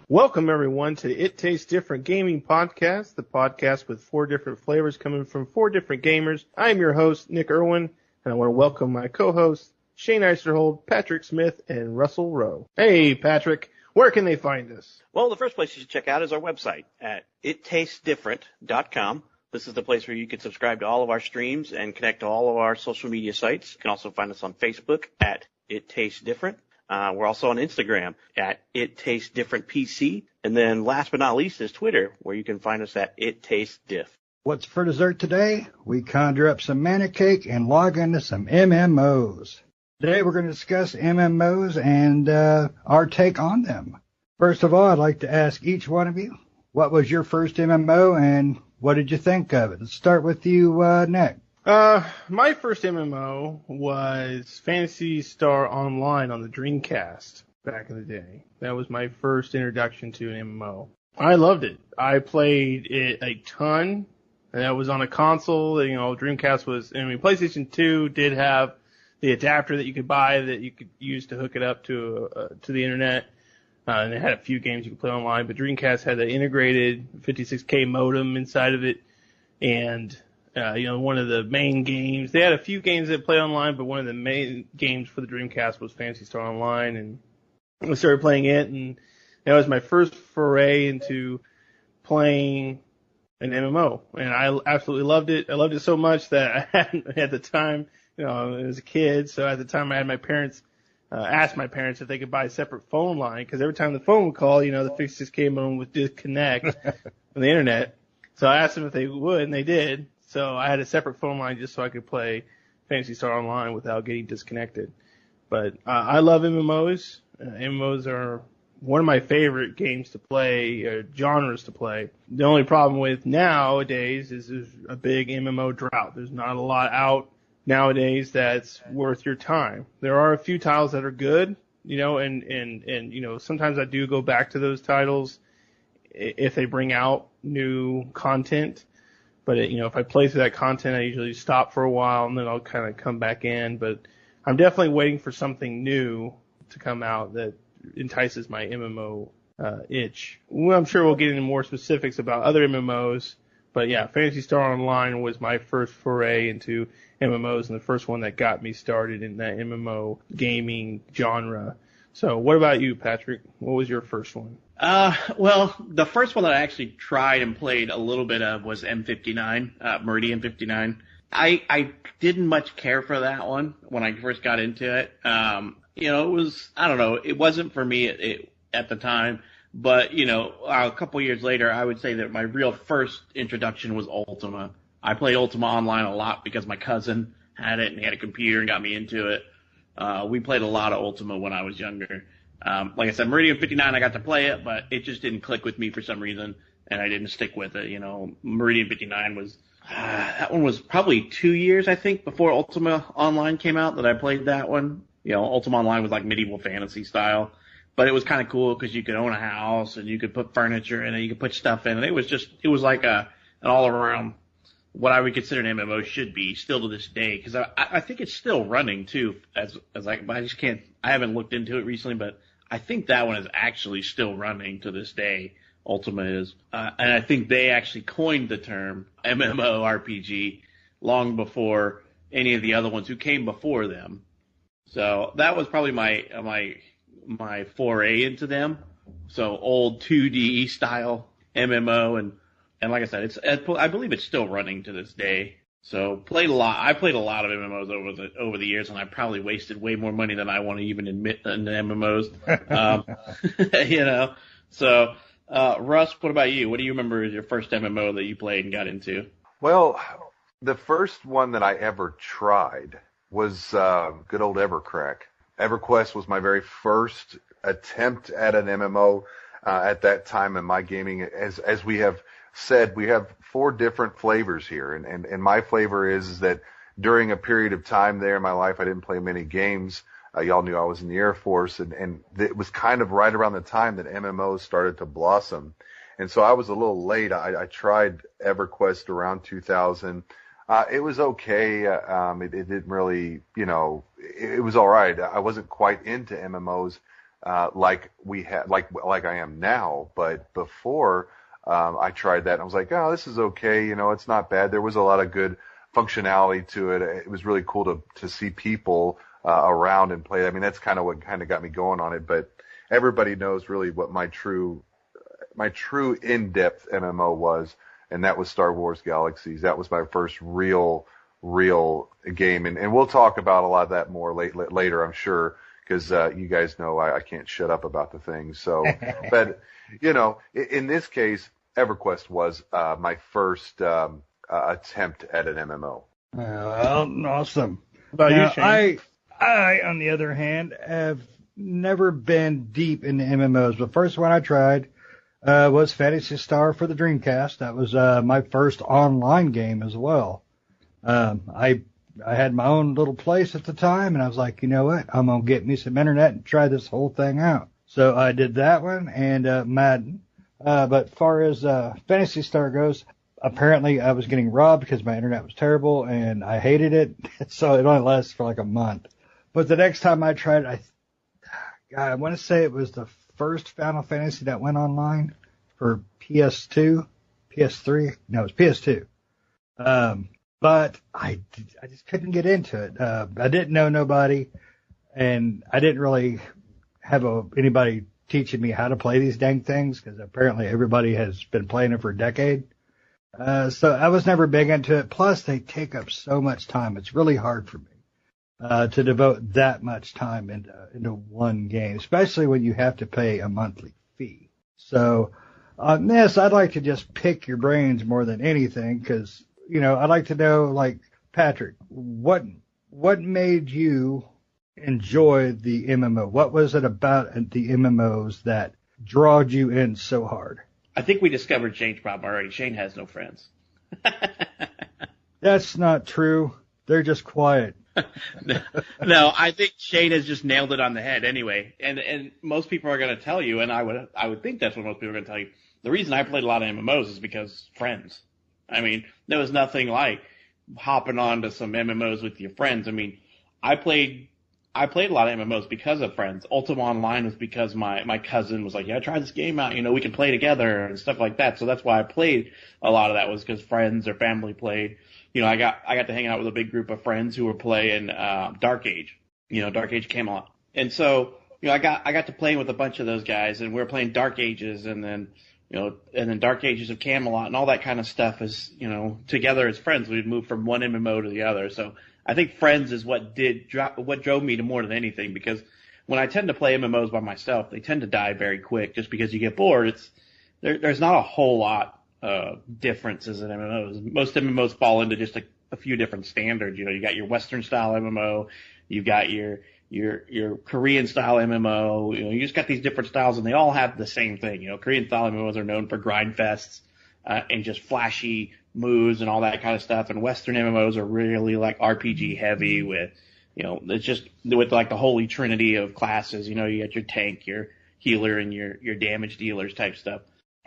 Welcome, everyone, to It Tastes Different Gaming Podcast, the podcast with 4 different flavors coming from 4 different gamers. I am your host, Nick Irwin, and I want to welcome my co-hosts, Shane Eisterhold, Patrick Smith, and Russell Rowe. Hey, Patrick, where can they find us? Well, the first place you should check out is our website at ittastes.different.com. This is the place where you can subscribe to all of our streams and connect to all of our social media sites. You can also find us on Facebook at It Tastes Different. We're also on Instagram at It Tastes Different PC. And then last but not least is Twitter, where you can find us at It Tastes Diff. What's for dessert today? We conjure up some manna cake and log into some MMOs. Today we're going to discuss MMOs and our take on them. First of all, I'd like to ask each one of you, what was your first MMO and what did you think of it? Let's start with you, Nick. My first MMO was Phantasy Star Online on the Dreamcast back in the day. That was my first introduction to an MMO. I loved it. I played it a ton. And that was on a console. Dreamcast was, PlayStation 2 did have the adapter that you could buy that you could use to hook it up to the internet. And it had a few games you could play online, but Dreamcast had the integrated 56K modem inside of it. And one of the main games, they had a few games that play online, but one of the main games for the Dreamcast was Phantasy Star Online, and I started playing it, and that was my first foray into playing an MMO, and I absolutely loved it. I loved it so much that I had, at the time, as a kid, so at the time I had my parents, asked my parents if they could buy a separate phone line, because every time the phone would call, the 56K modem would disconnect from the internet. So I asked them if they would, and they did. So I had a separate phone line just so I could play Phantasy Star Online without getting disconnected. But I love MMOs. MMOs are one of my favorite games to play, genres to play. The only problem with nowadays is there's a big MMO drought. There's not a lot out nowadays that's worth your time. There are a few titles that are good, and sometimes I do go back to those titles if they bring out new content. But, if I play through that content, I usually stop for a while and then I'll kind of come back in. But I'm definitely waiting for something new to come out that entices my MMO itch. Well, I'm sure we'll get into more specifics about other MMOs. But yeah, Phantasy Star Online was my first foray into MMOs and the first one that got me started in that MMO gaming genre. So what about you, Patrick? What was your first one? Well, the first one that I actually tried and played a little bit of was M59, Meridian 59. I didn't much care for that one when I first got into it. It was, I don't know, it wasn't for me at the time, but, a couple years later, I would say that my real first introduction was Ultima. I played Ultima Online a lot because my cousin had it and he had a computer and got me into it. We played a lot of Ultima when I was younger. Like I said, Meridian 59, I got to play it, but it just didn't click with me for some reason, and I didn't stick with it. Meridian 59 was, that one was probably 2 years, I think, before Ultima Online came out that I played that one. Ultima Online was like medieval fantasy style, but it was kind of cool because you could own a house and you could put furniture in it, you could put stuff in it. It was like an all around, what I would consider an MMO should be still to this day, because I think it's still running too. I haven't looked into it recently, but I think that one is actually still running to this day. Ultima is, and I think they actually coined the term MMORPG long before any of the other ones who came before them. So that was probably my foray into them. So old 2D style MMO and like I said, I believe it's still running to this day. So played a lot. I played a lot of MMOs over the years, and I probably wasted way more money than I want to even admit in the MMOs. So, Russ, what about you? What do you remember as your first MMO that you played and got into? Well, the first one that I ever tried was good old Everquest. Everquest was my very first attempt at an MMO at that time in my gaming. As we have said, we have 4 different flavors here, and my flavor is that during a period of time there in my life, I didn't play many games. Y'all knew I was in the Air Force, and it was kind of right around the time that MMOs started to blossom. And so I was a little late. I tried Everquest around 2000. It was okay. It didn't really, it was all right. I wasn't quite into MMOs like we had, like I am now. But before I tried that, and I was like, oh, this is okay. It's not bad. There was a lot of good functionality to it. It was really cool to see people around and play. I mean, that's kind of what kind of got me going on it. But everybody knows really what my true in-depth MMO was, and that was Star Wars Galaxies. That was my first real game, and we'll talk about a lot of that more later, I'm sure, because you guys know I can't shut up about the things. So, but in this case, EverQuest was my first attempt at an MMO. Well, awesome. About Now, you, Shane? I, on the other hand, have never been deep into MMOs. The first one I tried was Phantasy Star for the Dreamcast. That was my first online game as well. I had my own little place at the time, and I was like, you know what? I'm going to get me some internet and try this whole thing out. So I did that one and Madden. But far as Phantasy Star goes, apparently I was getting robbed because my internet was terrible, and I hated it. So it only lasted for like a month. But the next time I tried it, I want to say it was the first Final Fantasy that went online for PS2, PS3. No, it was PS2. But I just couldn't get into it. I didn't know nobody, and I didn't really have anybody teaching me how to play these dang things, because apparently everybody has been playing it for a decade. So I was never big into it. Plus, they take up so much time. It's really hard for me to devote that much time into one game, especially when you have to pay a monthly fee. So on this, I'd like to just pick your brains more than anything, because I'd like to know, like, Patrick, what made you enjoy the MMO? What was it about the MMOs that drawed you in so hard? I think we discovered Shane's problem already. Shane has no friends. That's not true. They're just quiet. No, I think Shane has just nailed it on the head anyway. And most people are going to tell you, and I would think that's what most people are going to tell you. The reason I played a lot of MMOs is because friends. I mean, there was nothing like hopping on to some MMOs with your friends. I mean, I played a lot of MMOs because of friends. Ultima Online was because my cousin was like, yeah, try this game out. We can play together and stuff like that. So that's why I played a lot of that, was because friends or family played. I got to hang out with a big group of friends who were playing Dark Age, Dark Age Camelot. And so, I got to play with a bunch of those guys, and we were playing Dark Ages, and then Dark Ages of Camelot and all that kind of stuff is, together as friends. We'd move from one MMO to the other. So I think friends is what drove me to more than anything, because when I tend to play MMOs by myself, they tend to die very quick just because you get bored. There's not a whole lot of differences in MMOs. Most MMOs fall into just a few different standards. You got your Western style MMO, you've got your Korean style MMO, you just got these different styles, and they all have the same thing. Korean style MMOs are known for grind fests, and just flashy moves and all that kind of stuff. And Western MMOs are really like RPG heavy with, it's just with like the holy trinity of classes. You got your tank, your healer, and your damage dealers type stuff.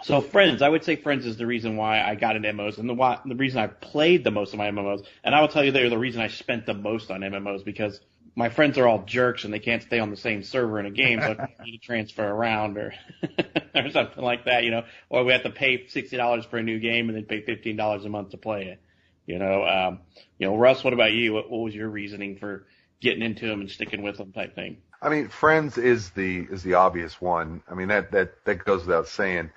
So friends, I would say friends is the reason why I got into MMOs, and the reason I played the most of my MMOs. And I will tell you, they're the reason I spent the most on MMOs, because my friends are all jerks and they can't stay on the same server in a game, so I need to transfer around or something like that, or we have to pay $60 for a new game and then pay $15 a month to play it. Russ, what about you? What was your reasoning for getting into them and sticking with them type thing? I mean, Friends is the obvious one. I mean, that goes without saying.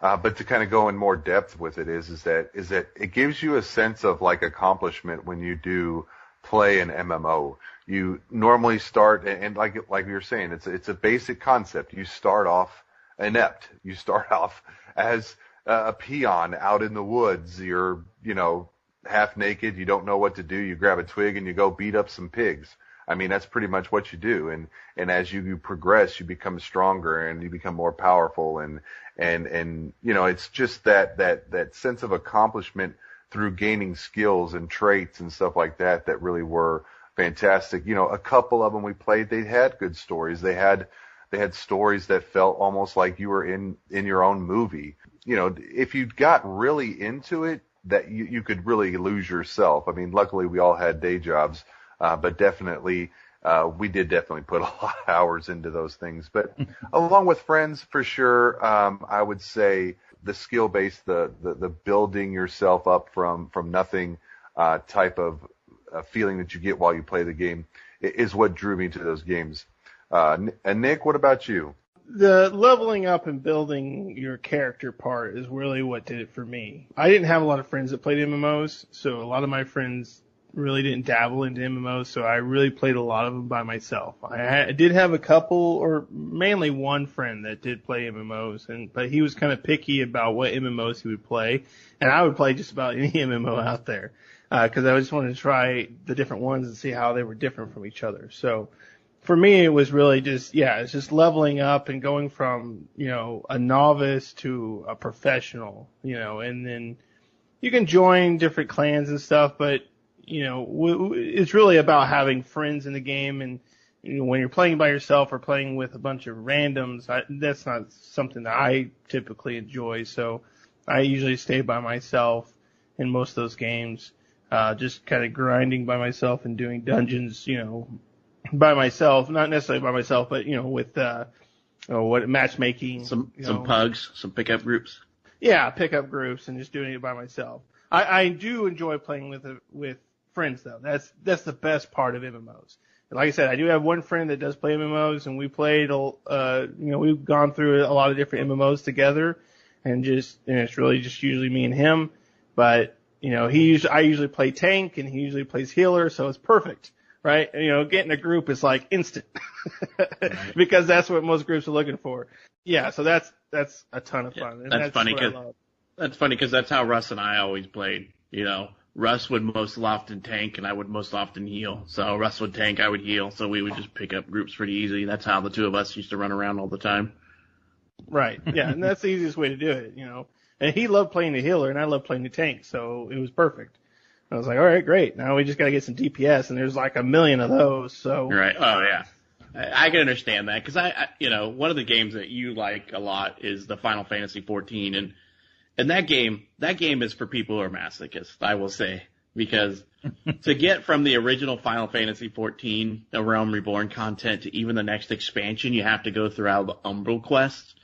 But to kind of go in more depth with it is that it gives you a sense of like accomplishment when you do play an MMO. You normally start, and like you were saying, it's a basic concept. You start off inept. You start off as a peon out in the woods. You're, half naked. You don't know what to do. You grab a twig and you go beat up some pigs. I mean, that's pretty much what you do. And as you progress, you become stronger and you become more powerful. And it's just that sense of accomplishment through gaining skills and traits and stuff like that really were fantastic. A couple of them we played, they had good stories. They had stories that felt almost like you were in your own movie. If you got really into it, that you could really lose yourself. I mean, luckily we all had day jobs, but definitely we did definitely put a lot of hours into those things. But along with friends, for sure, I would say the skill base, the building yourself up from nothing type of feeling that you get while you play the game is what drew me to those games. And Nick, what about you? The leveling up and building your character part is really what did it for me. I didn't have a lot of friends that played MMOs, so a lot of my friends really didn't dabble into MMOs, so I really played a lot of them by myself. I did have a couple, or mainly one friend that did play MMOs, but he was kind of picky about what MMOs he would play, and I would play just about any MMO out there, because I just wanted to try the different ones and see how they were different from each other. So for me, it was really it's just leveling up and going from, a novice to a professional, and then you can join different clans and stuff, but, it's really about having friends in the game. And, when you're playing by yourself or playing with a bunch of randoms, that's not something that I typically enjoy. So I usually stay by myself in most of those games, just kind of grinding by myself and doing dungeons, by myself, not necessarily by myself, but, with, matchmaking. Some pugs, some pickup groups. Yeah, pickup groups and just doing it by myself. I do enjoy playing with friends though. That's the best part of MMOs. And like I said, I do have one friend that does play MMOs, and we played, we've gone through a lot of different MMOs together, and it's really just usually me and him. But, I usually play tank and he usually plays healer, so it's perfect. Right? Getting a group is like instant because that's what most groups are looking for. Yeah. So that's a ton of fun. And that's funny because that's how Russ and I always played. Russ would most often tank and I would most often heal. So Russ would tank, I would heal. So we would just pick up groups pretty easy. That's how the two of us used to run around all the time. Right. Yeah. And that's the easiest way to do it, and he loved playing the healer and I loved playing the tank. So it was perfect. I was like, all right, great. Now we just got to get some DPS, and there's like a million of those. So right. Oh yeah, I can understand that because I one of the games that you like a lot is the Final Fantasy 14, and that game is for people who are masochists, I will say, because to get from the original Final Fantasy 14, the Realm Reborn content to even the next expansion, you have to go through all the Umbral quests.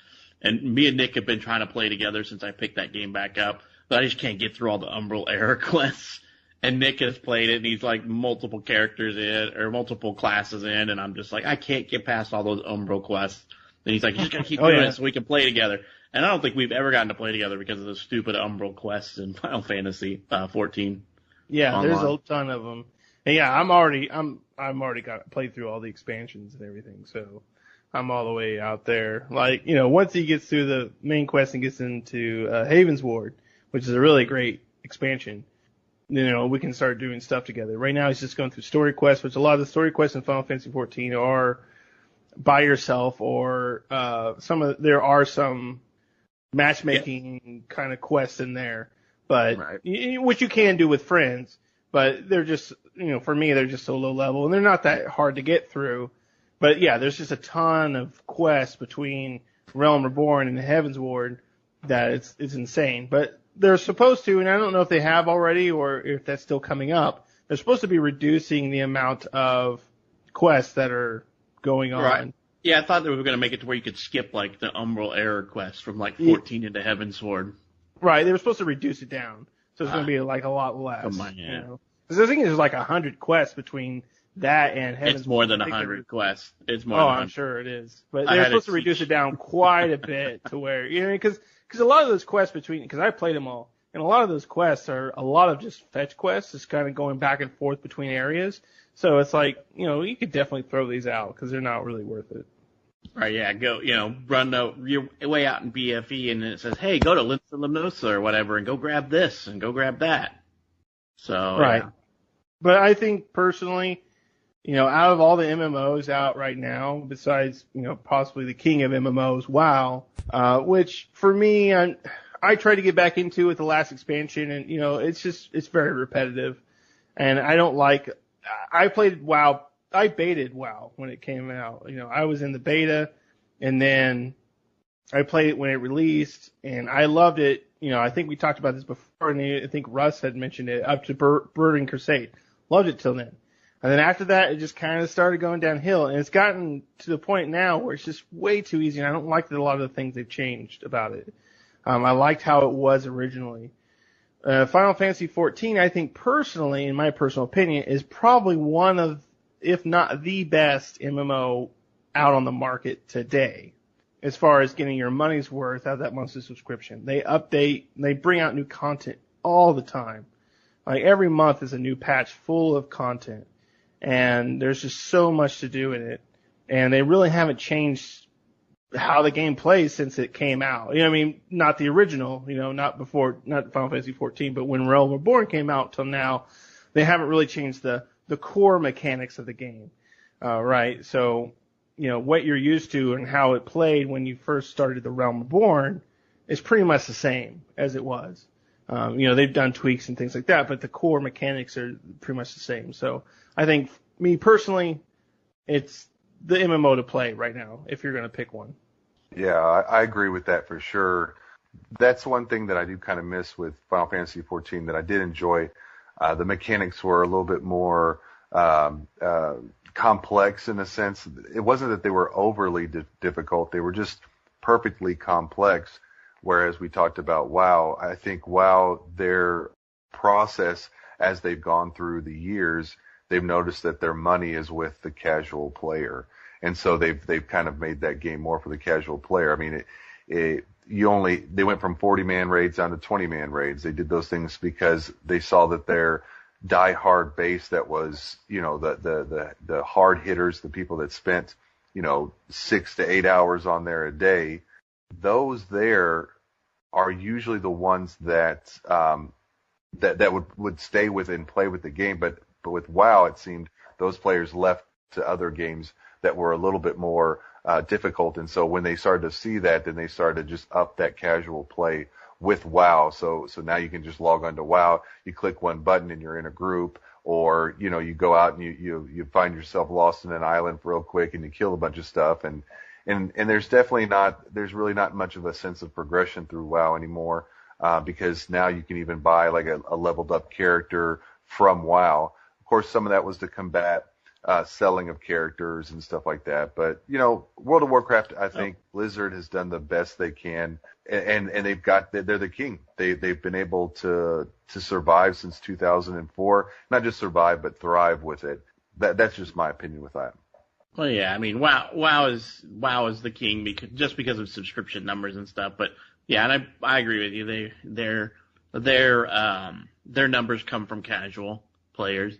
And me and Nick have been trying to play together since I picked that game back up, but I just can't get through all the Umbral era quests. And Nick has played it, and he's like multiple characters in, or multiple classes in, and I'm just like, I can't get past all those Umbral quests. And he's like, you just gotta keep doing it so we can play together. And I don't think we've ever gotten to play together because of the stupid Umbral quests in Final Fantasy 14. Yeah, online. There's a ton of them. And yeah, I'm already got played through all the expansions and everything, so I'm all the way out there. Like, once he gets through the main quest and gets into Haven's Ward, which is a really great expansion, we can start doing stuff together. Right now, he's just going through story quests, which a lot of the story quests in Final Fantasy 14 are by yourself, or there are some matchmaking kind of quests in there, but which you can do with friends. But they're just, for me, they're just so low level, and they're not that hard to get through. But yeah, there's just a ton of quests between Realm Reborn and Heaven's Ward that it's insane. But they're supposed to, and I don't know if they have already or if that's still coming up, they're supposed to be reducing the amount of quests that are going on. Right. Yeah, I thought they were going to make it to where you could skip like the Umbral Era quest from like 14 into Heaven's Sword. Right, they were supposed to reduce it down, so it's going to be like a lot less. Come on, yeah. Because I think there's like 100 quests between that and Heaven's Sword. It's more than 100 quests. It's more than 100. I'm sure it is. But they're supposed to reduce it down quite a bit to where, because a lot of those quests because I played them all, and a lot of those quests are a lot of just fetch quests, just kind of going back and forth between areas. So it's like, you could definitely throw these out because they're not really worth it. Right, yeah, go, run your way out in BFE, and then it says, hey, go to Linsa Limnosa or whatever, and go grab this, and go grab that. So, right. Yeah. But I think personally, out of all the MMOs out right now, besides, possibly the king of MMOs, WoW, which for me, I tried to get back into with the last expansion, and, it's very repetitive, and I played WoW. I baited WoW when it came out. I was in the beta, and then I played it when it released, and I loved it. I think we talked about this before, and I think Russ had mentioned it up to Burning Crusade. Loved it till then. And then after that, it just kind of started going downhill. And it's gotten to the point now where it's just way too easy. And I don't like a lot of the things they've changed about it. I liked how it was originally. Final Fantasy XIV, I think personally, in my personal opinion, is probably one of, if not the best MMO out on the market today, as far as getting your money's worth out of that monthly subscription. They update, they bring out new content all the time. Like every month is a new patch full of content. And there's just so much to do in it. And they really haven't changed how the game plays since it came out. You know what I mean? Not the original, not Final Fantasy XIV, but when Realm Reborn came out till now, they haven't really changed the core mechanics of the game. Right? So, what you're used to and how it played when you first started the Realm Reborn is pretty much the same as it was. They've done tweaks and things like that, but the core mechanics are pretty much the same. So I think, me personally, it's the MMO to play right now, if you're going to pick one. Yeah, I agree with that for sure. That's one thing that I do kind of miss with Final Fantasy XIV that I did enjoy. The mechanics were a little bit more complex in a sense. It wasn't that they were overly difficult. They were just perfectly complex. Whereas we talked about WoW, I think WoW, their process as they've gone through the years, they've noticed that their money is with the casual player. And so they've kind of made that game more for the casual player. I mean, they went from 40-man raids down to 20-man raids. They did those things because they saw that their die-hard base that was, the hard hitters, the people that spent, 6 to 8 hours on there a day, those there are usually the ones that would stay with and play with the game. But with WoW, it seemed those players left to other games that were a little bit more difficult. And so when they started to see that, then they started to just up that casual play with WoW. So now you can just log on to WoW, you click one button and you're in a group, or you go out and you find yourself lost in an island real quick and you kill a bunch of stuff. And there's really not much of a sense of progression through WoW anymore, because now you can even buy like a leveled up character from WoW. Of course, some of that was to combat selling of characters and stuff like that. But, World of Warcraft, I think Blizzard has done the best they can, and they're the king. They've been able to survive since 2004, not just survive, but thrive with it. That's just my opinion with that. Well, yeah, I mean, WoW is the king because of subscription numbers and stuff. But yeah, and I agree with you. Their numbers come from casual players.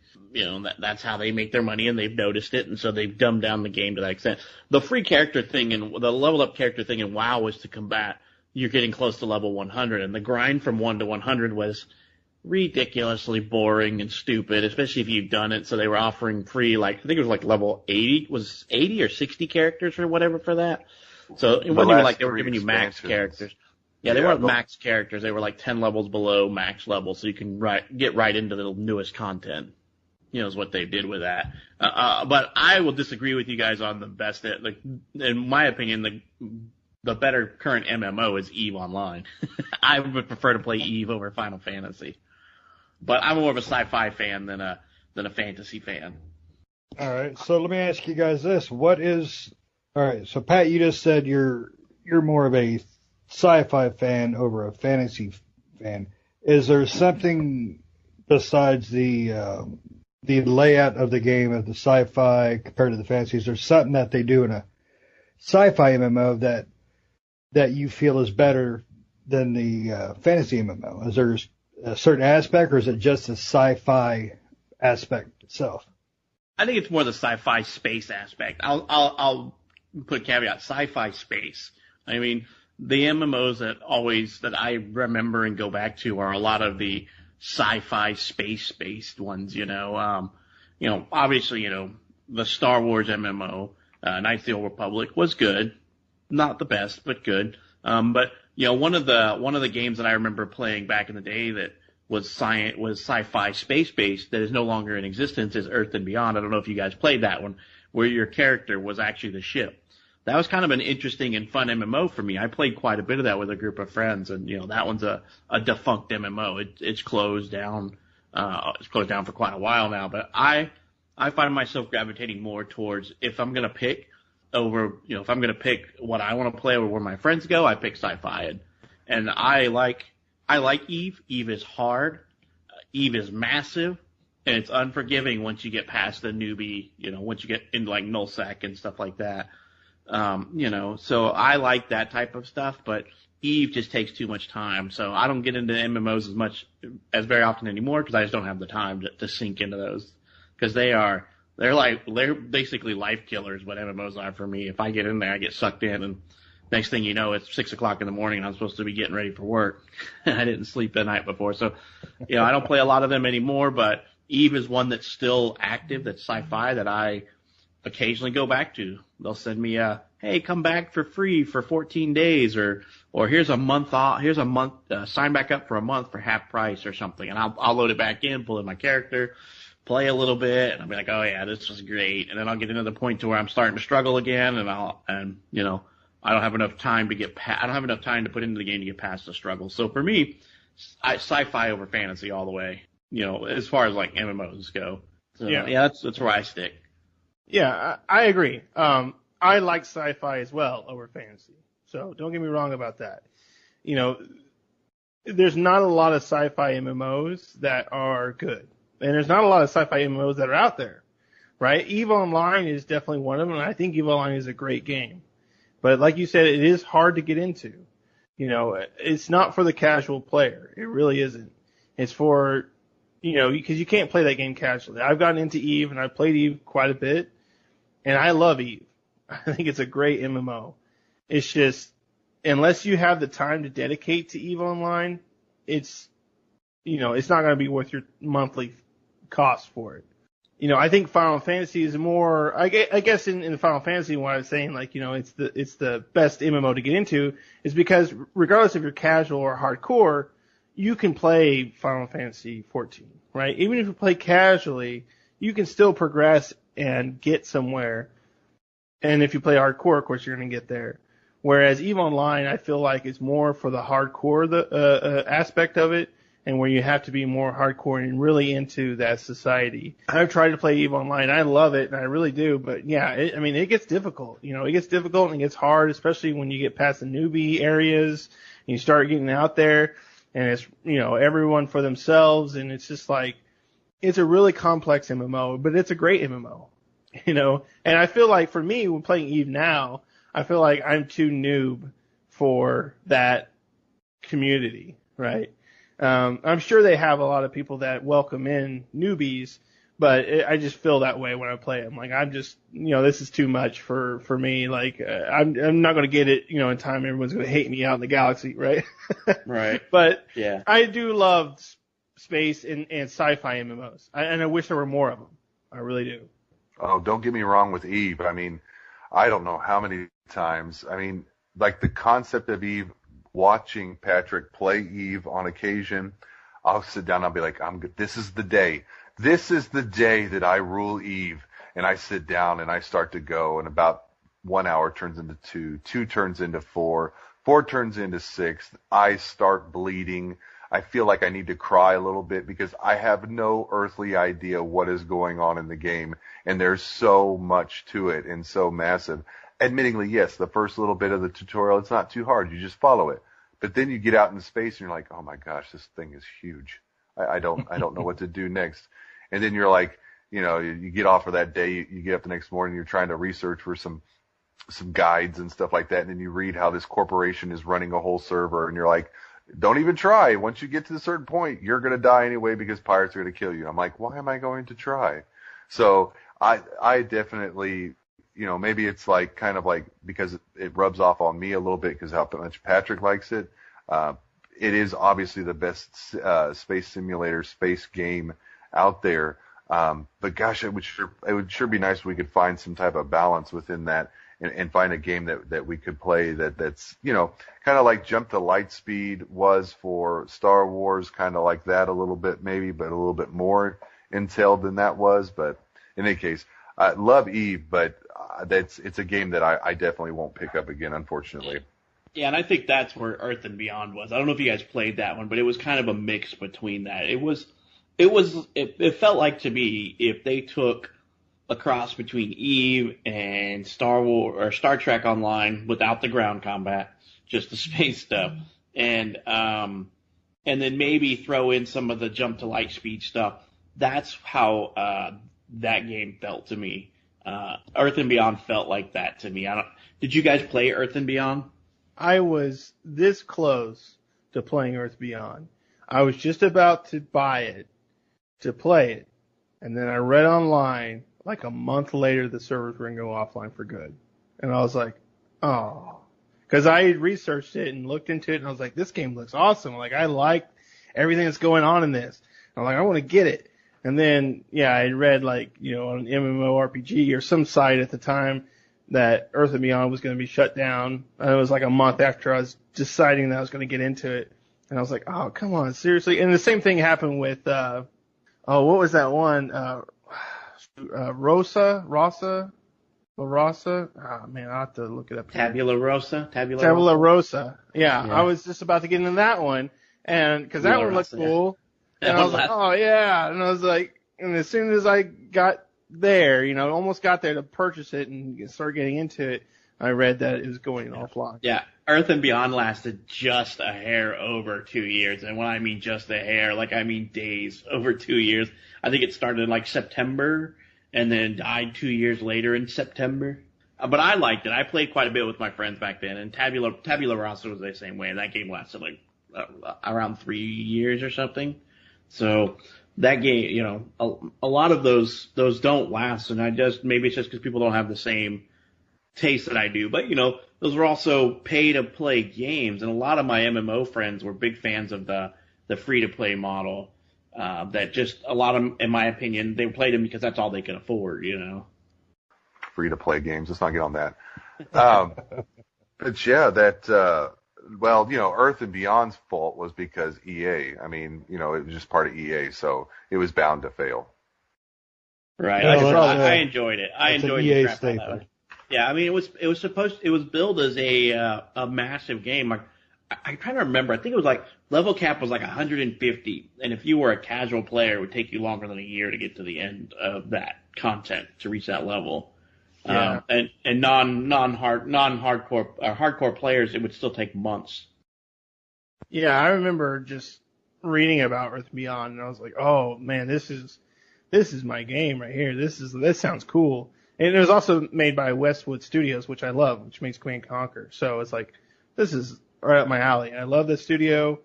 That's how they make their money, and they've noticed it, and so they've dumbed down the game to that extent. The free character thing and the level up character thing in WoW was to combat you're getting close to level 100, and the grind from 1 to 100 was ridiculously boring and stupid, especially if you've done it. So they were offering free, I think it was like level 80, was 80 or 60 characters or whatever for that. So it wasn't even like they were giving you max characters. Yeah, they weren't max characters. They were like 10 levels below max level, so you can get right into the newest content. Is what they did with that. But I will disagree with you guys on the best. In my opinion, the better current MMO is EVE Online. I would prefer to play EVE over Final Fantasy. But I'm more of a sci-fi fan than a fantasy fan. All right, so let me ask you guys this: all right? So Pat, you just said you're more of a sci-fi fan over a fantasy fan. Is there something besides the layout of the game of the sci-fi compared to the fantasy? Is there something that they do in a sci-fi MMO that you feel is better than the fantasy MMO? Is there a certain aspect, or is it just the sci-fi aspect itself? I think it's more the sci-fi space aspect. I'll put caveat, sci-fi space. I mean, the MMOs that I remember and go back to are a lot of the sci-fi space-based ones, obviously, the Star Wars MMO, Knights of the Old Republic was good. Not the best, but good. But one of the games that I remember playing back in the day that was sci-fi space-based that is no longer in existence is Earth and Beyond. I don't know if you guys played that one, where your character was actually the ship. That was kind of an interesting and fun MMO for me. I played quite a bit of that with a group of friends, and that one's a defunct MMO. It's closed down. It's closed down for quite a while now. But I I find myself gravitating more towards if I'm going to pick over, if I'm going to pick what I want to play over where my friends go, I pick sci-fi. And I like Eve. Eve is hard. Eve is massive. And it's unforgiving once you get past the newbie, once you get into like nullsec and stuff like that. So I like that type of stuff, but Eve just takes too much time. So I don't get into MMOs as very often anymore because I just don't have the time to sink into those. Because they're basically life killers, what MMOs are for me. If I get in there, I get sucked in, and next thing you know, it's 6:00 in the morning and I'm supposed to be getting ready for work. I didn't sleep the night before. So, I don't play a lot of them anymore, but Eve is one that's still active, that's sci-fi, that I occasionally go back to. They'll send me hey, come back for free for 14 days, or here's a month off, sign back up for a month for half price or something. And I'll load it back in, pull in my character, play a little bit, and I'll be like, oh yeah, this was great. And then I'll get into the point to where I'm starting to struggle again, and I don't have enough time to I don't have enough time to put into the game to get past the struggle. So for me, sci-fi over fantasy all the way, as far as like MMOs go. So, yeah, that's where I stick. Yeah, I agree. I like sci-fi as well over fantasy. So don't get me wrong about that. There's not a lot of sci-fi MMOs that are good. And there's not a lot of sci-fi MMOs that are out there, right? EVE Online is definitely one of them, and I think EVE Online is a great game. But like you said, it is hard to get into. It's not for the casual player. It really isn't. It's for, because you can't play that game casually. I've gotten into EVE, and I've played EVE quite a bit, and I love EVE. I think it's a great MMO. It's just, unless you have the time to dedicate to EVE Online, it's not going to be worth your monthly cost for it. I think Final Fantasy is more, I guess in Final Fantasy, what I was saying, it's the best MMO to get into is because regardless if you're casual or hardcore, you can play Final Fantasy 14, right? Even if you play casually, you can still progress and get somewhere. And if you play hardcore, of course, you're going to get there. Whereas EVE Online, I feel like is more for the hardcore aspect of it, and where you have to be more hardcore and really into that society. I've tried to play EVE Online. I love it, and I really do. But yeah, it gets difficult. It gets difficult and it gets hard, especially when you get past the newbie areas and you start getting out there, and it's everyone for themselves, and it's just like it's a really complex MMO, but it's a great MMO. And I feel like for me, when playing EVE now, I feel like I'm too noob for that community, right? I'm sure they have a lot of people that welcome in newbies, but I just feel that way when I play them. Like, I'm just, this is too much for me. Like, I'm not going to get it, in time. Everyone's going to hate me out in the galaxy, right? Right. But yeah, I do love space and sci-fi MMOs. And I wish there were more of them. I really do. Oh, don't get me wrong with Eve. I don't know how many times. Like the concept of Eve, watching Patrick play Eve on occasion, I'll sit down and I'll be like, I'm good. This is the day. This is the day that I rule Eve. And I sit down and I start to go, and about 1 hour turns into 2, 2 turns into 4, 4 turns into 6. I start bleeding. I feel like I need to cry a little bit because I have no earthly idea what is going on in the game. And there's so much to it and so massive. Admittingly, yes, the first little bit of the tutorial, it's not too hard. You just follow it. But then you get out in space and you're like, oh my gosh, this thing is huge. I don't know what to do next. And then you're like, you get off for that day, you get up the next morning, you're trying to research for some guides and stuff like that. And then you read how this corporation is running a whole server, and you're like, don't even try. Once you get to a certain point, you're going to die anyway because pirates are going to kill you. I'm like, why am I going to try? So I definitely, maybe it's like kind of like because it rubs off on me a little bit because how much Patrick likes it. It is obviously the best space simulator, space game out there. But gosh, it would sure be nice if we could find some type of balance within that and find a game that we could play that's, kind of like Jump to Lightspeed was for Star Wars, kind of like that a little bit maybe, but a little bit more entailed than that was. But in any case, I love Eve, but it's a game that I definitely won't pick up again, unfortunately. Yeah, and I think that's where Earth and Beyond was. I don't know if you guys played that one, but it was kind of a mix between that. It felt like to me if they took a cross between Eve and Star Wars or Star Trek Online without the ground combat, just the space stuff, and then maybe throw in some of the jump to light speed stuff. That's how that game felt to me. Earth and Beyond felt like that to me. Did you guys play Earth and Beyond? I was this close to playing Earth Beyond. I was just about to buy it, to play it, and then I read online, like a month later, the servers were going to go offline for good. And I was like, oh. Because I had researched it and looked into it, and I was like, this game looks awesome. Like, I like everything that's going on in this. I'm like, I want to get it. And then, yeah, I read, like, you know, on MMORPG or some site at the time that Earth and Beyond was going to be shut down. And it was like a month after I was deciding that I was going to get into it. And I was like, oh, come on, seriously? And the same thing happened with, what was that one? Rasa? Oh, man, I'll have to look it up. Tabula Rasa? Tabula Rasa. Yeah, I was just about to get into that one. And, cause that one looked cool. Yeah. And I was like, oh yeah. And I was like, and as soon as I got there, you know, almost got there to purchase it and start getting into it, I read that it was going offline. Yeah. Earth and Beyond lasted just a hair over 2 years. And when I mean just a hair, like I mean days, over 2 years. I think it started in like September and then died 2 years later in September. But I liked it. I played quite a bit with my friends back then, and Tabula Rasa was the same way. And that game lasted like around 3 years or something. So that game, you know, a lot of those don't last, and maybe it's just because people don't have the same taste that I do. But, you know, those were also pay-to-play games, and a lot of my MMO friends were big fans of the free-to-play model. That just, a lot of them, in my opinion, they played them because that's all they could afford, you know. Free-to-play games, let's not get on that. But yeah, well, you know, Earth and Beyond's fault was because EA. I mean, you know, it was just part of EA, so it was bound to fail. Right. Well, I enjoyed it. I enjoyed EA the crap out of it. Yeah, I mean, it was billed as a massive game. I try to remember. I think it was like level cap was like 150, and if you were a casual player, it would take you longer than a year to get to the end of that content to reach that level. Yeah. And hardcore players, it would still take months. Yeah, I remember just reading about Earth Beyond, and I was like, oh man, this is my game right here. This sounds cool. And it was also made by Westwood Studios, which I love, which makes Command & Conquer. So it's like, this is right up my alley. I love this studio.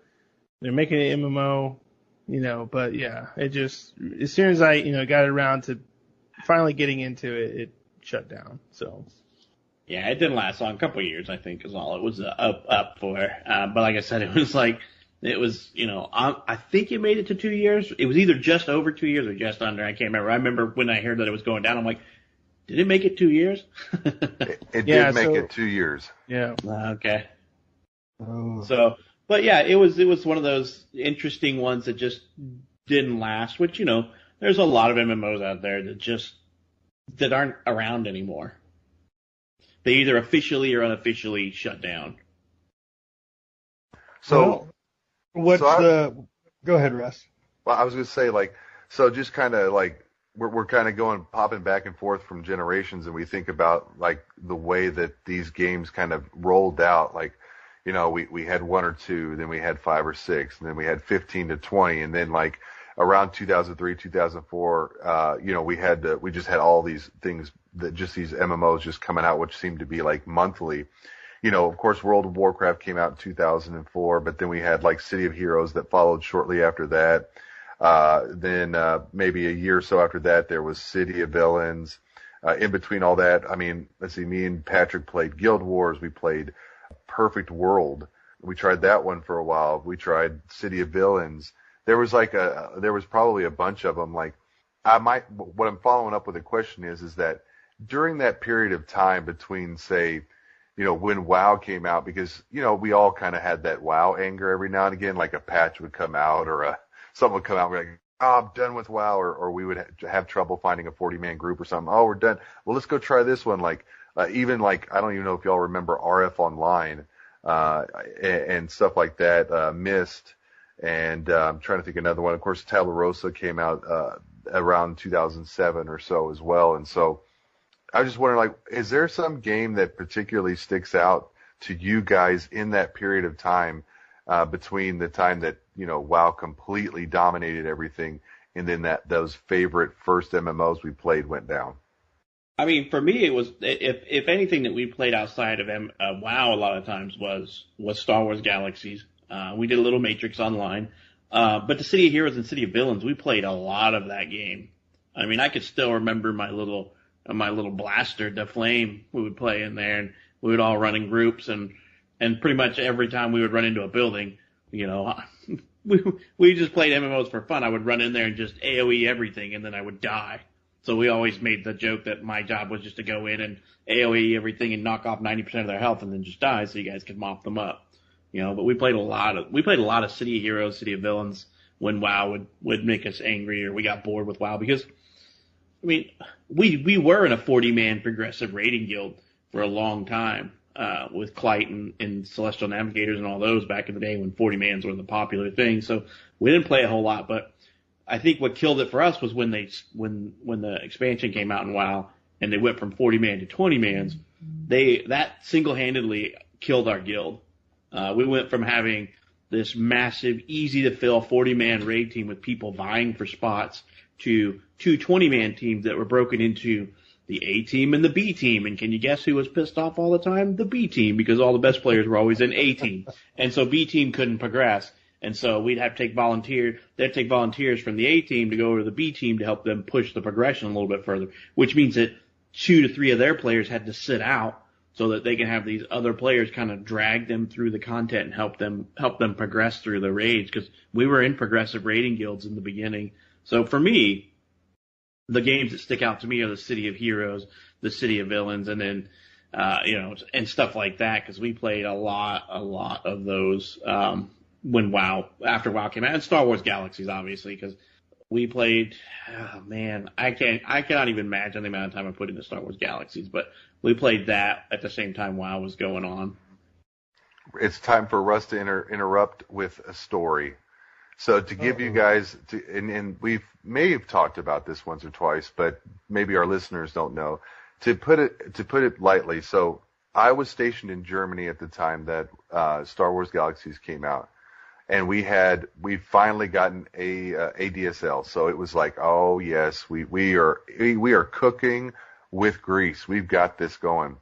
They're making an MMO, you know, but yeah, it just, as soon as I, you know, got around to finally getting into it, it shut down. So. Yeah, it didn't last long. A couple of years, I think, is all it was up for. But like I said, it was, you know, I think it made it to 2 years. It was either just over 2 years or just under. I can't remember. I remember when I heard that it was going down, I'm like, did it make it 2 years? It did make it 2 years. Yeah. Okay. Oh. So, but yeah, it was one of those interesting ones that just didn't last, which, you know, there's a lot of MMOs out there that aren't around anymore. They either officially or unofficially shut down. So, go ahead, Russ. Well, I was going to say, like, so just kind of like, we're kind of popping back and forth from generations, and we think about like the way that these games kind of rolled out. Like, you know, we had 1 or 2, then we had 5 or 6, and then we had 15 to 20, and then like around 2003, 2004, you know, we just had all these things that just these MMOs just coming out, which seemed to be like monthly. You know, of course, World of Warcraft came out in 2004, but then we had like City of Heroes that followed shortly after that. Then maybe a year or so after that, there was City of Villains. In between all that, I mean, let's see, me and Patrick played Guild Wars. We played Perfect World. We tried that one for a while. We tried City of Villains. There was probably a bunch of them. Like, what I'm following up with a question is that during that period of time between, say, you know, when WoW came out, because, you know, we all kind of had that WoW anger every now and again, like a patch would come out or something would come out, we're like, oh, I'm done with WoW, or we would have trouble finding a 40-man group or something. Oh, we're done. Well, let's go try this one. Like, even like, I don't even know if y'all remember RF Online, and stuff like that, Myst, and I'm trying to think of another one. Of course, Tabula Rasa came out, around 2007 or so as well. And so I was just wondering, like, is there some game that particularly sticks out to you guys in that period of time between the time that, WoW completely dominated everything and then those favorite first MMOs we played went down? I mean, for me, it was, if anything that we played outside of WoW a lot of times was Star Wars Galaxies. We did a little Matrix Online. But the City of Heroes and City of Villains, we played a lot of that game. I mean, I could still remember my little blaster, the Flame, we would play in there, and we would all run in groups, and pretty much every time we would run into a building, we just played MMOs for fun. I would run in there and just AoE everything, and then I would die. So we always made the joke that my job was just to go in and AoE everything and knock off 90% of their health and then just die so you guys could mop them up. But we played a lot of City of Heroes, City of Villains when WoW would make us angry or we got bored with WoW because, I mean, we were in a 40-man progressive raiding guild for a long time, with Clyde and Celestial Navigators and all those back in the day when 40-mans were the popular thing. So we didn't play a whole lot, but I think what killed it for us was when the expansion came out in WoW and they went from 40-man to 20-mans, that single-handedly killed our guild. We went from having this massive, easy-to-fill 40-man raid team with people vying for spots to two 20-man teams that were broken into the A team and the B team. And can you guess who was pissed off all the time? The B team, because all the best players were always in A team. And so B team couldn't progress. And so we'd have to take they'd take volunteers from the A team to go over to the B team to help them push the progression a little bit further, which means that 2 to 3 of their players had to sit out so that they can have these other players kind of drag them through the content and help them progress through the raids, because we were in progressive raiding guilds in the beginning. So for me, the games that stick out to me are the City of Heroes, the City of Villains, and then, and stuff like that, because we played a lot of those, after WoW came out, and Star Wars Galaxies, obviously, because we played, I cannot even imagine the amount of time I put into Star Wars Galaxies, but we played that at the same time WoW was going on. It's time for Russ to interrupt with a story. So to give you guys, and we may have talked about this once or twice, but maybe our listeners don't know. To put it lightly, so I was stationed in Germany at the time that Star Wars Galaxies came out, and we finally gotten a ADSL. So it was like, oh yes, we are cooking with grease. We've got this going.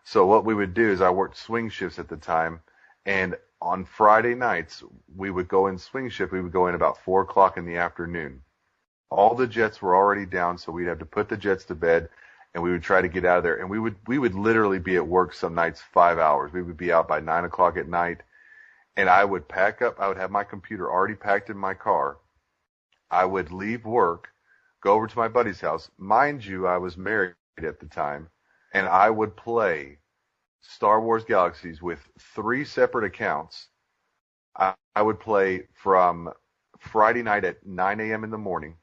So what we would do is I worked swing shifts at the time, and on Friday nights, we would go in swing shift. We would go in about 4 o'clock in the afternoon. All the jets were already down, so we'd have to put the jets to bed, and we would try to get out of there. And we would literally be at work some nights 5 hours. We would be out by 9 o'clock at night, and I would pack up. I would have my computer already packed in my car. I would leave work, go over to my buddy's house. Mind you, I was married at the time, and I would play Star Wars Galaxies with 3 separate accounts. I would play from Friday night at 9 a.m. in the morning,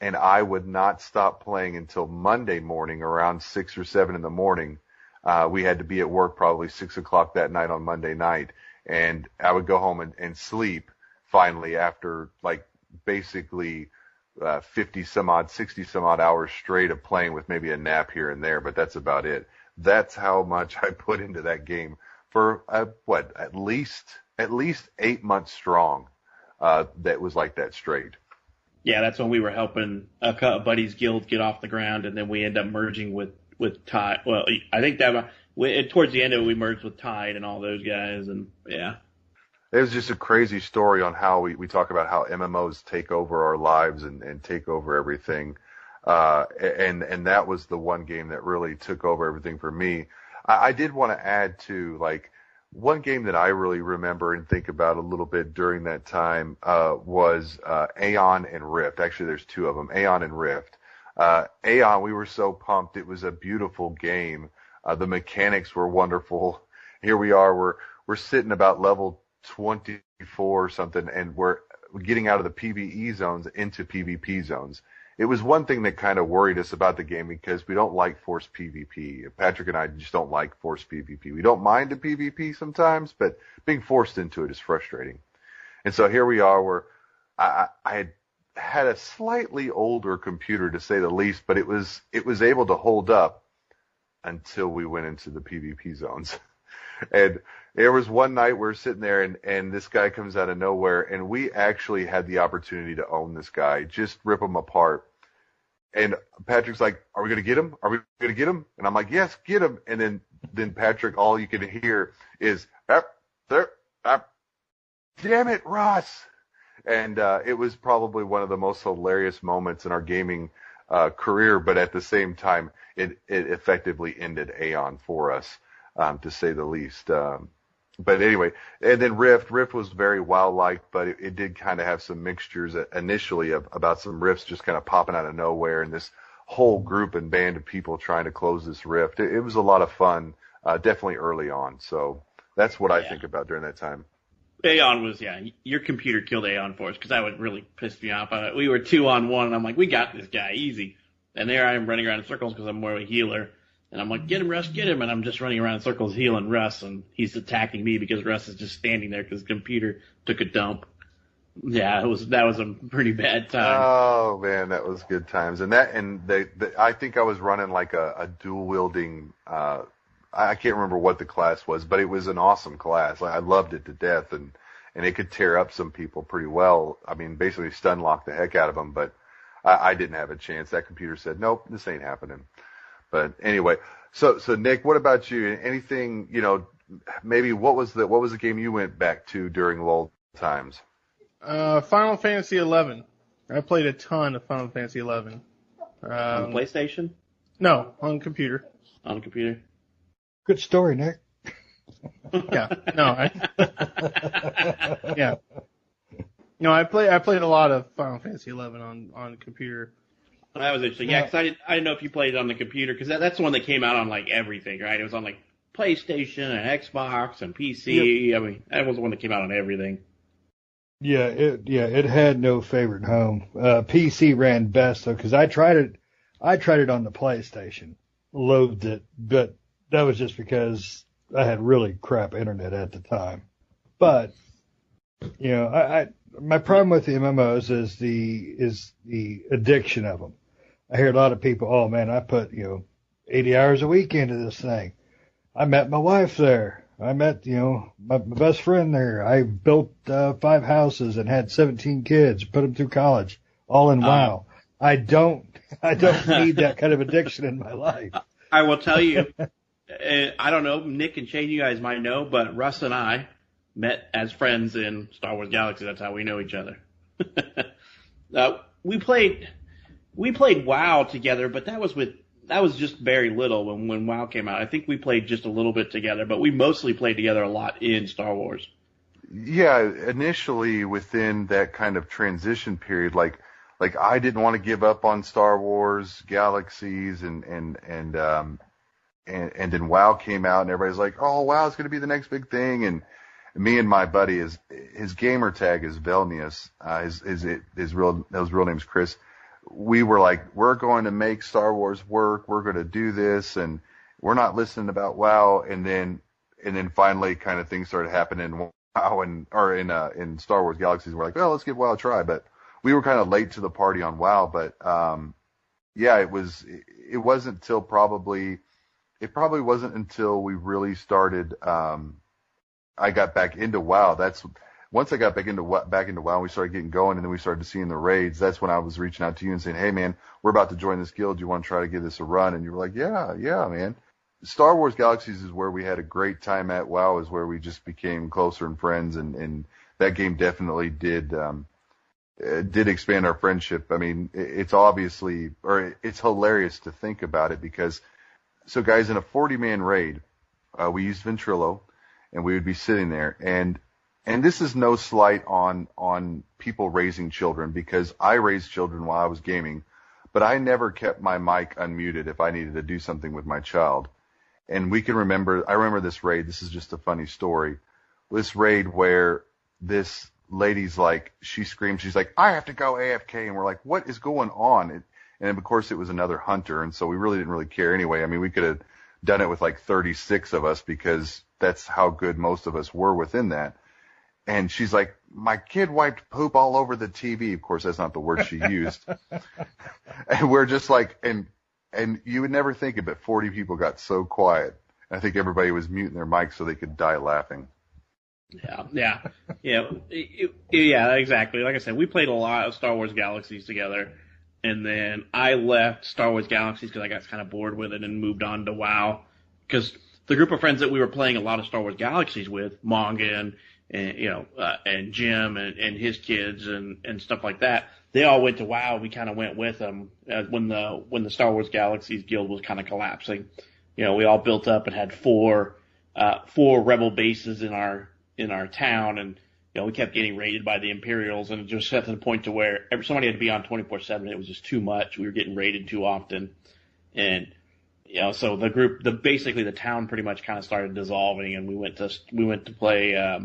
and I would not stop playing until Monday morning around 6 or 7 in the morning. We had to be at work probably 6 o'clock that night on Monday night, and I would go home and sleep finally after basically 50 some odd, 60 some odd hours straight of playing with maybe a nap here and there, but that's about it. That's how much I put into that game for at least 8 months strong. That was like that straight. Yeah, that's when we were helping a buddy's guild get off the ground, and then we ended up merging with Tide. Well, I think that towards the end of it, we merged with Tide and all those guys, and yeah. It was just a crazy story on how we talk about how MMOs take over our lives and take over everything. And that was the one game that really took over everything for me. I did want to add to, one game that I really remember and think about a little bit during that time, was, Aeon and Rift. Actually, there's 2 of them, Aeon and Rift. Aeon, we were so pumped. It was a beautiful game. The mechanics were wonderful. Here we are, we're sitting about level 24 or something, and we're getting out of the PvE zones into PvP zones. It was one thing that kind of worried us about the game because we don't like forced PvP. Patrick and I just don't like forced PvP. We don't mind the PvP sometimes, but being forced into it is frustrating. And so here we are, where I had had a slightly older computer, to say the least, but it was able to hold up until we went into the PvP zones. And there was one night we were sitting there, and this guy comes out of nowhere, and we actually had the opportunity to own this guy, just rip him apart. And Patrick's like, "Are we going to get him? Are we going to get him?" And I'm like, "Yes, get him." And then Patrick, all you can hear is, "Damn it, Ross." And it was probably one of the most hilarious moments in our gaming career, but at the same time, it effectively ended Aeon for us, to say the least. But anyway, and then Rift was very WoW-like, but it did kind of have some mixtures initially about some rifts just kind of popping out of nowhere, and this whole group and band of people trying to close this rift. It was a lot of fun, definitely early on. So that's what I think about during that time. Aeon was, your computer killed Aeon for us, because that would really piss me off. We were 2-on-1, and I'm like, we got this guy, easy. And there I am running around in circles because I'm more of a healer. And I'm like, get him, Russ, get him. And I'm just running around in circles healing Russ, and he's attacking me because Russ is just standing there because the computer took a dump. Yeah, that was a pretty bad time. Oh man, that was good times. And I think I was running like a dual wielding, I can't remember what the class was, but it was an awesome class. I loved it to death, and it could tear up some people pretty well. I mean, basically stun lock the heck out of them, but I didn't have a chance. That computer said, nope, this ain't happening. But anyway, so Nick, what about you? Anything, maybe what was the game you went back to during lull times? Final Fantasy 11. I played a ton of Final Fantasy 11. On the PlayStation? No, on computer. On computer. Good story, Nick. Yeah. No, yeah. No, I played a lot of Final Fantasy 11 on computer. Well, that was interesting. Yeah, because I didn't know if you played it on the computer, because that's the one that came out on like everything, right? It was on like PlayStation and Xbox and PC. Yep. I mean, that was the one that came out on everything. Yeah, it had no favorite home. PC ran best though, because I tried it on the PlayStation, loathed it, but that was just because I had really crap internet at the time. But my problem with the MMOs is the addiction of them. I hear a lot of people, oh man, I put 80 hours a week into this thing. I met my wife there. I met my best friend there. I built 5 houses and had 17 kids, put them through college, all in WoW. I don't need that kind of addiction in my life. I will tell you. I don't know, Nick and Shane, you guys might know, but Russ and I met as friends in Star Wars Galaxies. That's how we know each other. We played WoW together, but that was just very little when WoW came out. I think we played just a little bit together, but we mostly played together a lot in Star Wars. Yeah, initially within that kind of transition period, like I didn't want to give up on Star Wars Galaxies and then WoW came out, and everybody's like, "Oh, WoW is going to be the next big thing." And me and my buddy, his gamer tag is Velnius. His real name's Chris. We were like, "We're going to make Star Wars work. We're going to do this, and we're not listening about WoW." And then finally, kind of things started happening in WoW in Star Wars Galaxies. We're like, "Well, let's give WoW a try." But we were kind of late to the party on WoW. But it wasn't till probably. It probably wasn't until we really started. I got back into WoW. Once I got back into WoW, we started getting going, and then we started seeing the raids. That's when I was reaching out to you and saying, "Hey, man, we're about to join this guild. Do you want to try to give this a run?" And you were like, "Yeah, man." Star Wars Galaxies is where we had a great time at. WoW is where we just became closer and friends, and that game definitely did expand our friendship. I mean, it's hilarious to think about it because. So guys, in a 40-man raid, we used Ventrilo, and we would be sitting there, and this is no slight on people raising children, because I raised children while I was gaming, but I never kept my mic unmuted if I needed to do something with my child. And I remember this raid, this is just a funny story, this raid where this lady's like, she screams, she's like, "I have to go AFK," and we're like, what is going on? And of course, it was another hunter, and so we really didn't really care anyway. I mean, we could have done it with like 36 of us because that's how good most of us were within that. And she's like, my kid wiped poop all over the TV. Of course, that's not the word she used. And we're just like, and you would never think it, but 40 people got so quiet. I think everybody was muting their mics so they could die laughing. Yeah, exactly. Like I said, we played a lot of Star Wars Galaxies together, and then I left Star Wars Galaxies because I got kind of bored with it and moved on to WoW. Because the group of friends that we were playing a lot of Star Wars Galaxies with, Manga and Jim and his kids and stuff like that, they all went to WoW. We kind of went with them when the Star Wars Galaxies guild was kind of collapsing. We all built up and had four rebel bases in our town, and we kept getting raided by the Imperials, and it just got to the point to where somebody had to be on 24/7. It was just too much. We were getting raided too often, and so basically the town pretty much kind of started dissolving, and we went to play.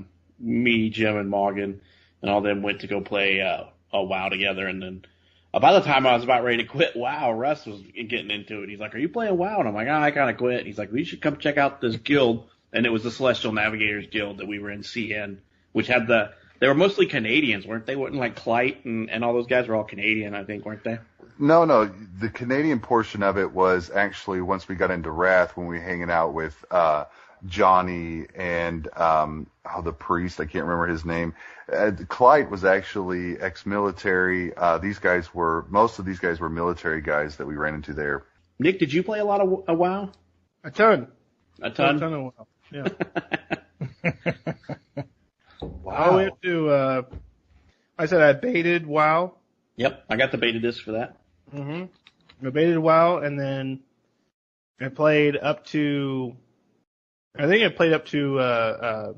Me, Jim, and Morgan, and all them went to go play a WoW together, and then by the time I was about ready to quit WoW, Russ was getting into it. He's like, "Are you playing WoW?" And I'm like, I kind of quit. And he's like, "We should come check out this guild." And it was the Celestial Navigators Guild that we were in CN, which had they were mostly Canadians, weren't they? Weren't like Clyte and all those guys were all Canadian, I think, weren't they? No. The Canadian portion of it was actually once we got into Wrath when we were hanging out with Johnny and the priest, I can't remember his name. Clyde was actually ex-military. Most of these guys were military guys that we ran into there. Nick, did you play a lot of WoW? A ton. A ton of WoW. Yeah. Wow. I went to. I said I baited WoW. Yep, I got the beta disc for that. Mm-hmm. I baited WoW, and then I played up to. I think I played up to,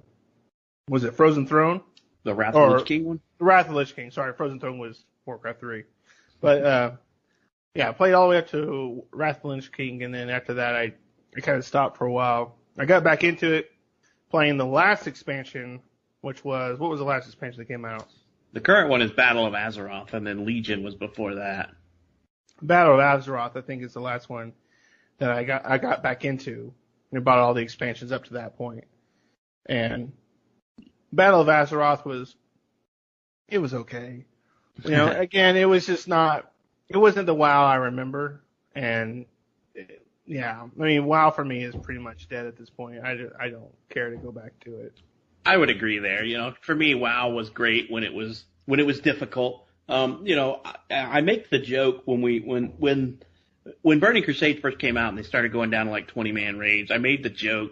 was it Frozen Throne? The Wrath of the Lich King one? The Wrath of the Lich King. Sorry, Frozen Throne was Warcraft 3. But, I played all the way up to Wrath of the Lich King, and then after that I kind of stopped for a while. I got back into it playing the last expansion, what was the last expansion that came out? The current one is Battle of Azeroth, and then Legion was before that. Battle of Azeroth, I think, is the last one that I got back into. I bought all the expansions up to that point. And Battle of Azeroth was okay. Again, it was just it wasn't the WoW I remember. And WoW for me is pretty much dead at this point. I don't care to go back to it. I would agree there. For me, WoW was great when it was difficult. I make the joke when Burning Crusade first came out and they started going down to like 20-man raids, I made the joke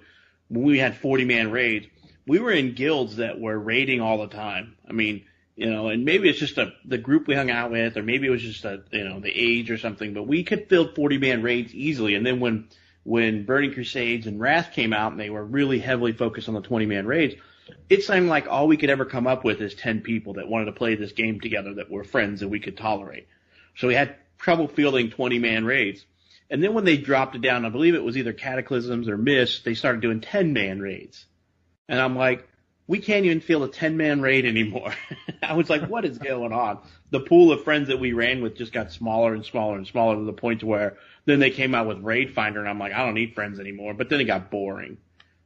when we had 40-man raids, we were in guilds that were raiding all the time. I mean, and maybe it's just the group we hung out with, or maybe it was just the age or something, but we could build 40-man raids easily. And then when Burning Crusades and Wrath came out and they were really heavily focused on the 20-man raids, it seemed like all we could ever come up with is 10 people that wanted to play this game together that were friends and we could tolerate. So we had trouble fielding 20-man raids. And then when they dropped it down, I believe it was either Cataclysms or Mist, they started doing 10-man raids. And I'm like, we can't even field a 10-man raid anymore. I was like, what is going on? The pool of friends that we ran with just got smaller and smaller and smaller to the point where then they came out with Raid Finder, and I'm like, I don't need friends anymore. But then it got boring.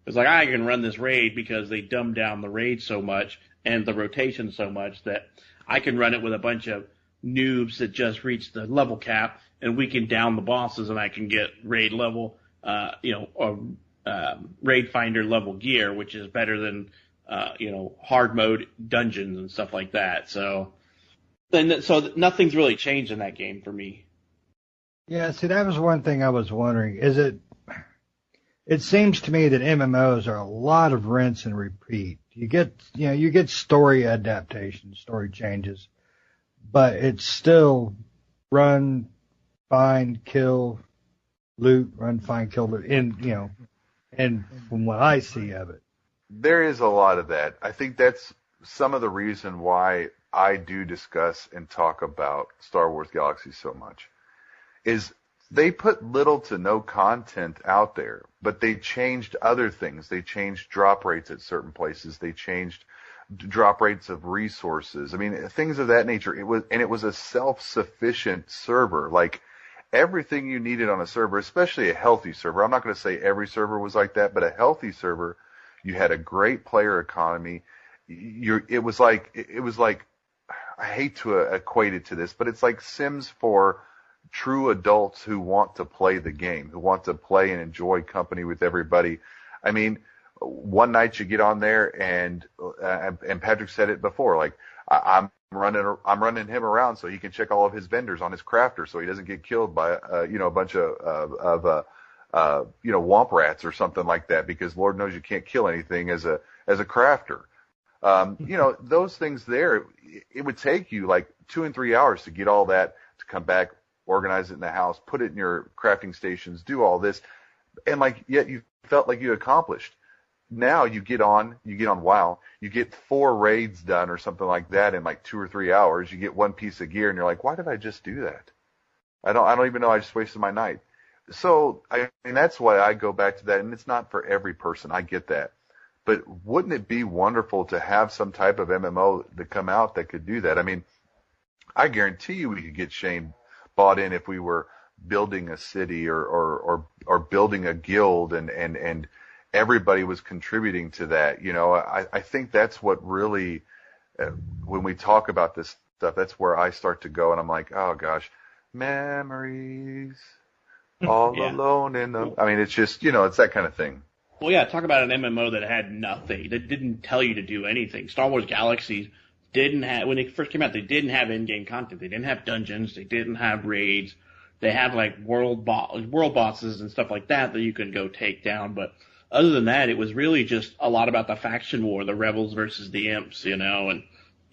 It's like, I can run this raid because they dumbed down the raid so much and the rotation so much that I can run it with a bunch of noobs that just reached the level cap, and we can down the bosses, and I can get raid level, Raid Finder level gear, which is better than, hard mode dungeons and stuff like that. So nothing's really changed in that game for me. Yeah, see, that was one thing I was wondering. It seems to me that MMOs are a lot of rinse and repeat. You get story adaptations, story changes, but it's still run, find, kill, loot, run, find, kill, loot, and from what I see of it. There is a lot of that. I think that's some of the reason why I do discuss and talk about Star Wars Galaxies so much, is they put little to no content out there, but they changed other things. They changed drop rates at certain places. They changed drop rates of resources. I mean, things of that nature. It was a self-sufficient server. Like, everything you needed on a server, especially a healthy server. I'm not going to say every server was like that, but a healthy server, you had a great player economy. it was like, I hate to equate it to this, but it's like Sims for true adults who want to play the game, who want to play and enjoy company with everybody. I mean, one night you get on there and Patrick said it before, like I'm running him around so he can check all of his vendors on his crafter so he doesn't get killed by a bunch of womp rats or something like that, because Lord knows you can't kill anything as a crafter. Those things there, it would take you like 2 and 3 hours to get all that, to come back, organize it in the house, put it in your crafting stations, do all this, and yet you felt like you accomplished. Now you get on WoW, you get 4 raids done or something like that in like 2 or 3 hours. You get one piece of gear and you're like, why did I just do that? I don't even know. I just wasted my night. So I mean, that's why I go back to that, and it's not for every person. I get that. But wouldn't it be wonderful to have some type of MMO to come out that could do that? I mean, I guarantee you we could get Shane bought in if we were building a city or building a guild and everybody was contributing to that. I think that's what really, when we talk about this stuff, that's where I start to go, and I'm like, oh gosh, memories, all alone in the. I mean, it's just, it's that kind of thing. Well, yeah, talk about an MMO that had nothing, that didn't tell you to do anything. Star Wars Galaxies didn't have, when it first came out, they didn't have in-game content. They didn't have dungeons. They didn't have raids. They had like world bosses and stuff like that you can go take down. But other than that, it was really just a lot about the faction war, the rebels versus the imps, and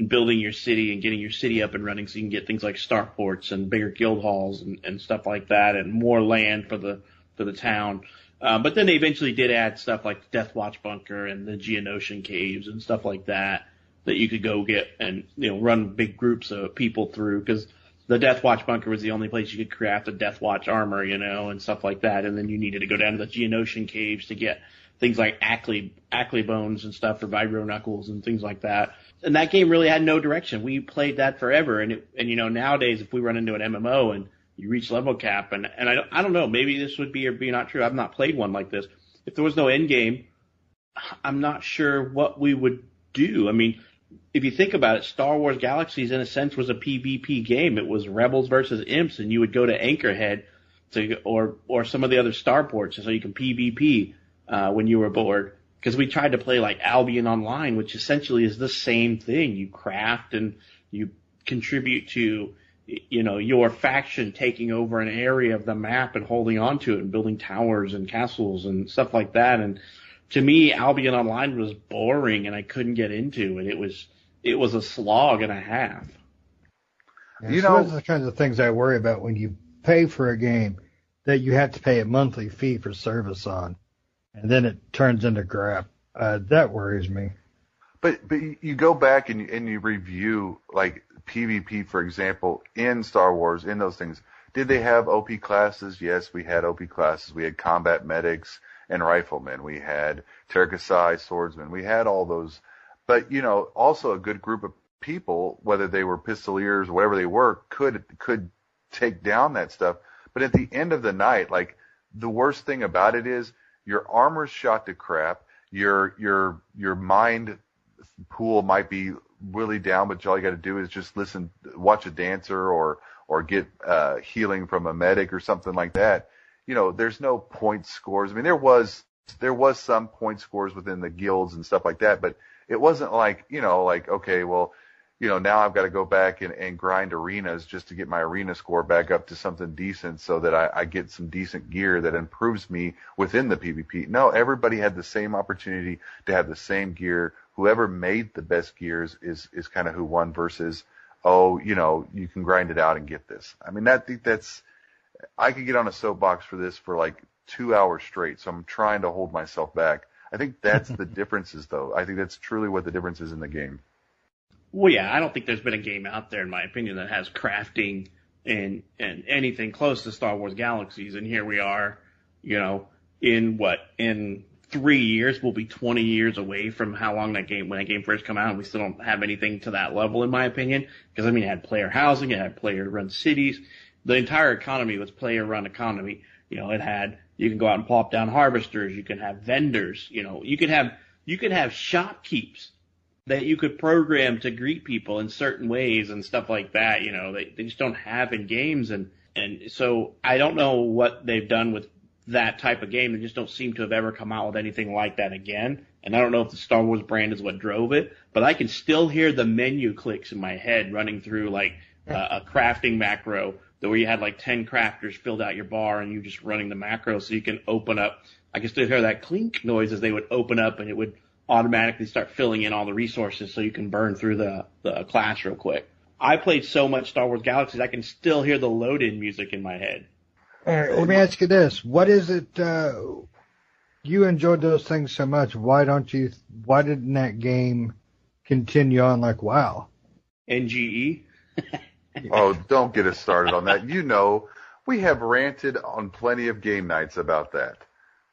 building your city and getting your city up and running so you can get things like starports and bigger guild halls and stuff like that, and more land for the town. But then they eventually did add stuff like the Death Watch bunker and the Geonosian caves and stuff like that you could go get and, run big groups of people through, because the Death Watch bunker was the only place you could craft a Death Watch armor, and stuff like that. And then you needed to go down to the Geonosian caves to get things like Ackley bones and stuff for vibro knuckles and things like that. And that game really had no direction. We played that forever. And nowadays, if we run into an MMO and you reach level cap, and I don't know, maybe this would be or be not true. I've not played one like this. If there was no end game, I'm not sure what we would do. I mean, if you think about it, Star Wars Galaxies in a sense was a PvP game. It was rebels versus imps, and you would go to Anchorhead or some of the other starports so you can PvP when you were bored. Because we tried to play like Albion Online, which essentially is the same thing. You craft and you contribute to your faction taking over an area of the map and holding on to it and building towers and castles and stuff like that. And to me, Albion Online was boring and I couldn't get into it. It was a slog and a half. Those are the kinds of things I worry about when you pay for a game that you have to pay a monthly fee for service on, and then it turns into crap. That worries me. But you go back and you review like PvP, for example, in Star Wars, in those things. Did they have OP classes? Yes, we had OP classes. We had combat medics and riflemen. We had Terkasai swordsmen. We had all those. But, also a good group of people, whether they were pistoliers or whatever they were, could take down that stuff. But at the end of the night, like, the worst thing about it is your armor's shot to crap. Your mind pool might be really down, but all you got to do is just watch a dancer or get healing from a medic or something like that. There's no point scores. I mean, there was some point scores within the guilds and stuff like that, but it wasn't like, okay, well, now I've got to go back and grind arenas just to get my arena score back up to something decent so that I get some decent gear that improves me within the PvP. No, everybody had the same opportunity to have the same gear. Whoever made the best gears is kind of who won versus, you can grind it out and get this. I mean, I could get on a soapbox for this for like 2 hours straight, so I'm trying to hold myself back. I think that's the differences, though. I think that's truly what the difference is in the game. Well, yeah, I don't think there's been a game out there, in my opinion, that has crafting and anything close to Star Wars Galaxies. And here we are, in 3 years, we'll be 20 years away from how long when that game first came out, and we still don't have anything to that level, in my opinion. Because, it had player housing, it had player-run cities. The entire economy was player-run economy. You can go out and plop down harvesters, you can have vendors, you could have shopkeepers that you could program to greet people in certain ways and stuff like that. They just don't have in games. And so I don't know what they've done with that type of game. They just don't seem to have ever come out with anything like that again. And I don't know if the Star Wars brand is what drove it, but I can still hear the menu clicks in my head running through like a crafting macro where you had like 10 crafters filled out your bar and you just running the macro so you can open up. I can still hear that clink noise as they would open up, and it would automatically start filling in all the resources so you can burn through the class real quick. I played so much Star Wars Galaxies, I can still hear the load-in music in my head. All right, let me ask you this. What is it, you enjoyed those things so much, why didn't that game continue on like WoW? NGE? Oh, don't get us started on that. We have ranted on plenty of game nights about that.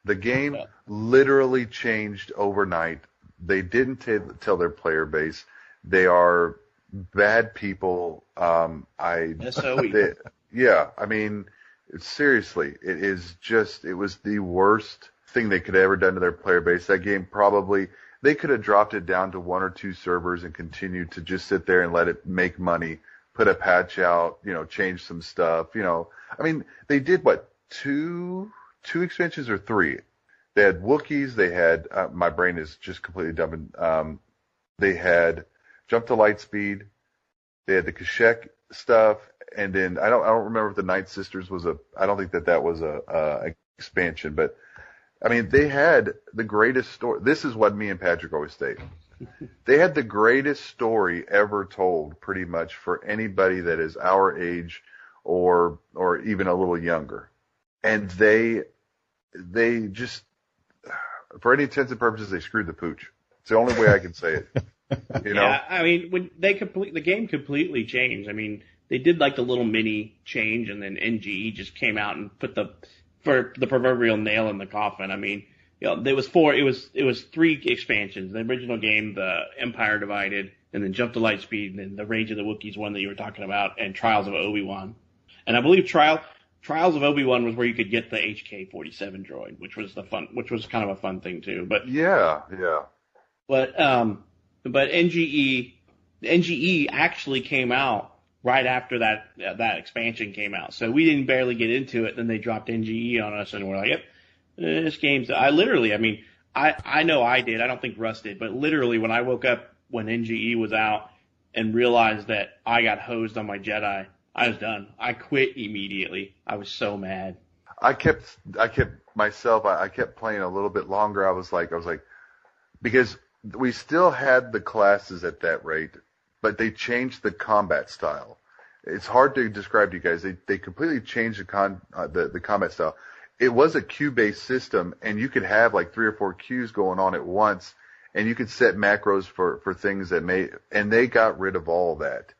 The game literally changed overnight. They didn't tell their player base. They are bad people. SOE. Seriously, it was the worst thing they could have ever done to their player base. That game they could have dropped it down to 1 or 2 servers and continued to just sit there and let it make money, put a patch out, change some stuff, they did two expansions or 3. They had Wookiees, they had, my brain is just completely dumb, they had Jump to Lightspeed, they had the Kashyyyk stuff, and then I don't remember if the Night Sisters was I don't think that was a expansion, but they had the greatest story. This is what me and Patrick always state. They had the greatest story ever told, pretty much, for anybody that is our age or even a little younger. And they just, for any intents and purposes, they screwed the pooch. It's the only way I can say it. Yeah, when the game completely changed. They did like the little mini change, and then NGE just came out and put the proverbial nail in the coffin. There was 4. It was 3 expansions. The original game, the Empire Divided, and then Jump to Lightspeed, and then the Rage of the Wookiees one that you were talking about, and Trials of Obi-Wan. And I believe Trials of Obi-Wan was where you could get the HK-47 droid, which was kind of a fun thing too. But yeah. But NGE actually came out right after that expansion came out. So we didn't barely get into it. Then they dropped NGE on us, and we're like, yep, this game's. I know I did. I don't think Russ did, but literally when I woke up when NGE was out and realized that I got hosed on my Jedi, I was done. I quit immediately. I was so mad. I kept playing a little bit longer. I was like, because we still had the classes at that rate, but they changed the combat style. It's hard to describe to you guys. They completely changed the combat style. It was a queue-based system, and you could have like 3 or 4 queues going on at once, and you could set macros for things and they got rid of all that.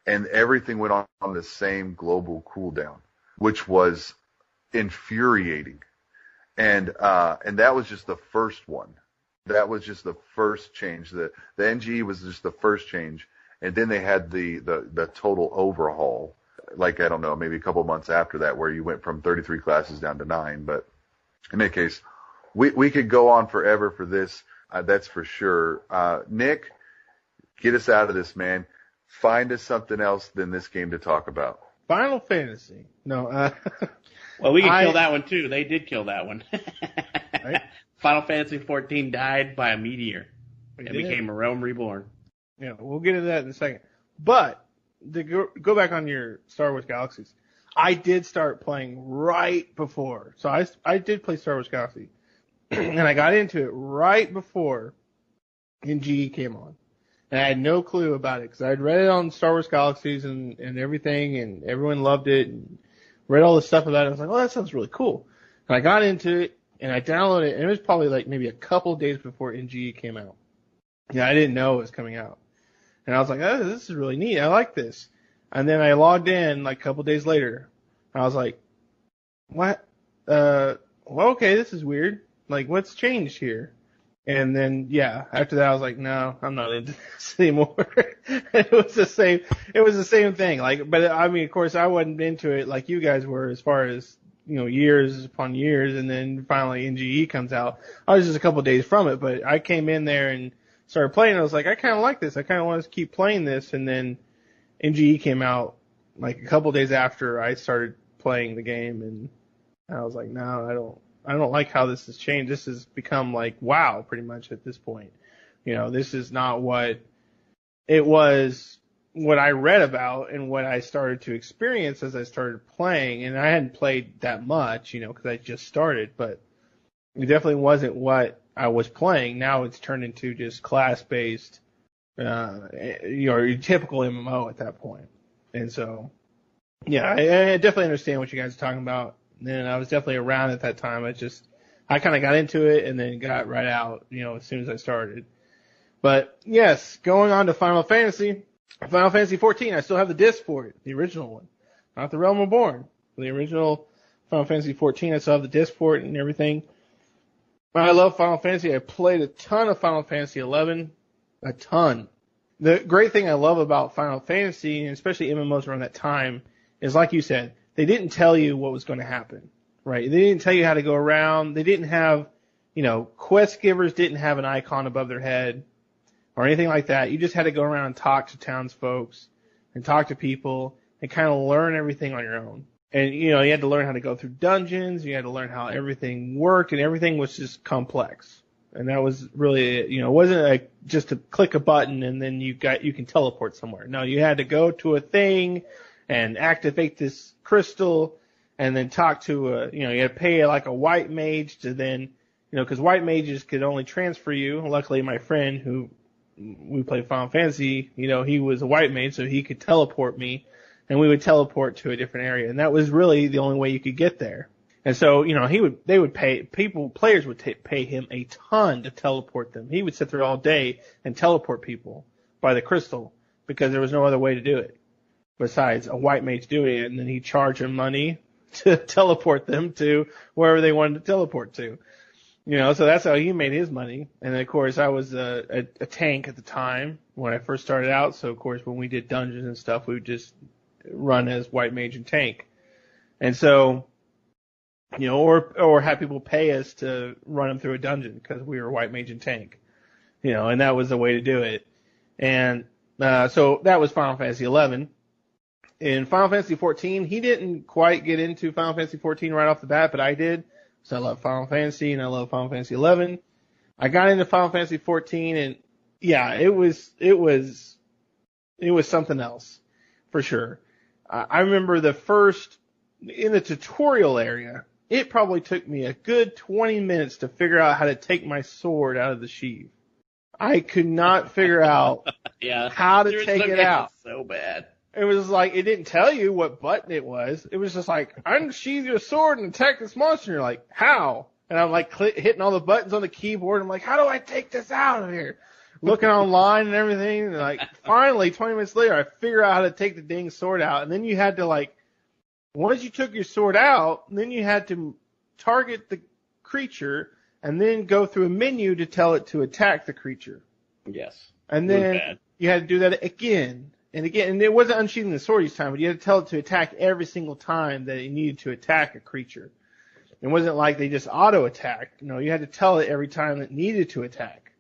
And everything went on the same global cooldown, which was infuriating. And that was just the first one. That was just the first change. The NGE was just the first change. And then they had the total overhaul, like, I don't know, maybe a couple months after that, where you went from 33 classes down to 9. But in any case, we could go on forever for this. That's for sure. Nick, get us out of this, man. Find us something else than this game to talk about. Final Fantasy. No. Well, we can kill that one too. They did kill that one. Right? Final Fantasy 14 died by a meteor and became a realm reborn. Yeah, we'll get into that in a second. But to go back on your Star Wars Galaxies, I did start playing right before. So I did play Star Wars Galaxy, and I got into it right before NGE came on. And I had no clue about it because I had read it on Star Wars Galaxies and everything, and everyone loved it and read all the stuff about it. I was like, oh, that sounds really cool. And I got into it, and I downloaded it, and it was probably like maybe a couple days before NGE came out. Yeah, I didn't know it was coming out. And I was like, oh, this is really neat. I like this. And then I logged in like a couple days later. I was like, what? Well, okay, this is weird. Like, what's changed here? And then, yeah, after that, I was like, no, I'm not into this anymore. It was the same thing. Like, but I mean, of course, I wasn't into it like you guys were as far as, years upon years. And then finally NGE comes out. I was just a couple of days from it, but I came in there and started playing. I was like, I kind of like this. I kind of want to keep playing this. And then MGE came out like a couple days after I started playing the game, and I was like, no, I don't like how this has changed. This has become like WoW pretty much at this point. This is not what it was, what I read about and what I started to experience as I started playing. And I hadn't played that much, because I just started, but it definitely wasn't what I was playing. Now it's turned into just class-based, your typical MMO at that point. And so, yeah, I definitely understand what you guys are talking about. And I was definitely around at that time. I kind of got into it and then got right out, as soon as I started. But yes, going on to Final Fantasy 14, I still have the disc for it, the original one, not the Realm Reborn. The original Final Fantasy 14, I still have the disc for it and everything. I love Final Fantasy. I played a ton of Final Fantasy 11, a ton. The great thing I love about Final Fantasy, and especially MMOs around that time, is like you said, they didn't tell you what was going to happen, right? They didn't tell you how to go around. They didn't have, quest givers didn't have an icon above their head or anything like that. You just had to go around and talk to townsfolk and talk to people and kind of learn everything on your own. And, you had to learn how to go through dungeons. You had to learn how everything worked, and everything was just complex. And that was really, it wasn't like just to click a button and then you can teleport somewhere. No, you had to go to a thing and activate this crystal and then talk to you had to pay like a white mage to then, because white mages could only transfer you. Luckily, my friend who we played Final Fantasy, he was a white mage, so he could teleport me, and we would teleport to a different area. And that was really the only way you could get there. And so, players would pay him a ton to teleport them. He would sit there all day and teleport people by the crystal because there was no other way to do it besides a white mage doing it, and then he'd charge him money to teleport them to wherever they wanted to teleport to. So that's how he made his money. And of course, I was a tank at the time when I first started out. So of course, when we did dungeons and stuff, we would just run as white mage and tank. And so, or have people pay us to run them through a dungeon because we were white mage and tank, and that was the way to do it. And so that was Final Fantasy 11. In Final Fantasy 14, he didn't quite get into Final Fantasy 14 right off the bat, but I did. So I love Final Fantasy and I love Final Fantasy 11. I got into Final Fantasy 14 and yeah, it was something else for sure. I remember in the tutorial area, it probably took me a good 20 minutes to figure out how to take my sword out of the sheath. I could not figure out how to take it out. So bad. It was like, it didn't tell you what button it was. It was just like, unsheath your sword and attack this monster. And you're like, how? And I'm like hitting all the buttons on the keyboard. I'm like, how do I take this out of here? Looking online and everything. And like, finally, 20 minutes later, I figure out how to take the dang sword out. And then you had to once you took your sword out, then you had to target the creature and then go through a menu to tell it to attack the creature. Yes. And then you had to do that again. And again, and it wasn't unsheathing the sword each time, but you had to tell it to attack every single time that it needed to attack a creature. It wasn't like they just auto-attacked. No, you had to tell it every time it needed to attack.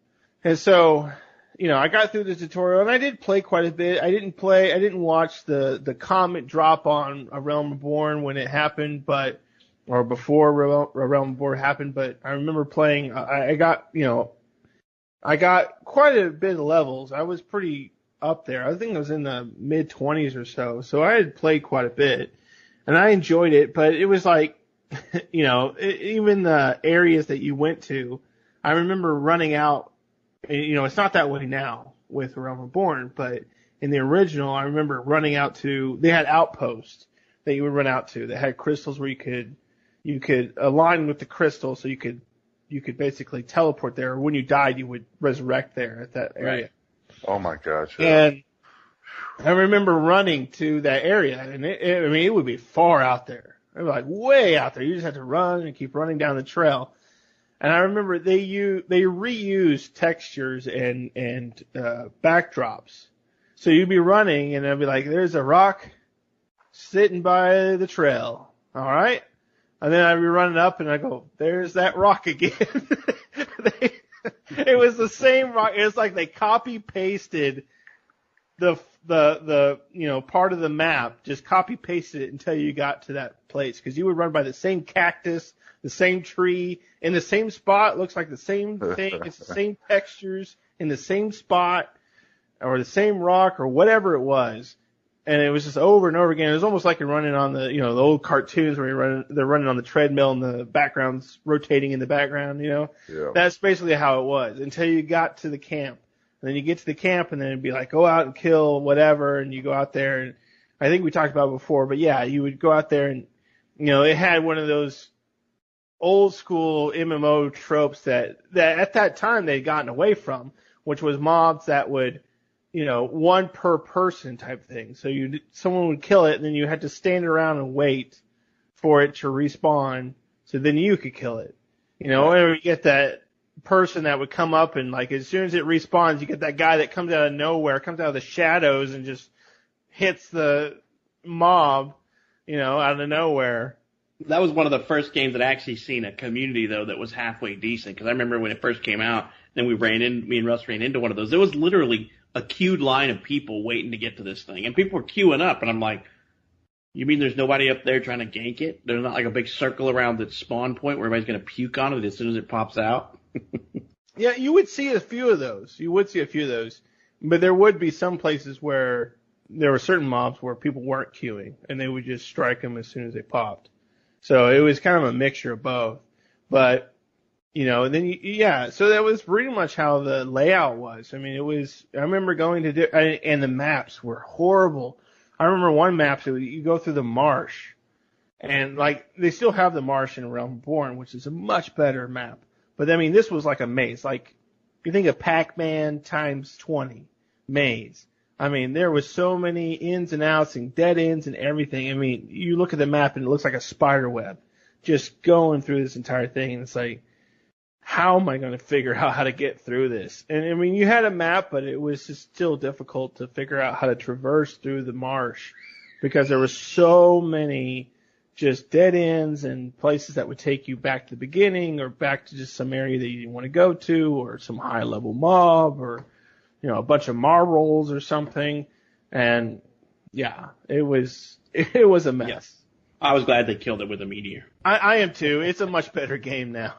And so, I got through the tutorial, and I did play quite a bit. I didn't watch the comet drop on A Realm Reborn when it happened, or before A Realm Reborn happened, but I remember playing, I got quite a bit of levels. I was pretty up there. I think I was in the mid-20s or so. So I had played quite a bit and I enjoyed it, but it was like, even the areas that you went to, I remember running out, it's not that way now with Realm Reborn, but in the original, I remember running out to, they had outposts that you would run out to that had crystals where you could align with the crystal so you could basically teleport there. Or when you died, you would resurrect there at that area. Right. Oh my gosh. Yeah. And I remember running to that area, and it would be far out there. It was like way out there. You just had to run and keep running down the trail. And I remember they reused textures and backdrops. So you'd be running, and I'd be like, "There's a rock sitting by the trail." All right, and then I'd be running up, and I go, "There's that rock again." It was the same rock. It was like they copy pasted the part of the map, just copy pasted it until you got to that place, because you would run by the same cactus, the same tree, in the same spot. It looks like the same thing. It's the same textures in the same spot, or the same rock, or whatever it was. And it was just over and over again. It was almost like you're running on the the old cartoons where they're running on the treadmill and the background's rotating in the background. Yeah. That's basically how it was until you got to the camp. And then you get to the camp, and then it'd be like, go out and kill whatever, and you go out there, and I think we talked about it before, but yeah, you would go out there, and it had one of those old school MMO tropes that at that time they'd gotten away from, which was mobs that would, one per person type thing. So someone would kill it, and then you had to stand around and wait for it to respawn, so then you could kill it. And you get that person that would come up, and like as soon as it respawns, you get that guy that comes out of nowhere, comes out of the shadows, and just hits the mob, out of nowhere. That was one of the first games that I actually seen a community though that was halfway decent, because I remember when it first came out, then me and Russ ran into one of those. There was literally a queued line of people waiting to get to this thing, and people were queuing up, and I'm like, you mean there's nobody up there trying to gank it? There's not like a big circle around the spawn point where everybody's going to puke on it as soon as it pops out? Yeah, you would see a few of those. But there would be some places where there were certain mobs where people weren't queuing, and they would just strike them as soon as they popped. So it was kind of a mixture of both. But, so that was pretty much how the layout was. I mean, I remember going and the maps were horrible. I remember one map, you go through the marsh, and like, they still have the marsh in Realm Reborn, which is a much better map. But I mean, this was like a maze. Like, you think of Pac-Man times 20 maze. I mean, there was so many ins and outs and dead ends and everything. I mean, you look at the map and it looks like a spider web just going through this entire thing. And it's like, how am I going to figure out how to get through this? And I mean, you had a map, but it was just still difficult to figure out how to traverse through the marsh, because there were so many just dead ends and places that would take you back to the beginning, or back to just some area that you didn't want to go to, or some high level mob, or, a bunch of marbles or something. And yeah, it was a mess. Yeah. I was glad they killed it with a meteor. I am too. It's a much better game now.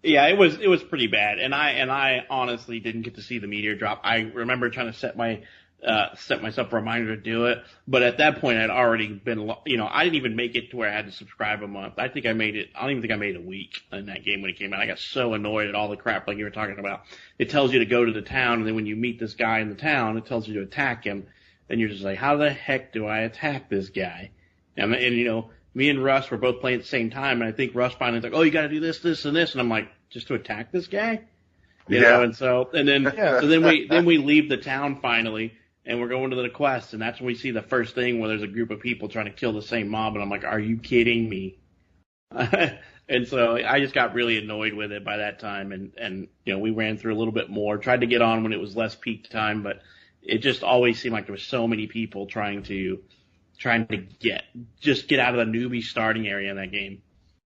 Yeah, it was pretty bad. And I honestly didn't get to see the meteor drop. I remember trying to set myself a reminder to do it, but at that point I'd already been, I didn't even make it to where I had to subscribe a month. I don't even think I made a week in that game when it came out. I got so annoyed at all the crap like you were talking about. It tells you to go to the town, and then when you meet this guy in the town, it tells you to attack him, and you're just like, how the heck do I attack this guy? And me and Russ were both playing at the same time, and I think Russ finally was like, oh, you gotta do this, this, and this, and I'm like, just to attack this guy? You know, and so then we leave the town finally, and we're going to the quest, and that's when we see the first thing where there's a group of people trying to kill the same mob, and I'm like, are you kidding me? And so I just got really annoyed with it by that time, and we ran through a little bit more, tried to get on when it was less peak time, but it just always seemed like there was so many people trying to get out of the newbie starting area in that game.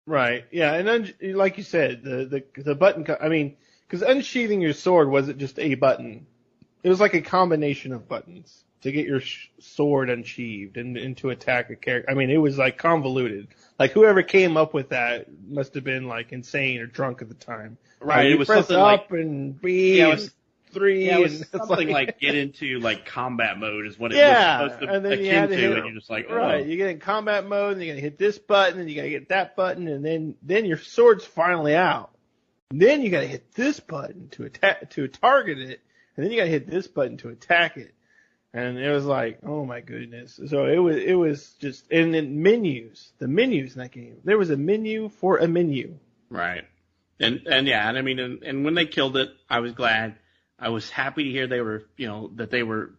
Right. Yeah, and then, like you said, the button, because unsheathing your sword wasn't just a button. It was like a combination of buttons to get your sword unsheathed and to attack a character. I mean, it was like convoluted. Like, whoever came up with that must have been like insane or drunk at the time. Right. It was press something up like, and B and 3. Yeah, it was something like get into like combat mode is what it was supposed to and then akin to, and you're just like, oh. Right. You get in combat mode, and you gotta hit this button, and you gotta hit that button, and then your sword's finally out. Then you gotta hit this button to target it, and then you gotta hit this button to attack it. And it was like, oh my goodness. So it was just, and then the menus in that game. There was a menu for a menu. Right. And when they killed it, I was glad. I was happy to hear they were, that they were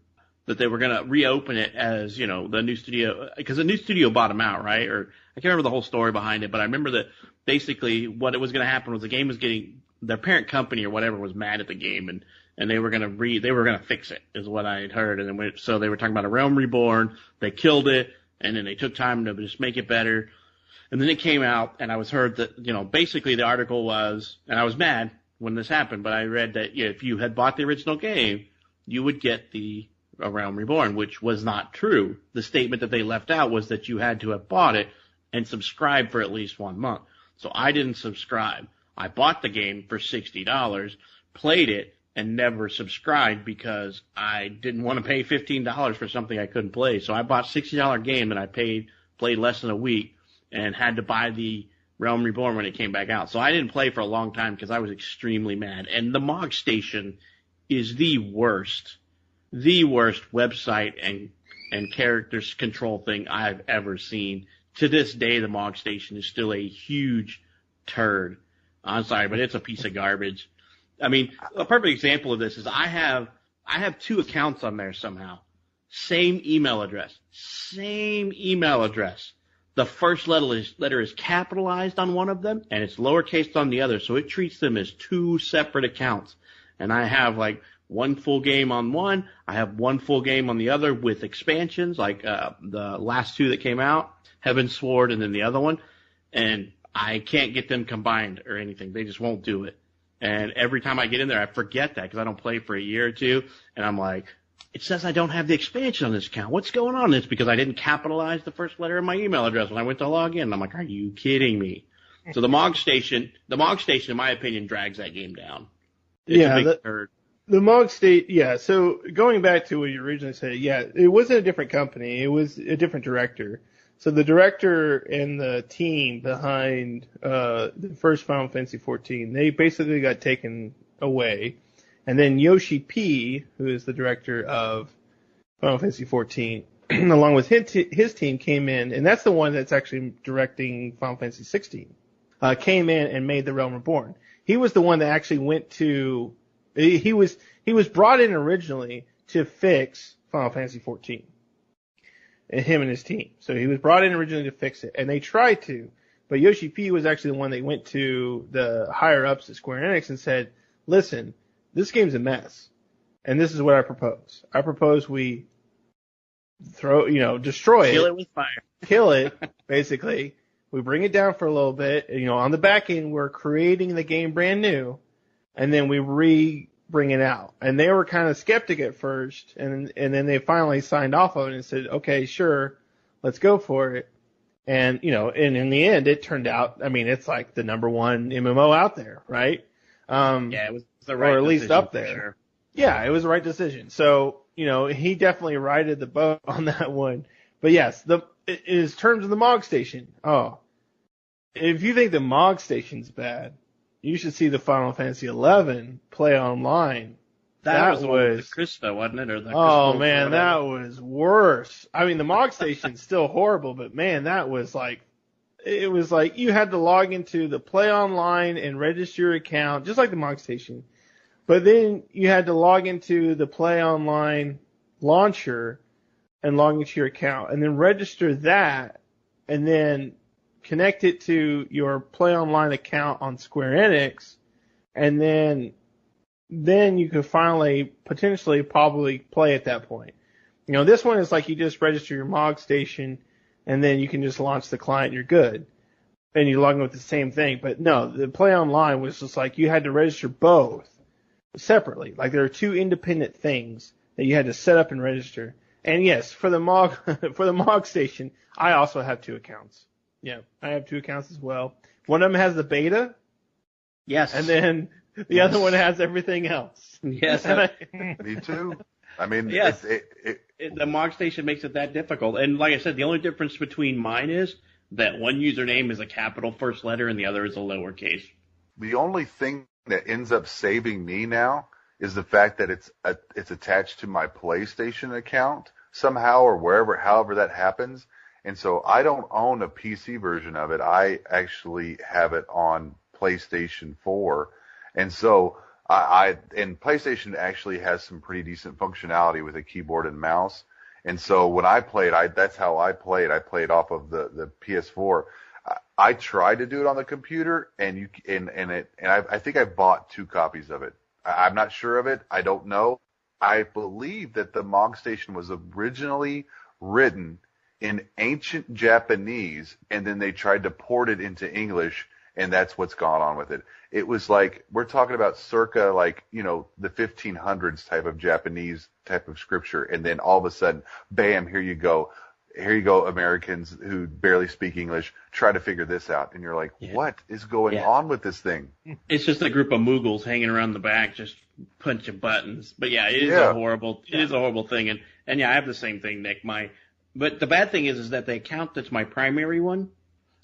going to reopen it as, the new studio, because the new studio bought them out, right? Or I can't remember the whole story behind it, but I remember that basically what it was going to happen was the game was getting, their parent company or whatever was mad at the game, and they were going to fix it, is what I had heard. And then so they were talking about a Realm Reborn. They killed it, and then they took time to just make it better. And then it came out, and I was heard that, basically the article was, and I was mad, when this happened, but I read that if you had bought the original game, you would get the A Realm Reborn, which was not true. The statement that they left out was that you had to have bought it and subscribed for at least 1 month. So I didn't subscribe. I bought the game for $60, played it, and never subscribed because I didn't want to pay $15 for something I couldn't play. So I bought a $60 game and I played less than a week and had to buy the Realm Reborn when it came back out. So I didn't play for a long time because I was extremely mad. And the Mog Station is the worst website and characters control thing I've ever seen. To this day, the Mog Station is still a huge turd. I'm sorry, but it's a piece of garbage. I mean, a perfect example of this is I have 2 accounts on there somehow. Same email address. The first letter is capitalized on one of them, and it's lowercase on the other, so it treats them as 2 separate accounts. And I have like 1 full game on one, I have 1 full game on the other with expansions, like the last 2 that came out, Heaven's Sword and then the other one, and I can't get them combined or anything. They just won't do it. And every time I get in there, I forget that because I don't play for a year or 2, and I'm like, it says I don't have the expansion on this account. What's going on? It's because I didn't capitalize the first letter of my email address when I went to log in. I'm like, are you kidding me? So the Mog Station, in my opinion, drags that game down. It's a big turd. The Mog State, yeah. So going back to what you originally said, yeah, it wasn't a different company. It was a different director. So the director and the team behind the first Final Fantasy XIV, they basically got taken away. And then Yoshi P, who is the director of Final Fantasy XIV, along with his team, came in, and that's the one that's actually directing Final Fantasy XVI, came in and made the Realm Reborn. He was the one that actually went to, he was brought in originally to fix Final Fantasy XIV. And him and his team. So he was brought in originally to fix it, and they tried to, but Yoshi P was actually the one that went to the higher ups at Square Enix and said, listen, this game's a mess, and this is what I propose. I propose we destroy it. Kill it with fire. Kill it, basically. We bring it down for a little bit. On the back end, we're creating the game brand new, and then we bring it out. And they were kind of skeptic at first, and then they finally signed off on it and said, okay, sure, let's go for it. And, and in the end, it turned out, it's like the #1 MMO out there, right? Yeah, it was the right or at least up decision, there. for sure. Yeah, it was the right decision. So, he definitely righted the boat on that one. But yes, in terms of the Mog Station, if you think the Mog Station's bad, you should see the Final Fantasy XI play online. That was the Krista, wasn't it? Or the man, that was worse. The Mog Station's still horrible, but man, that was like, it was like you had to log into the Play Online and register your account, just like the Mog Station. But then you had to log into the Play Online launcher and log into your account, and then register that, and then connect it to your Play Online account on Square Enix, and then you could finally, potentially, probably play at that point. This one is like you just register your Mog Station, and then you can just launch the client and you're good. And you log in with the same thing. But no, the Play Online was just like you had to register both separately. Like there are 2 independent things that you had to set up and register. And yes, for the Mog Station, I also have 2 accounts. Yeah, I have 2 accounts as well. One of them has the beta. Yes. And then the other one has everything else. Yes. Me too. Yes. The Mog Station makes it that difficult. And like I said, the only difference between mine is that one username is a capital first letter and the other is a lowercase. The only thing that ends up saving me now is the fact that it's attached to my PlayStation account somehow or however that happens. And so I don't own a PC version of it. I actually have it on PlayStation 4. And so and PlayStation actually has some pretty decent functionality with a keyboard and mouse. And so when I played, that's how I played. I played off of the PS4. I tried to do it on the computer, and I think I bought 2 copies of it. I'm not sure of it. I don't know. I believe that the Mog Station was originally written in ancient Japanese, and then they tried to port it into English, and that's what's gone on with it. It was like, we're talking about circa like, the 1500s type of Japanese type of scripture. And then all of a sudden, bam, here you go. Here you go, Americans who barely speak English, try to figure this out. And you're like, what is going on with this thing? It's just a group of Moogles hanging around the back, just punching buttons. But yeah, it is a horrible thing. And yeah, I have the same thing, Nick. But the bad thing is that the account that's my primary one,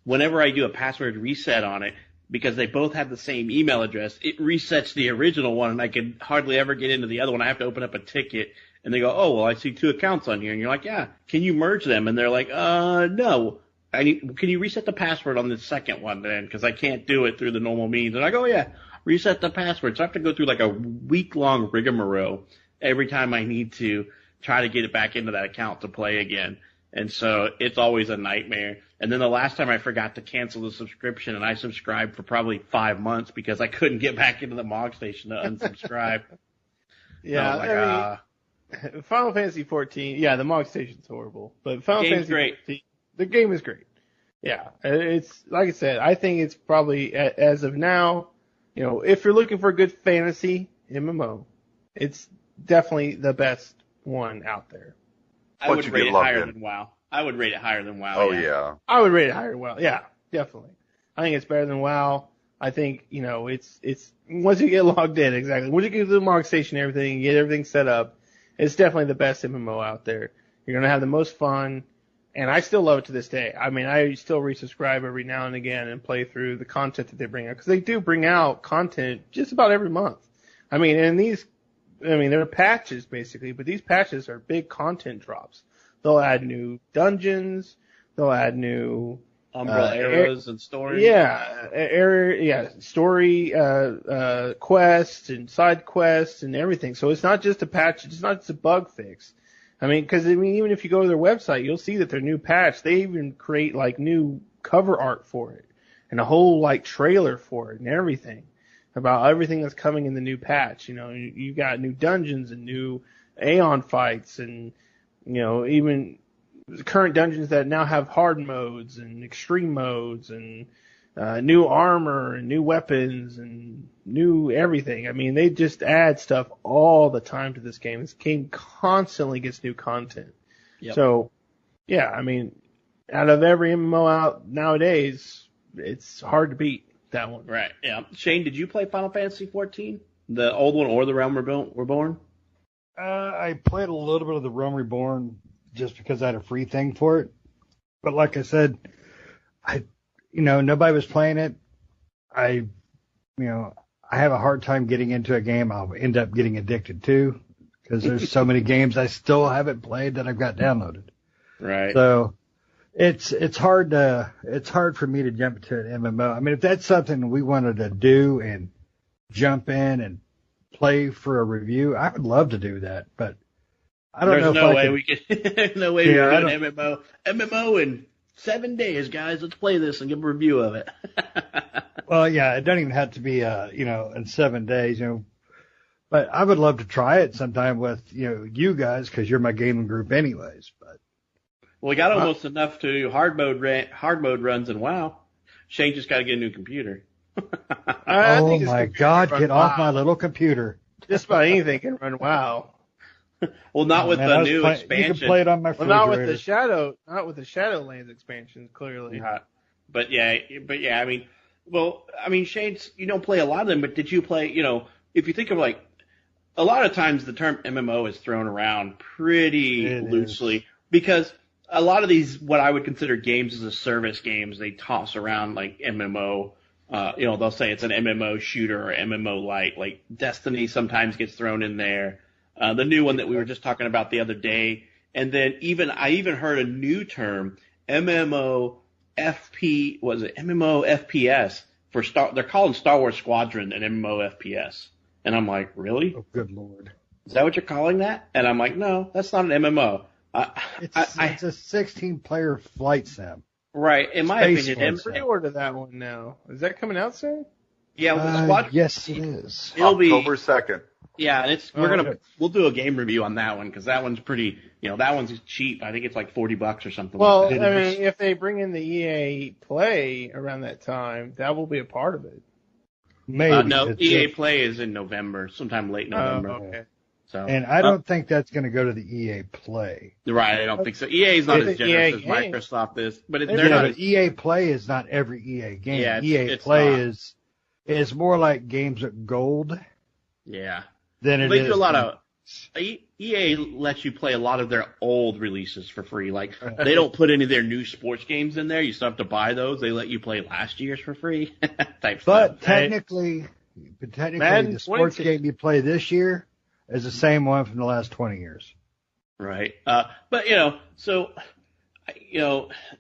whenever I do a password reset on it, because they both have the same email address, it resets the original one, and I can hardly ever get into the other one. I have to open up a ticket. And they go, oh, well, I see 2 accounts on here. And you're like, yeah, can you merge them? And they're like, no. Can you reset the password on the second one then? Because I can't do it through the normal means. And I go, yeah, reset the password. So I have to go through like a week-long rigmarole every time I need to try to get it back into that account to play again. And so it's always a nightmare. And then the last time I forgot to cancel the subscription, and I subscribed for probably 5 months because I couldn't get back into the MOG station to unsubscribe. Yeah, Final Fantasy 14, yeah, the MOG station's horrible, but Final Fantasy 14, the game is great. Yeah, it's, like I said, I think it's probably, as of now, if you're looking for a good fantasy MMO, it's definitely the best one out there. I would rate it higher than WoW. I would rate it higher than WoW. Oh, yeah. I would rate it higher than WoW, yeah, definitely. I think it's better than WoW. I think, it's, once you get logged in, exactly, once you get to the MOG station and everything, you get everything set up, it's definitely the best MMO out there. You're going to have the most fun, and I still love it to this day. I mean, I still resubscribe every now and again and play through the content that they bring out, because they do bring out content just about every month. I mean, they're patches basically, but these patches are big content drops. They'll add new dungeons, they'll add new Umbrella arrows and story. Story, quests and side quests and everything. So it's not just a patch, it's not just a bug fix. Because even if you go to their website, you'll see that their new patch, they even create like new cover art for it and a whole like trailer for it and everything about everything that's coming in the new patch. You got new dungeons and new Aeon fights and, even current dungeons that now have hard modes and extreme modes and new armor and new weapons and new everything. I mean, they just add stuff all the time to this game. This game constantly gets new content. Yep. So, yeah, I mean, out of every MMO out nowadays, it's hard to beat that one. Right, yeah. Shane, did you play Final Fantasy 14? The old one or the Realm Reborn? I played a little bit of the Realm Reborn just because I had a free thing for it. But like I said, nobody was playing it. I have a hard time getting into a game I'll end up getting addicted to because there's so many games I still haven't played that I've got downloaded. Right. So it's hard for me to jump into an MMO. I mean, if that's something we wanted to do and jump in and play for a review, I would love to do that, but I don't know. There's no way we can do an MMO in 7 days, guys. Let's play this and give a review of it. Well, yeah, it doesn't even have to be, in 7 days, but I would love to try it sometime with, you guys, because you're my gaming group anyways. But we got almost enough to do hard mode runs in WoW. Shane just got to get a new computer. Oh my God! Get off my little computer. Just about anything can run WoW. Well, not with the new expansion. You can play it on my refrigerator. Well, not with the Shadowlands expansion, clearly. But yeah, I mean, Shane, you don't play a lot of them, but did you play? If you think of like, a lot of times the term MMO is thrown around pretty loosely because a lot of these, what I would consider games as a service games, they toss around like MMO. They'll say it's an MMO shooter or MMO light. Like Destiny sometimes gets thrown in there. The new one that we were just talking about the other day. And then I even heard a new term, MMOFPS they're calling Star Wars Squadron an MMOFPS. And I'm like, really? Oh, good Lord. Is that what you're calling that? And I'm like, no, that's not an MMO. It's a 16-player flight sim. Right. In my opinion, pre-order that one now. Is that coming out soon? Yeah, the Squadron. Yes, it is. It'll be October 2nd. Yeah, and we'll do a game review on that one because that one's pretty, that one's cheap. I think it's like $40 or something. Well, like that. I mean, if they bring in the EA Play around that time, that will be a part of it. Maybe. No, EA Play is in November, sometime late November. Oh, okay. So, and I don't think that's going to go to the EA Play. Right, I don't think so. EA is not It's as an generous EA as game. Microsoft is, but Yeah, they're not. But EA Play is not every EA game. Yeah, EA it's Play not. is more like games at gold Yeah. than it They is. do a lot of EA lets you play a lot of their old releases for free. Like they don't put any of their new sports games in there. You still have to buy those. They let you play last year's for free. Type But stuff. technically, Madden the sports 22. game you play this year is the same one from the last 20 years. Right. But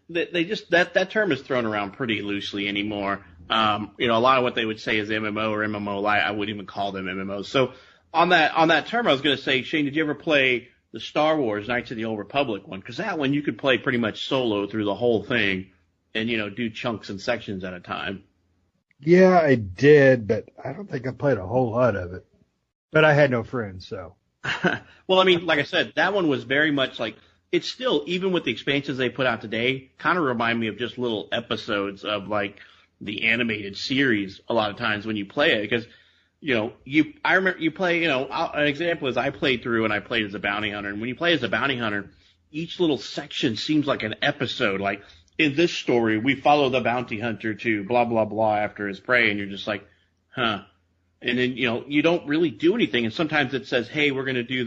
they just that term is thrown around pretty loosely anymore. A lot of what they would say is MMO or MMO Light. I wouldn't even call them MMOs. So on that term, I was going to say, Shane, did you ever play the Star Wars Knights of the Old Republic one? Because that one you could play pretty much solo through the whole thing, and do chunks and sections at a time. Yeah, I did, but I don't think I played a whole lot of it. But I had no friends, so. Well, I mean, like I said, that one was very much like, it's still, even with the expansions they put out today, kind of remind me of just little episodes of like the animated series a lot of times when you play it. Because, I remember you play, an example is I played through and I played as a bounty hunter. And when you play as a bounty hunter, each little section seems like an episode. Like in this story, we follow the bounty hunter to blah, blah, blah after his prey. And you're just like, huh. And then, you don't really do anything. And sometimes it says, hey, we're going to do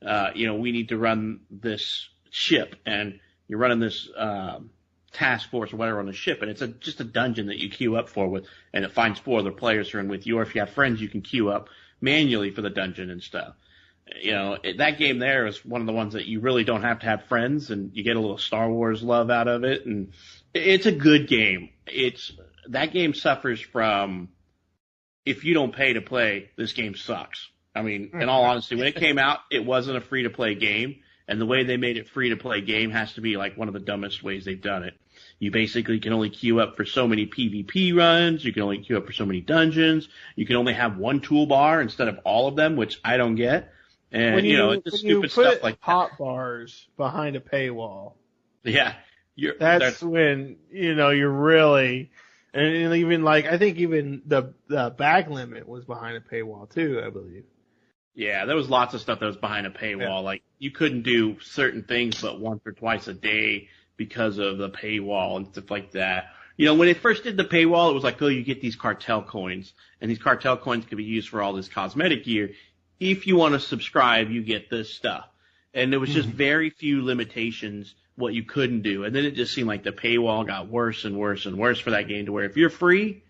we need to run this ship. And you're running this task force or whatever on the ship. And it's just a dungeon that you queue up for and it finds 4 other players who are in with you. Or if you have friends, you can queue up manually for the dungeon and stuff. That game there is one of the ones that you really don't have to have friends and you get a little Star Wars love out of it. And it's a good game. That game suffers from, if you don't pay to play, this game sucks. I mean, in all honesty, when it came out, it wasn't a free-to-play game, and the way they made it free-to-play game has to be like one of the dumbest ways they've done it. You basically can only queue up for so many PvP runs, you can only queue up for so many dungeons, you can only have one toolbar instead of all of them, which I don't get. And, it's just stupid stuff like hot bars behind a paywall. Yeah. That's when, you're really... And even I think even the bag limit was behind a paywall too, I believe. Yeah, there was lots of stuff that was behind a paywall. Yeah. Like you couldn't do certain things but once or twice a day because of the paywall and stuff like that. When they first did the paywall, it was like, oh, you get these cartel coins, and these cartel coins can be used for all this cosmetic gear. If you want to subscribe, you get this stuff. And there was just very few limitations what you couldn't do. And then it just seemed like the paywall got worse and worse and worse for that game to where if you're free,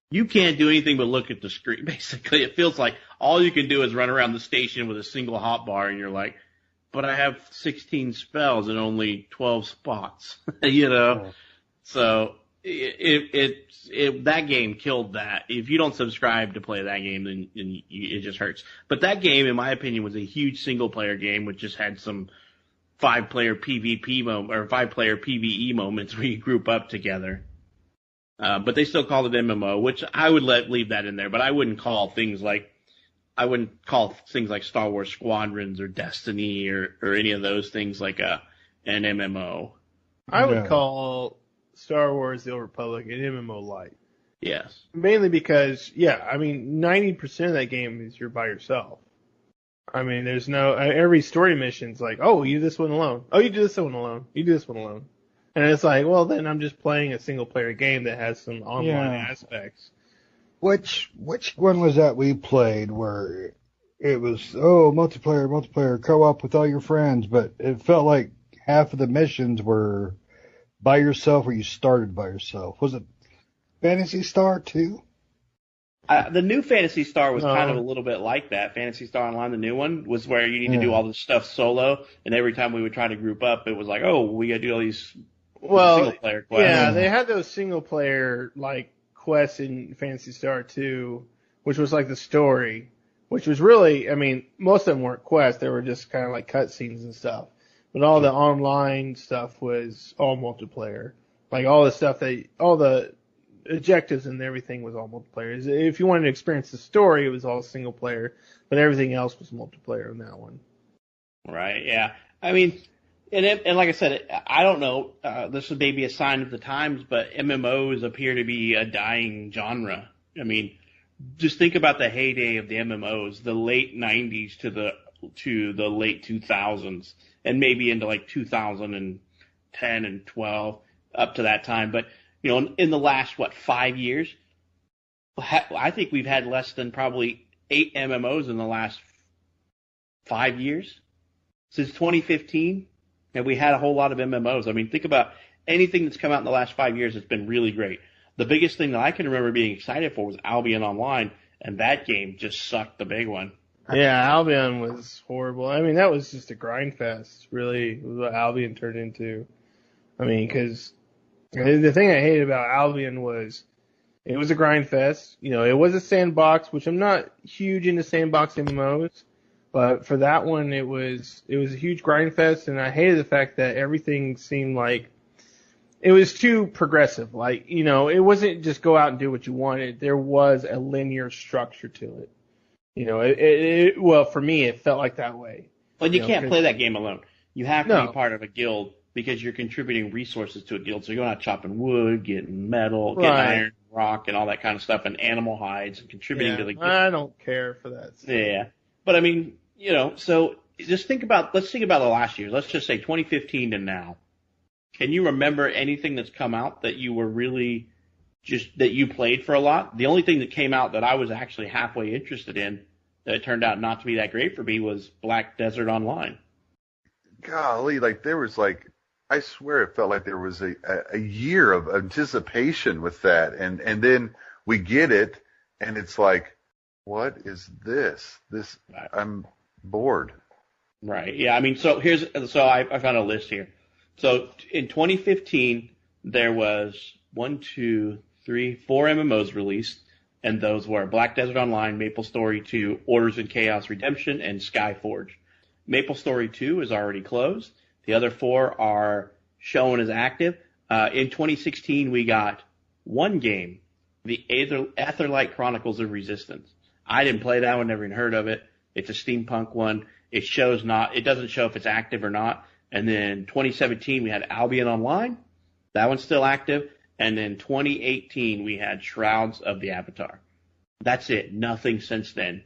you can't do anything but look at the screen. Basically, it feels like all you can do is run around the station with a single hotbar and you're like, but I have 16 spells and only 12 spots, So that game killed that. If you don't subscribe to play that game, then it just hurts. But that game, in my opinion, was a huge single player game which just had some 5-player PvP or 5-player PvE moments where you group up together. But they still call it MMO, which I would leave that in there, but I wouldn't call things like Star Wars Squadrons or Destiny or any of those things like an MMO. I would call Star Wars The Old Republic an MMO Light. Yes. Mainly because, 90% of that game is you're by yourself. I mean, there's no, every story mission's like, oh, you do this one alone. Oh, you do this one alone. You do this one alone. And it's like, well, then I'm just playing a single player game that has some online aspects. Which one was that we played where it was, multiplayer, co-op with all your friends, but it felt like half of the missions were by yourself or you started by yourself. Was it Phantasy Star 2? The new Phantasy Star was kind of a little bit like that. Phantasy Star Online, the new one, was where you need to do all this stuff solo, and every time we would try to group up, it was like, oh, we got to do all these single player quests. Yeah, they had those single player quests in Phantasy Star 2, which was like the story, which was really, most of them weren't quests; they were just kind of like cutscenes and stuff. But all the online stuff was all multiplayer, like all the stuff all the objectives and everything was all multiplayer. If you wanted to experience the story, it was all single player, but everything else was multiplayer in that one. Right, yeah. I mean, and like I said, I don't know, this is maybe a sign of the times, but MMOs appear to be a dying genre. I mean, just think about the heyday of the MMOs, the late 90s to the late 2000s, and maybe into like 2010 and 12 up to that time. But, in the last, 5 years, I think we've had less than probably 8 MMOs in the last 5 years. Since 2015, and we had a whole lot of MMOs. I mean, think about anything that's come out in the last 5 years. It's been really great. The biggest thing that I can remember being excited for was Albion Online, and that game just sucked the big one. Yeah, Albion was horrible. I mean, that was just a grind fest, really, what Albion turned into. I mean, because the thing I hated about Albion was it was a grind fest. It was a sandbox, which I'm not huge into sandbox MMOs, but for that one, it was a huge grind fest, and I hated the fact that everything seemed like it was too progressive. Like, it wasn't just go out and do what you wanted. There was a linear structure to it. Well, for me, it felt like that way. But you can't play that game alone. You have to be part of a guild because you're contributing resources to a guild. So you're going out chopping wood, getting metal, getting iron, rock, and all that kind of stuff, and animal hides, and contributing to the guild. I don't care for that stuff. Yeah. But I mean, so let's think about the last year. Let's just say 2015 to now. Can you remember anything that's come out that you were really that you played for a lot? The only thing that came out that I was actually halfway interested in that turned out not to be that great for me was Black Desert Online. Golly, I swear it felt like there was a year of anticipation with that. And then we get it and it's like, what is this? I'm bored. Right. Yeah. I mean, so I found a list here. So in 2015, there was 4 MMOs released, and those were Black Desert Online, MapleStory 2, Orders in Chaos Redemption, and Skyforge. MapleStory 2 is already closed. The other 4 are shown as active. In 2016, we got one game, the Aetherlight Chronicles of Resistance. I didn't play that one, never even heard of it. It's a steampunk one. It doesn't show if it's active or not. And then 2017, we had Albion Online. That one's still active. And then 2018, we had Shrouds of the Avatar. That's it. Nothing since then.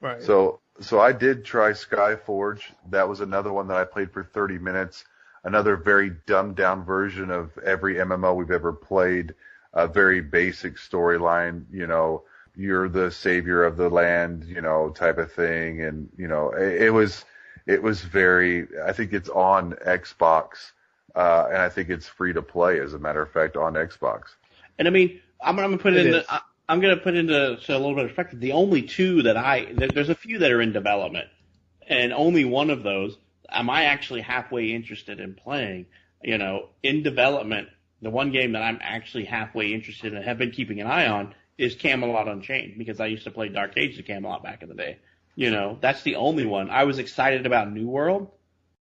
Right. So I did try Skyforge. That was another one that I played for 30 minutes. Another very dumbed down version of every MMO we've ever played. A very basic storyline, you're the savior of the land, type of thing. And, it was very, I think it's on Xbox, and I think it's free to play, as a matter of fact, on Xbox. And I mean, I'm going to put into a little bit of perspective. The only 2 there's a few that are in development, and only one of those am I actually halfway interested in playing. In development, the one game that I'm actually halfway interested in and have been keeping an eye on is Camelot Unchained, because I used to play Dark Age of Camelot back in the day. That's the only one. I was excited about New World,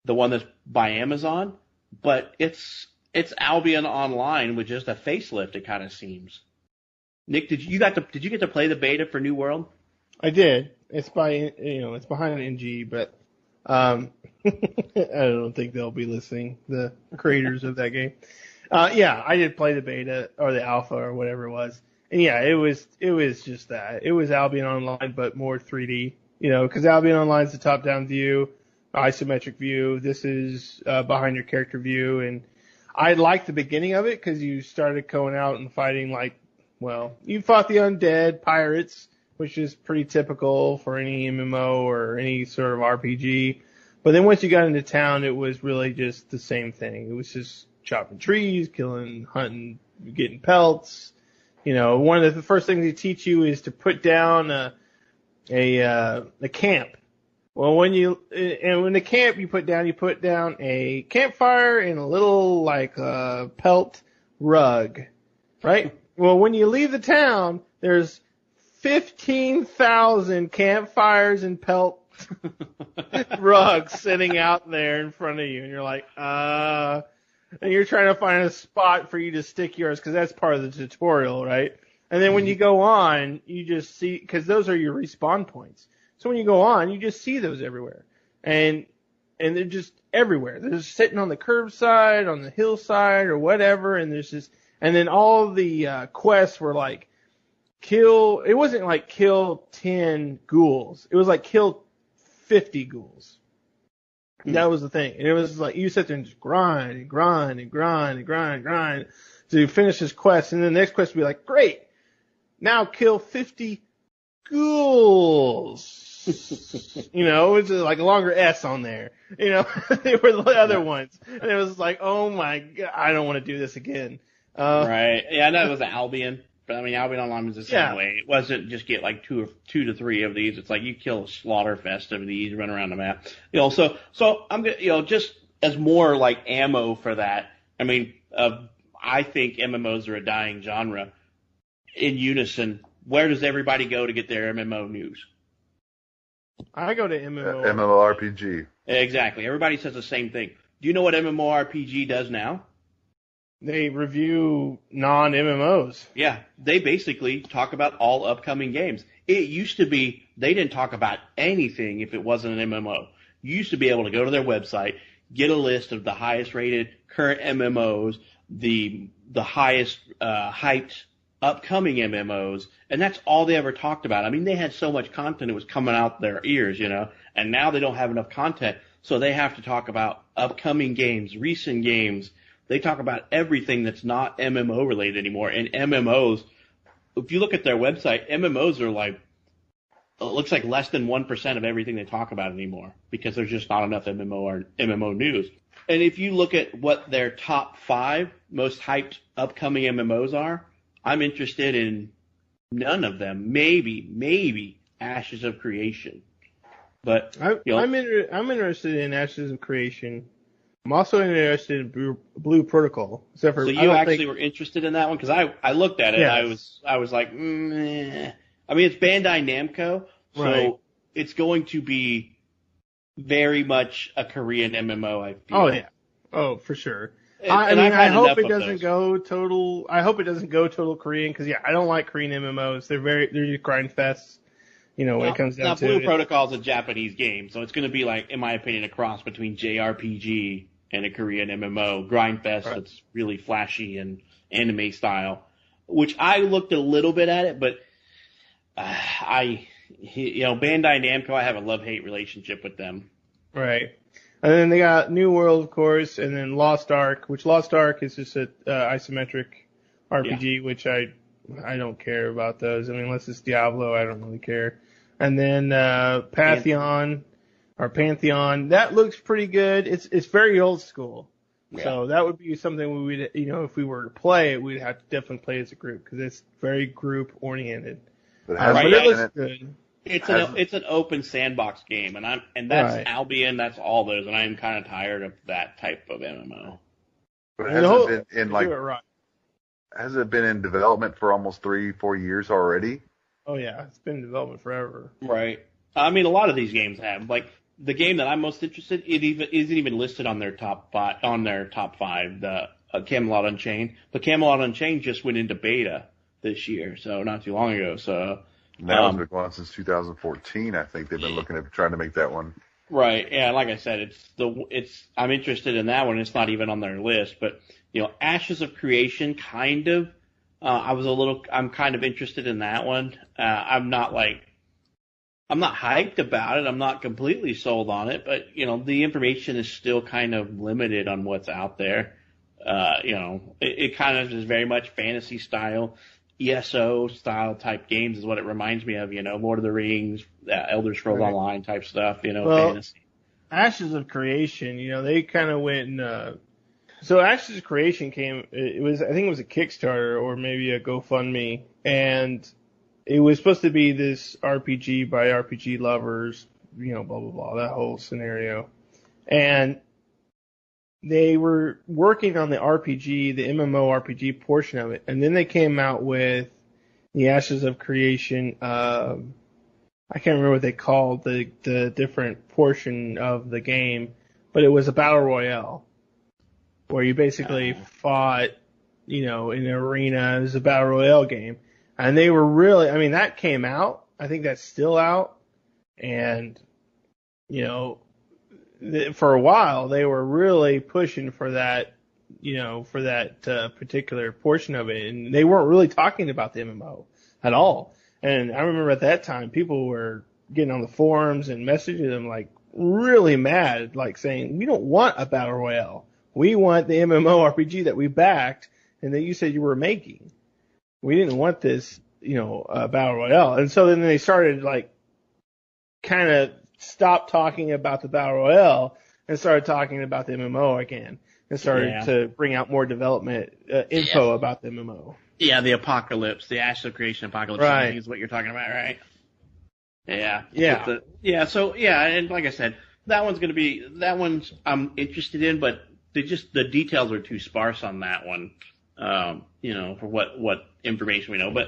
the one that's by Amazon, but it's Albion Online with just a facelift, it kind of seems. Nick, did you get to play the beta for New World? I did. It's it's behind NG, but I don't think they'll be listening, the creators of that game. Yeah, I did play the beta or the alpha or whatever it was. And yeah, it was just that. It was Albion Online, but more 3D, because Albion Online is the top-down view, isometric view. This is behind your character view. And I liked the beginning of it because you started going out and fighting you fought the undead pirates, which is pretty typical for any MMO or any sort of RPG. But then once you got into town, it was really just the same thing. It was just chopping trees, killing, hunting, getting pelts. One of the first things they teach you is to put down a camp. Well, when the camp you put down a campfire and a little pelt rug, right? Well, when you leave the town, there's 15,000 campfires and pelt rugs sitting out there in front of you, and you're like, and you're trying to find a spot for you to stick yours because that's part of the tutorial, right? And then when you go on, you just see, because those are your respawn points. So when you go on, you just see those everywhere. And they're just everywhere. They're just sitting on the curbside, on the hillside, or whatever, and there's just, and then all the quests were like, it wasn't like kill 10 ghouls. It was like kill 50 ghouls. That was the thing. And it was like, you sit there and just grind and grind and grind and grind and grind to finish this quest. And then the next quest would be like, great, now kill 50 ghouls. It's like a longer S on there. They were the other ones. And it was like, oh my God, I don't want to do this again. Right. Yeah, I know it was Albion. But I mean, Albion Online was the same way. It wasn't just get like two to three of these. It's like you kill a slaughter fest of these, run around the map. So I'm gonna, just as more like ammo for that. I mean, I think MMOs are a dying genre. In unison, where does everybody go to get their MMO news? I go to MMO. MMORPG. Exactly. Everybody says the same thing. Do you know what MMORPG does now? They review non-MMOs. Yeah, they basically talk about all upcoming games. It used to be they didn't talk about anything if it wasn't an MMO. You used to be able to go to their website, get a list of the highest rated current MMOs, the highest hyped upcoming MMOs, and that's all they ever talked about. I mean, they had so much content it was coming out their ears, and now they don't have enough content, so they have to talk about upcoming games, recent games. They talk about everything that's not MMO related anymore. And MMOs, if you look at their website, MMOs are like, it looks like less than 1% of everything they talk about anymore because there's just not enough MMO news. And if you look at what their top 5 most hyped upcoming MMOs are, I'm interested in none of them. Maybe Ashes of Creation. But I'm interested in Ashes of Creation. I'm also interested in Blue Protocol. So you actually were interested in that one? Because I looked at it and I was like, meh. I mean, it's Bandai Namco, so right. It's going to be very much a Korean MMO, I feel. Oh, yeah. Oh, for sure. I hope it doesn't go total Korean, because, I don't like Korean MMOs. They're just grind fests, when it comes down to it. Blue Protocol is a Japanese game, so it's going to be like, in my opinion, a cross between JRPG and a Korean MMO, Grindfest that's really flashy and anime style, which I looked a little bit at it, but Bandai Namco, I have a love-hate relationship with them. Right. And then they got New World, of course, and then Lost Ark, which Lost Ark is just an isometric RPG, which I don't care about those. I mean, unless it's Diablo, I don't really care. And then Pantheon, that looks pretty good. It's very old school. Yeah. So that would be something we would, if we were to play it, we'd have to definitely play as a group because it's very group oriented. But it looks good. It's an open sandbox game, and that's Albion, that's all those, and I'm kind of tired of that type of MMO. But has it been in development for almost 3-4 years already? Oh yeah, it's been in development forever. Right. I mean, a lot of these games have. Like the game that I'm most interested in, isn't even listed on their top 5. The Camelot Unchained, but Camelot Unchained just went into beta this year, so not too long ago. So now it's been going on since 2014. I think they've been looking at trying to make that one. Right. Yeah. Like I said, I'm interested in that one. It's not even on their list, but Ashes of Creation, kind of. I'm kind of interested in that one. I'm not hyped about it. I'm not completely sold on it, but the information is still kind of limited on what's out there. It kind of is very much fantasy style, ESO style type games is what it reminds me of. Lord of the Rings, Elder Scrolls Online type stuff. Fantasy. Ashes of Creation. They kind of went and. So Ashes of Creation I think it was a Kickstarter or maybe a GoFundMe, and it was supposed to be this RPG by RPG lovers, blah, blah, blah, that whole scenario. And they were working on the RPG, the MMORPG portion of it, and then they came out with the Ashes of Creation, I can't remember what they called the different portion of the game, but it was a battle royale. where you basically fought, in an arena. It was a battle royale game. And they were really, that came out. I think that's still out. And, for a while, they were really pushing for that, particular portion of it. And they weren't really talking about the MMO at all. And I remember at that time, people were getting on the forums and messaging them like really mad, like saying, we don't want a battle royale. We want the MMORPG that we backed and that you said you were making. We didn't want this, battle royale. And so then they started like kind of stopped talking about the battle royale and started talking about the MMO again and started to bring out more development info about the MMO. Yeah, the apocalypse, the Ash of Creation apocalypse, I think is what you're talking about, right? Yeah. And like I said, that one's I'm interested in, but the details are too sparse on that one, for what information we know. But,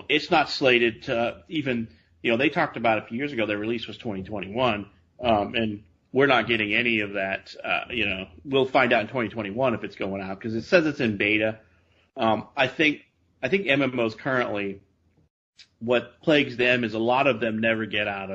it's not slated to even, they talked about a few years ago, their release was 2021, and we're not getting any of that, we'll find out in 2021 if it's going out, because it says it's in beta. I think MMOs currently, what plagues them is a lot of them never get out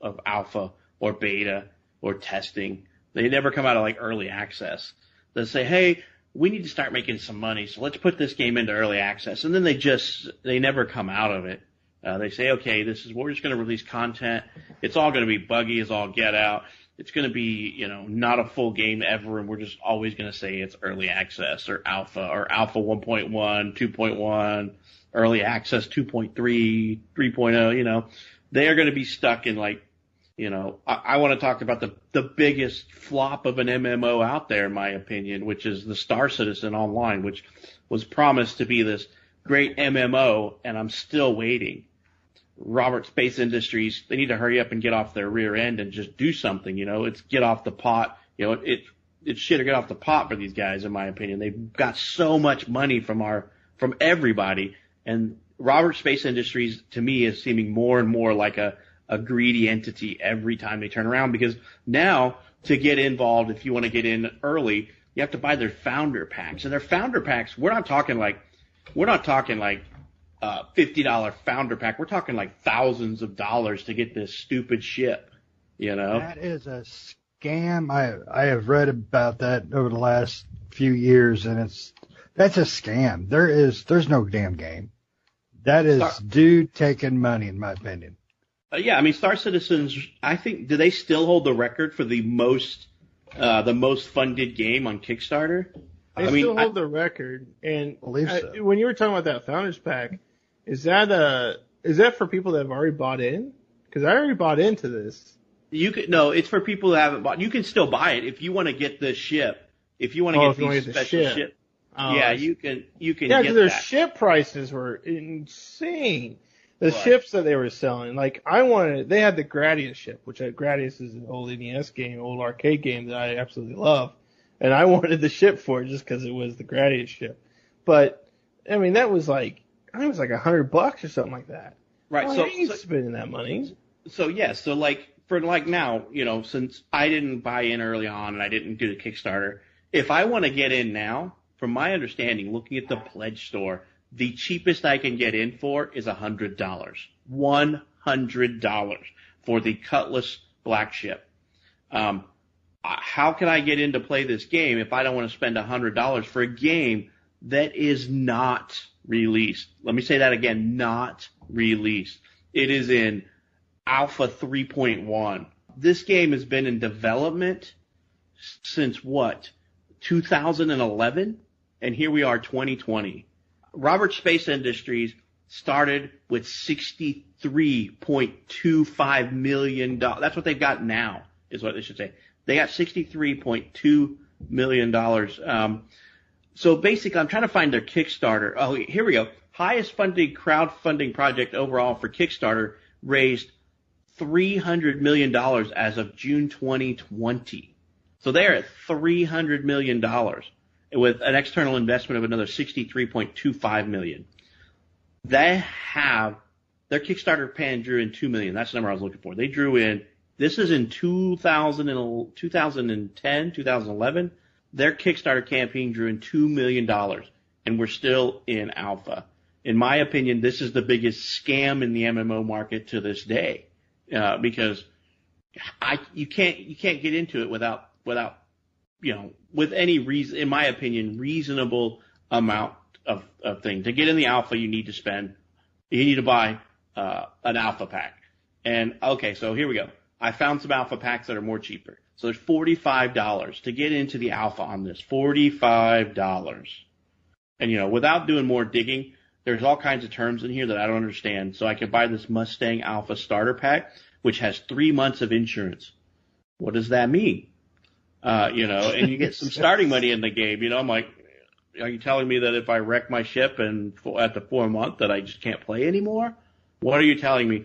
of alpha or beta or testing. They never come out of like early access. They say, hey, we need to start making some money, so let's put this game into early access. And then they never come out of it. They say, okay, we're just going to release content. It's all going to be buggy as all get out. It's going to be, not a full game ever, and we're just always going to say it's early access or alpha 1.1, 2.1, early access 2.3, 3.0, They are going to be stuck in like, I want to talk about the biggest flop of an MMO out there, in my opinion, which is the Star Citizen Online, which was promised to be this great MMO, and I'm still waiting. Robert Space Industries, they need to hurry up and get off their rear end and just do something, It's get off the pot. It's shit or get off the pot for these guys, in my opinion. They've got so much money from everybody, and Robert Space Industries, to me, is seeming more and more like a greedy entity every time they turn around, because now to get involved, if you want to get in early, you have to buy their founder packs. And their founder packs, we're not talking like $50 founder pack. We're talking like thousands of dollars to get this stupid ship, That is a scam. I have read about that over the last few years, and that's a scam. There's no damn game. That is dude taking money, in my opinion. Star Citizens, I think, do they still hold the record for the most funded game on Kickstarter? They still hold the record. And so. When you were talking about that Founders Pack, is that for people that have already bought in? Because I already bought into this. It's for people who haven't bought. You can still buy it if you want to get the ship. If you want to get these special ship. Oh, you can. Yeah, because their ship prices were insane. The ships that they were selling, they had the Gradius ship, which Gradius is an old NES game, old arcade game that I absolutely love. And I wanted the ship for it just because it was the Gradius ship. But, that was I think it was like $100 or something like that. Right. I ain't spending that money. For now, since I didn't buy in early on and I didn't do the Kickstarter, if I want to get in now, from my understanding, looking at the pledge store, the cheapest I can get in for is $100. $100 for the Cutlass Black Ship. How can I get in to play this game if I don't want to spend $100 for a game that is not released? Let me say that again, not released. It is in Alpha 3.1. This game has been in development since 2011? And here we are, 2020. Robert Space Industries started with $63.25 million. That's what they've got now, is what they should say. They got $63.2 million. So basically, I'm trying to find their Kickstarter. Oh, here we go. Highest funded crowdfunding project overall for Kickstarter raised $300 million as of June 2020. So they're at $300 million with an external investment of another $63.25 million. Their Kickstarter pan drew in $2 million. That's the number I was looking for. They drew in, this is in 2010, 2011. Their Kickstarter campaign drew in $2 million, and we're still in alpha. In my opinion, this is the biggest scam in the MMO market to this day, because you can't get into it without with any reason, in my opinion, reasonable amount of thing. To get in the alpha, you need to buy an alpha pack. And okay, so here we go. I found some alpha packs that are more cheaper. So there's $45 to get into the alpha on this. $45. And without doing more digging, there's all kinds of terms in here that I don't understand. So I could buy this Mustang Alpha starter pack, which has 3 months of insurance. What does that mean? And you get some starting money in the game. I'm like, are you telling me that if I wreck my ship and at the 4 month that I just can't play anymore? What are you telling me?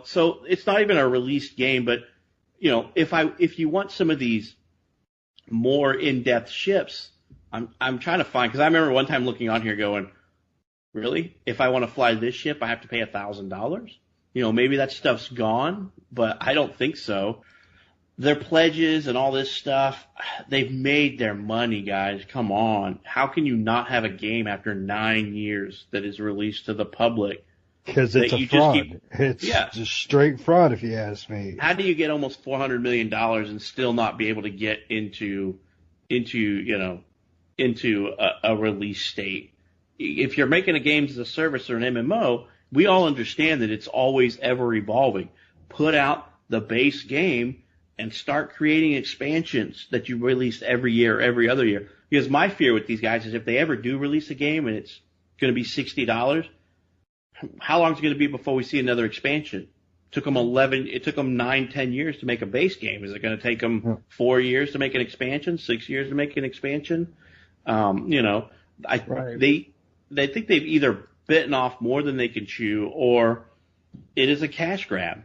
So it's not even a released game, but if you want some of these more in-depth ships, I'm trying to find, because I remember one time looking on here going, really? If I want to fly this ship, I have to pay $1,000? Maybe that stuff's gone, but I don't think so. Their pledges and all this stuff, they've made their money, guys. Come on. How can you not have a game after 9 years that is released to the public? Because it's a fraud. It's just straight fraud, if you ask me. How do you get almost $400 million and still not be able to get into a release state? If you're making a game as a service or an MMO, we all understand that it's always ever evolving. Put out the base game and start creating expansions that you release every year, every other year. Because my fear with these guys is if they ever do release a game and it's going to be $60, how long is it going to be before we see another expansion? It took them 9, 10 years to make a base game. Is it going to take them 4 years to make an expansion, 6 years to make an expansion? They think they've either bitten off more than they can chew, or it is a cash grab.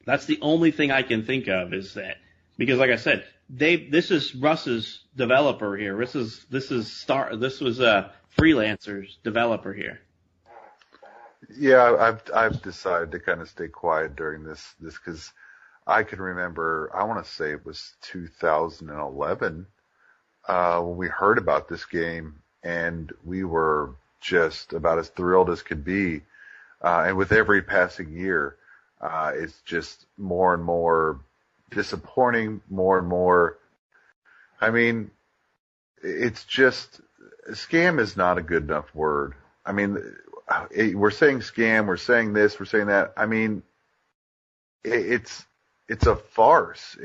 That's the only thing I can think of, is that, because like I said, this is Russ's developer here. This was a freelancer's developer here. Yeah, I've decided to kind of stay quiet during this because I can remember, I want to say it was 2011 when we heard about this game, and we were just about as thrilled as could be. And with every passing year, it's just more and more disappointing, more and more. I mean, it's just, scam is not a good enough word. I mean, we're saying scam, we're saying this, we're saying that. I mean, it's a farce.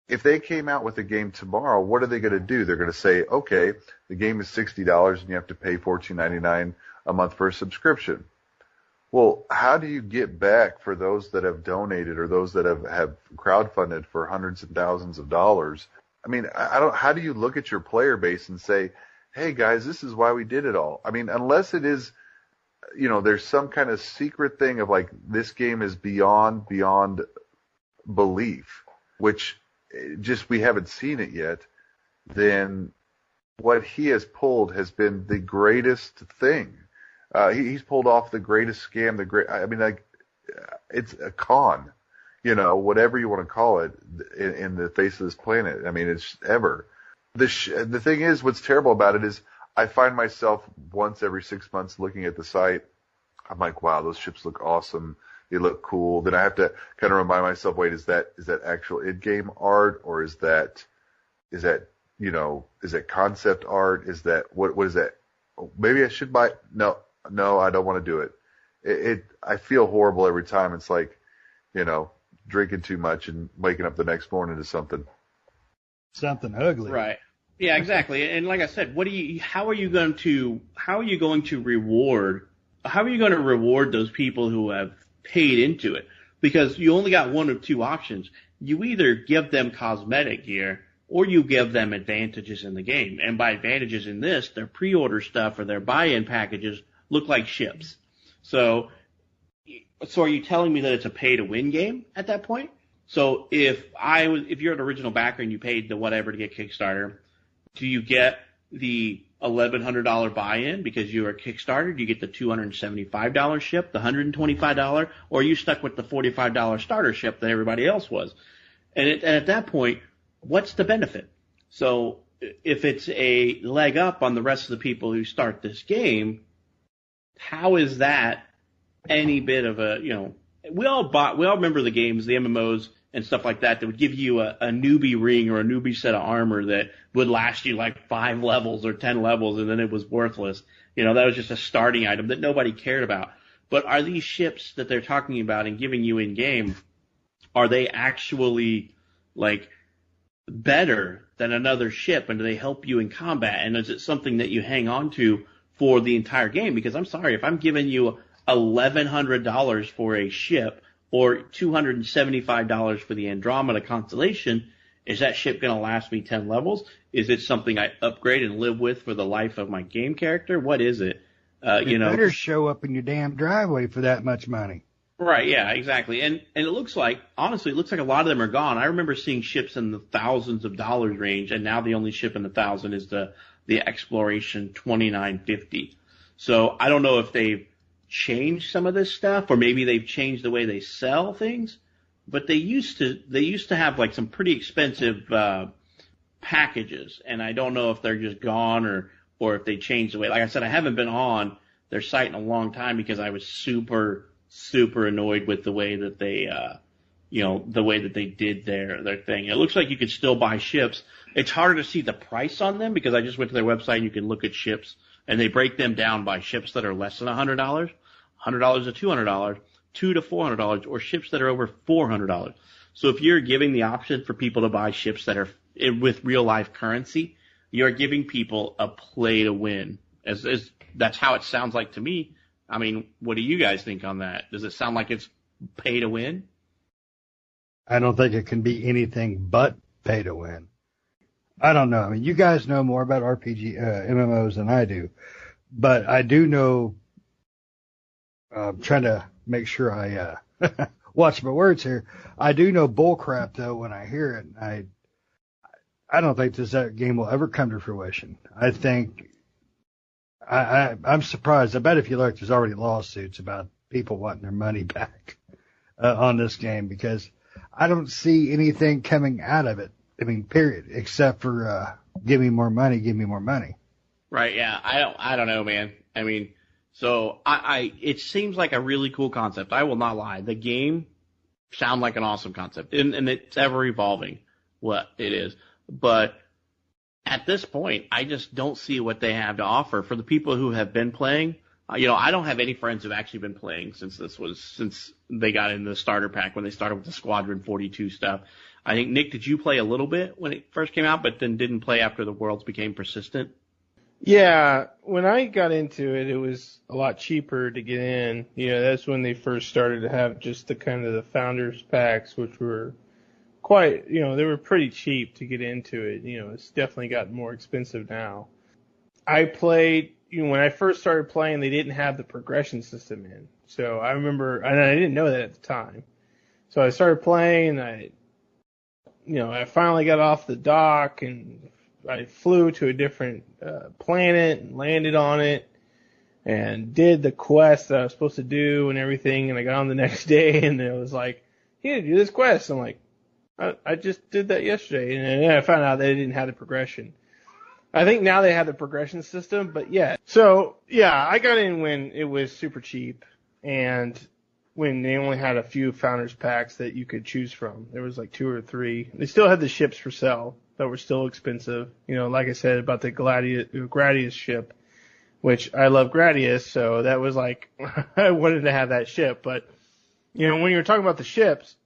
If they came out with a game tomorrow, what are they going to do? They're going to say, okay, the game is $60 and you have to pay $14.99 a month for a subscription. Well, how do you get back for those that have donated or those that have crowdfunded for hundreds and thousands of dollars? I mean, how do you look at your player base and say, hey guys, this is why we did it all? I mean, unless it is, there's some kind of secret thing of like, this game is beyond belief, which just we haven't seen it yet, then what he has pulled has been the greatest thing. He's pulled off the greatest scam, it's a con, whatever you want to call it in the face of this planet. I mean, it's ever. The thing is, what's terrible about it is I find myself once every 6 months looking at the site. I'm like, wow, those ships look awesome. They look cool. Then I have to kind of remind myself, wait, is that actual in-game art, or is that concept art? Is that what is that? Maybe I should buy. No, I don't want to do it. I feel horrible every time. It's like, drinking too much and waking up the next morning to something ugly. Right. Yeah, exactly. And like I said, how are you going to reward those people who have paid into it? Because you only got one of two options. You either give them cosmetic gear or you give them advantages in the game. And by advantages in this, their pre-order stuff or their buy-in packages look like ships. So are you telling me that it's a pay-to-win game at that point? So if you're an original backer and you paid the whatever to get Kickstarter, do you get the $1,100 buy-in because you're a Kickstarter? Do you get the $275 ship, the $125, or are you stuck with the $45 starter ship that everybody else was? And at that point, what's the benefit? So if it's a leg up on the rest of the people who start this game, how is that any bit of a, we all remember the games, the MMOs and stuff like that would give you a newbie ring or a newbie set of armor that would last you like 5 levels or 10 levels, and then it was worthless. That was just a starting item that nobody cared about. But are these ships that they're talking about and giving you in game, are they actually like better than another ship, and do they help you in combat? And is it something that you hang on to for the entire game? Because I'm sorry, if I'm giving you $1,100 for a ship or $275 for the Andromeda constellation, is that ship going to last me 10 levels? Is it something I upgrade and live with for the life of my game character? What is it? It better show up in your damn driveway for that much money. Right, yeah, exactly. And it looks like, honestly, a lot of them are gone. I remember seeing ships in the thousands of dollars range, and now the only ship in the thousand is the Exploration 2950. So I don't know if they've changed some of this stuff, or maybe they've changed the way they sell things, but they used to have like some pretty expensive packages, and I don't know if they're just gone or if they changed the way. Like I said, I haven't been on their site in a long time because I was super annoyed with the way that they did their thing. It looks like you could still buy ships. It's harder to see the price on them because I just went to their website and you can look at ships, and they break them down by ships that are less than $100, $100 to $200, $200 to $400, or ships that are over $400. So if you're giving the option for people to buy ships that are with real life currency, you're giving people a play to win. As that's how it sounds like to me. I mean, what do you guys think on that? Does it sound like it's pay to win? I don't think it can be anything but pay to win. I don't know. I mean, you guys know more about RPG, MMOs than I do, but I do know, I'm trying to make sure I, watch my words here. I do know bullcrap though when I hear it. I don't think that game will ever come to fruition. I think, I'm surprised. I bet if you look, there's already lawsuits about people wanting their money back, on this game, because I don't see anything coming out of it. I mean, period, except for, give me more money. Right. Yeah. I don't know, man. I mean, so it seems like a really cool concept. I will not lie. The game sounds like an awesome concept, and it's ever evolving what it is. But at this point, I just don't see what they have to offer for the people who have been playing. I don't have any friends who've actually been playing since they got in the starter pack when they started with the Squadron 42 stuff. I think, Nick, did you play a little bit when it first came out, but then didn't play after the worlds became persistent? Yeah, when I got into it, it was a lot cheaper to get in. That's when they first started to have just the kind of the founders packs, which were quite, they were pretty cheap to get into it. It's definitely gotten more expensive now. I played, when I first started playing, they didn't have the progression system in. So I remember, and I didn't know that at the time. So I started playing, and I finally got off the dock, and I flew to a different planet and landed on it and did the quest that I was supposed to do and everything. And I got on the next day, and it was like, you need to do this quest. I'm like, I just did that yesterday. And then I found out they didn't have the progression. I think now they have the progression system, but yeah. So, yeah, I got in when it was super cheap and when they only had a few founders packs that you could choose from. There was like 2 or 3. They still had the ships for sale that were still expensive. Like I said about the Gradius ship, which I love Gradius, so that was like, I wanted to have that ship. But, when you were talking about the ships,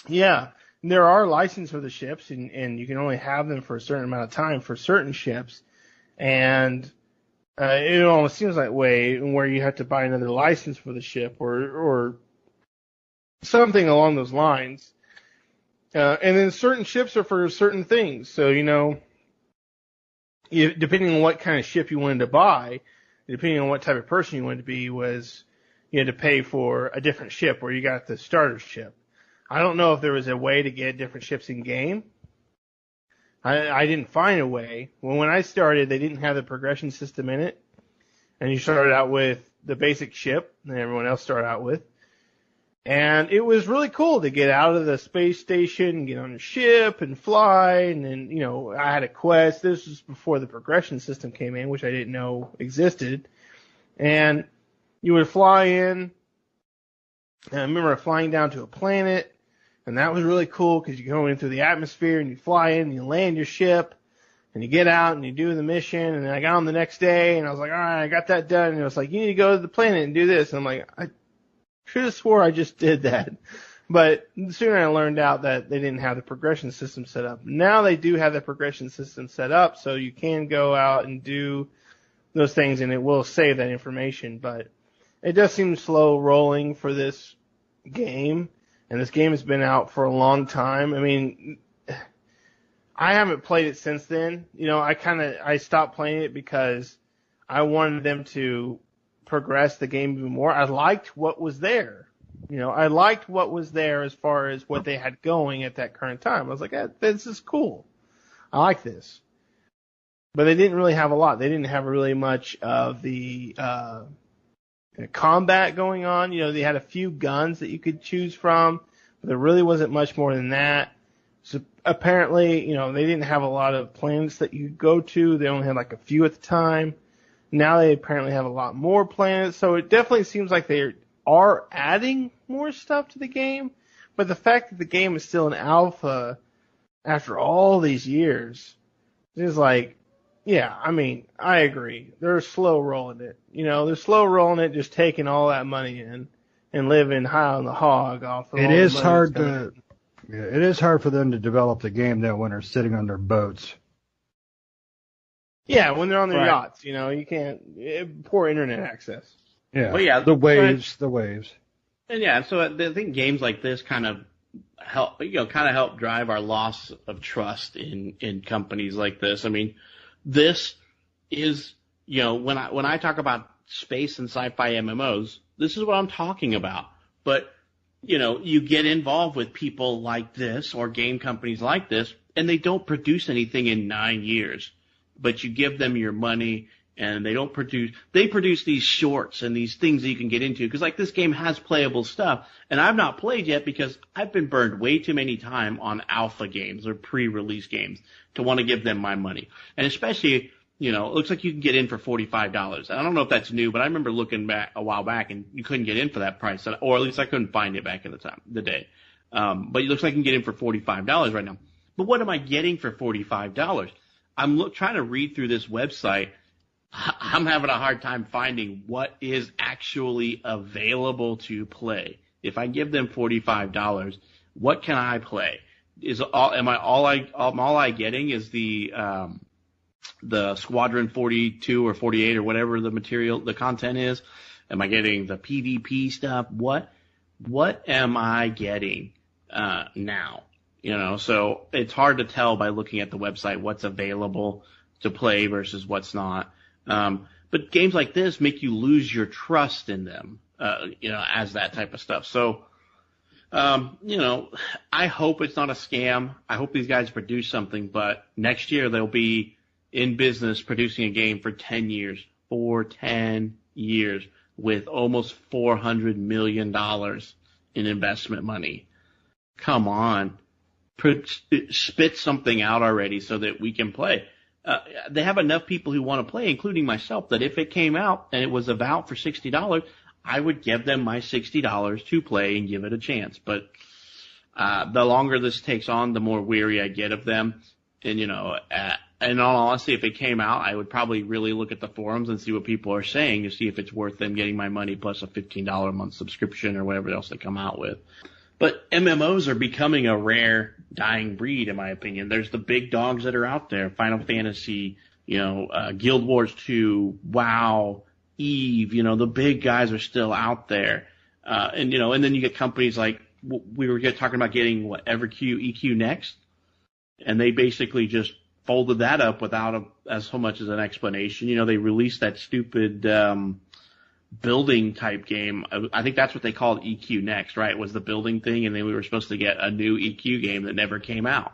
yeah, there are licenses for the ships, and you can only have them for a certain amount of time for certain ships. And it almost seems that way where you have to buy another license for the ship or something along those lines. And then certain ships are for certain things. So, depending on what kind of ship you wanted to buy, depending on what type of person you wanted to be, you had to pay for a different ship where you got the starter ship. I don't know if there was a way to get different ships in game. I didn't find a way. When I started, they didn't have the progression system in it. And you started out with the basic ship that everyone else started out with. And it was really cool to get out of the space station, get on a ship and fly. And then, I had a quest. This was before the progression system came in, which I didn't know existed. And you would fly in. And I remember flying down to a planet. And that was really cool because you go in through the atmosphere and you fly in and you land your ship. And you get out and you do the mission. And then I got on the next day and I was like, all right, I got that done. And it was like, you need to go to the planet and do this. And I'm like, I should have swore I just did that. But soon I learned out that they didn't have the progression system set up. Now they do have the progression system set up, so you can go out and do those things and it will save that information. But it does seem slow rolling for this game. And this game has been out for a long time. I mean, I haven't played it since then. I stopped playing it because I wanted them to progress the game even more. I liked what was there. I liked what was there as far as what they had going at that current time. I was like, this is cool. I like this. But they didn't really have a lot. They didn't have really much of the combat going on. They had a few guns that you could choose from, but there really wasn't much more than that. So apparently, they didn't have a lot of planets that you could go to. They only had like a few at the time. Now they apparently have a lot more planets, so it definitely seems like they are adding more stuff to the game. But the fact that the game is still an alpha after all these years is like, yeah, I mean, I agree. They're slow rolling it. They're slow rolling it, just taking all that money in and living high on the hog off of It all is the money hard that's coming to, in. yeah, it is hard for them to develop the game though when they're sitting on their boats. Yeah, when they're on their Right. yachts, you can't, poor internet access. Yeah. Well, yeah, The waves. And yeah, so I think games like this kind of help drive our loss of trust in companies like this. I mean, this is, when I talk about space and sci-fi MMOs, this is what I'm talking about. But, you get involved with people like this or game companies like this, and they don't produce anything in 9 years. But you give them your money and they produce these shorts and these things that you can get into. Because like this game has playable stuff and I've not played yet because I've been burned way too many times on alpha games or pre-release games to want to give them my money. And especially, it looks like you can get in for $45. I don't know if that's new, but I remember looking back a while back and you couldn't get in for that price, or at least I couldn't find it back in the day. But it looks like you can get in for $45 right now. But what am I getting for $45? I'm trying to read through this website. I'm having a hard time finding what is actually available to play. If I give them $45, what can I play? Am all I getting is the Squadron 42 or 48 or whatever the content is? Am I getting the PvP stuff? What am I getting now? So it's hard to tell by looking at the website what's available to play versus what's not. But games like this make you lose your trust in them, as that type of stuff. So, I hope it's not a scam. I hope these guys produce something, but next year they'll be in business producing a game for 10 years, for 10 years with almost $400 million in investment money. Come on. Spit something out already so that we can play. They have enough people who want to play, including myself, that if it came out and it was about for $60, I would give them my $60 to play and give it a chance. But the longer this takes on, the more weary I get of them. And, in all honesty, if it came out, I would probably really look at the forums and see what people are saying to see if it's worth them getting my money plus a $15 a month subscription or whatever else they come out with. But MMOs are becoming a rare dying breed, in my opinion. There's the big dogs that are out there, Final Fantasy, Guild Wars 2, WoW, EVE, the big guys are still out there. And then you get companies like, we were talking about getting EQ Next, and they basically just folded that up without as so much as an explanation. They released that stupid, building type game. I think that's what they called EQ Next, right? Was the building thing, and then we were supposed to get a new EQ game that never came out.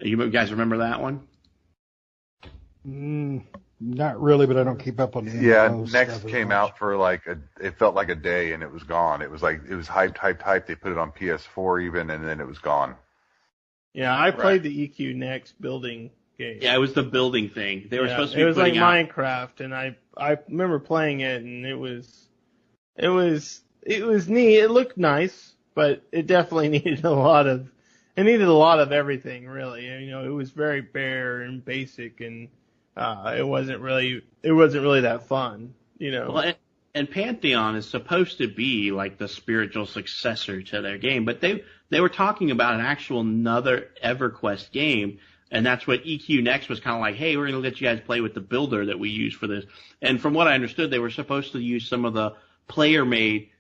You guys remember that one? Not really, but I don't keep up on the Yeah, MMO Next stuff as came much. out for it felt like a day and it was gone. It was hyped. They put it on PS4 even, and then it was gone. Yeah, I played the EQ Next building game. Yeah, it was the building thing. They were supposed to be It was like putting out. Minecraft, and I remember playing it, and it was neat. It looked nice, but it definitely needed a lot of everything, really. You know, it was very bare and basic, and it wasn't really that fun. You know. Well, and Pantheon is supposed to be like the spiritual successor to their game, but they were talking about an actual another EverQuest game, and that's what EQ Next was kind of like, hey, we're going to let you guys play with the builder that we use for this. And from what I understood, they were supposed to use some of the player-made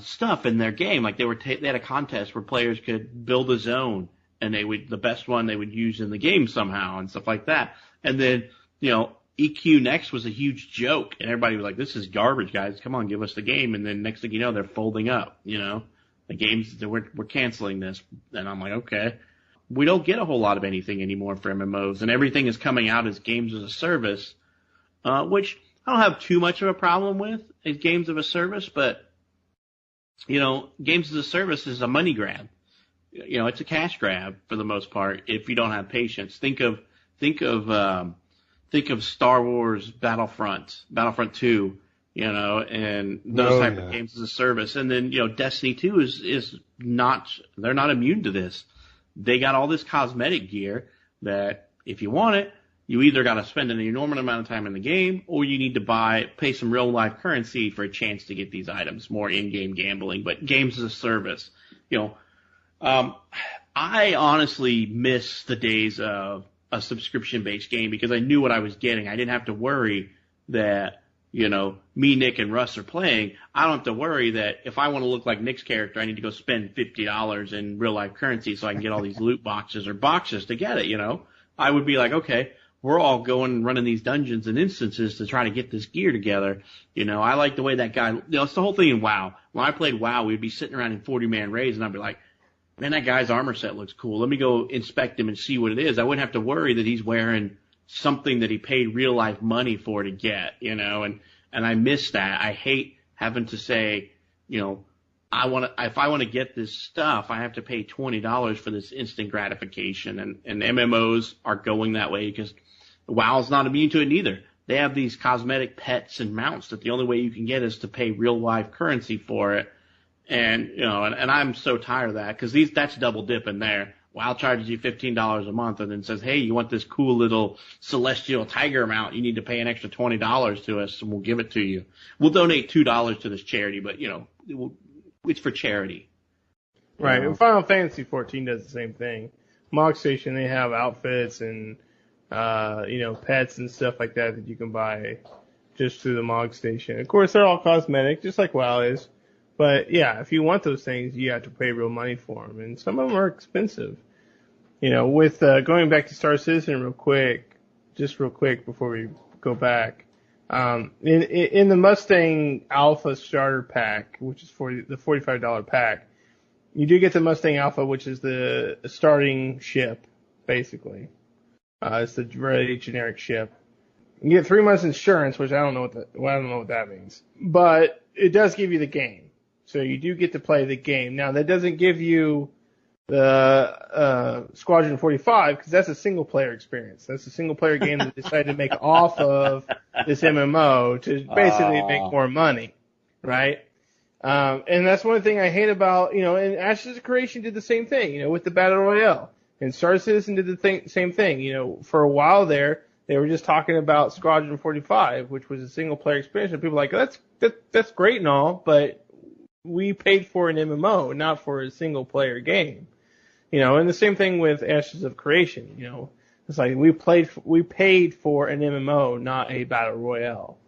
stuff in their game. Like they had a contest where players could build a zone, and the best one they would use in the game somehow and stuff like that. And then, EQ Next was a huge joke, and everybody was like, this is garbage, guys. Come on, give us the game. And then next thing you know, they're folding up, The games, we're canceling this. And I'm like, okay. We don't get a whole lot of anything anymore for MMOs, and everything is coming out as games as a service, which I don't have too much of a problem with as games of a service, but, games as a service is a money grab. It's a cash grab for the most part if you don't have patience. Think of Star Wars Battlefront 2, and those type of games as a service. And then, Destiny 2 is not, they're not immune to this. They got all this cosmetic gear that if you want it, you either got to spend an enormous amount of time in the game, or you need to pay some real life currency for a chance to get these items, more in-game gambling, but games as a service. I honestly miss the days of a subscription-based game because I knew what I was getting. I didn't have to worry that, me, Nick, and Russ are playing. I don't have to worry that if I want to look like Nick's character, I need to go spend $50 in real-life currency so I can get all these loot boxes or boxes to get it, I would be like, okay, we're all going and running these dungeons and instances to try to get this gear together. I like the way that guy, it's the whole thing in WoW. When I played WoW, we'd be sitting around in 40-man raids, and I'd be like, man, that guy's armor set looks cool. Let me go inspect him and see what it is. I wouldn't have to worry that he's wearing something that he paid real life money for to get, and I miss that. I hate having to say, if I want to get this stuff, I have to pay $20 for this instant gratification. And MMOs are going that way because WoW's not immune to it neither. They have these cosmetic pets and mounts that the only way you can get is to pay real life currency for it. And, and I'm so tired of that because that's double dipping there. WoW charges you $15 a month and then says, hey, you want this cool little celestial tiger mount? You need to pay an extra $20 to us and we'll give it to you. We'll donate $2 to this charity, but, it's for charity. Right. And Final Fantasy 14 does the same thing. Mog Station, they have outfits and, pets and stuff like that you can buy just through the Mog Station. Of course, they're all cosmetic, just like WoW is. But yeah, if you want those things, you have to pay real money for them, and some of them are expensive. With going back to Star Citizen real quick before we go back, in the Mustang Alpha starter pack, which is the $45 pack, you do get the Mustang Alpha, which is the starting ship, basically. It's the very generic ship. You get 3 months insurance, which I don't know what that means, but it does give you the game. So you do get to play the game. Now, that doesn't give you the Squadron 45 because that's a single-player experience. That's a single-player game that they decided to make off of this MMO to basically make more money, right? And that's one thing I hate about, and Ashes of Creation did the same thing, with the Battle Royale. And Star Citizen did the same thing. For a while there, they were just talking about Squadron 45, which was a single-player experience. And people were like, that's great and all, but we paid for an MMO, not for a single player game. And the same thing with Ashes of Creation, it's like we paid for an MMO, not a battle royale.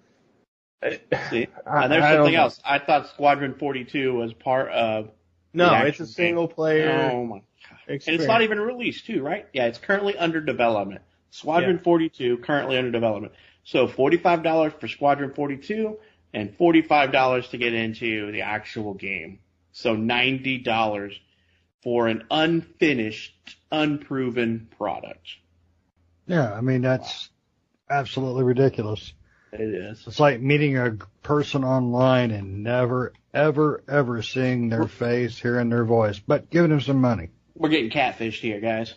See, and there's something else. I thought Squadron 42 was part of. No, it's a single player. Oh my god! Experience. And it's not even released too, right? Yeah, it's currently under development. Squadron 42 currently under development. So $45 for Squadron 42. And $45 to get into the actual game. So $90 for an unfinished, unproven product. Yeah, I mean, that's Absolutely ridiculous. It is. It's like meeting a person online and never, ever, ever seeing their face, hearing their voice, but giving them some money. We're getting catfished here, guys.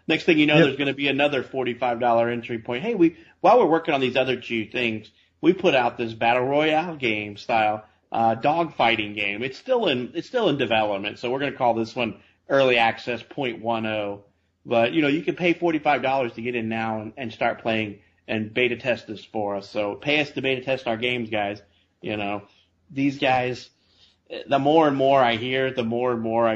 Next thing you know, There's going to be another $45 entry point. Hey, while we're working on these other two things, we put out this battle royale game style dogfighting game. It's still in development, so we're going to call this one Early Access 0.10. But you can pay $45 to get in now and start playing and beta test this for us. So pay us to beta test our games, guys. These guys. The more and more I hear, the more and more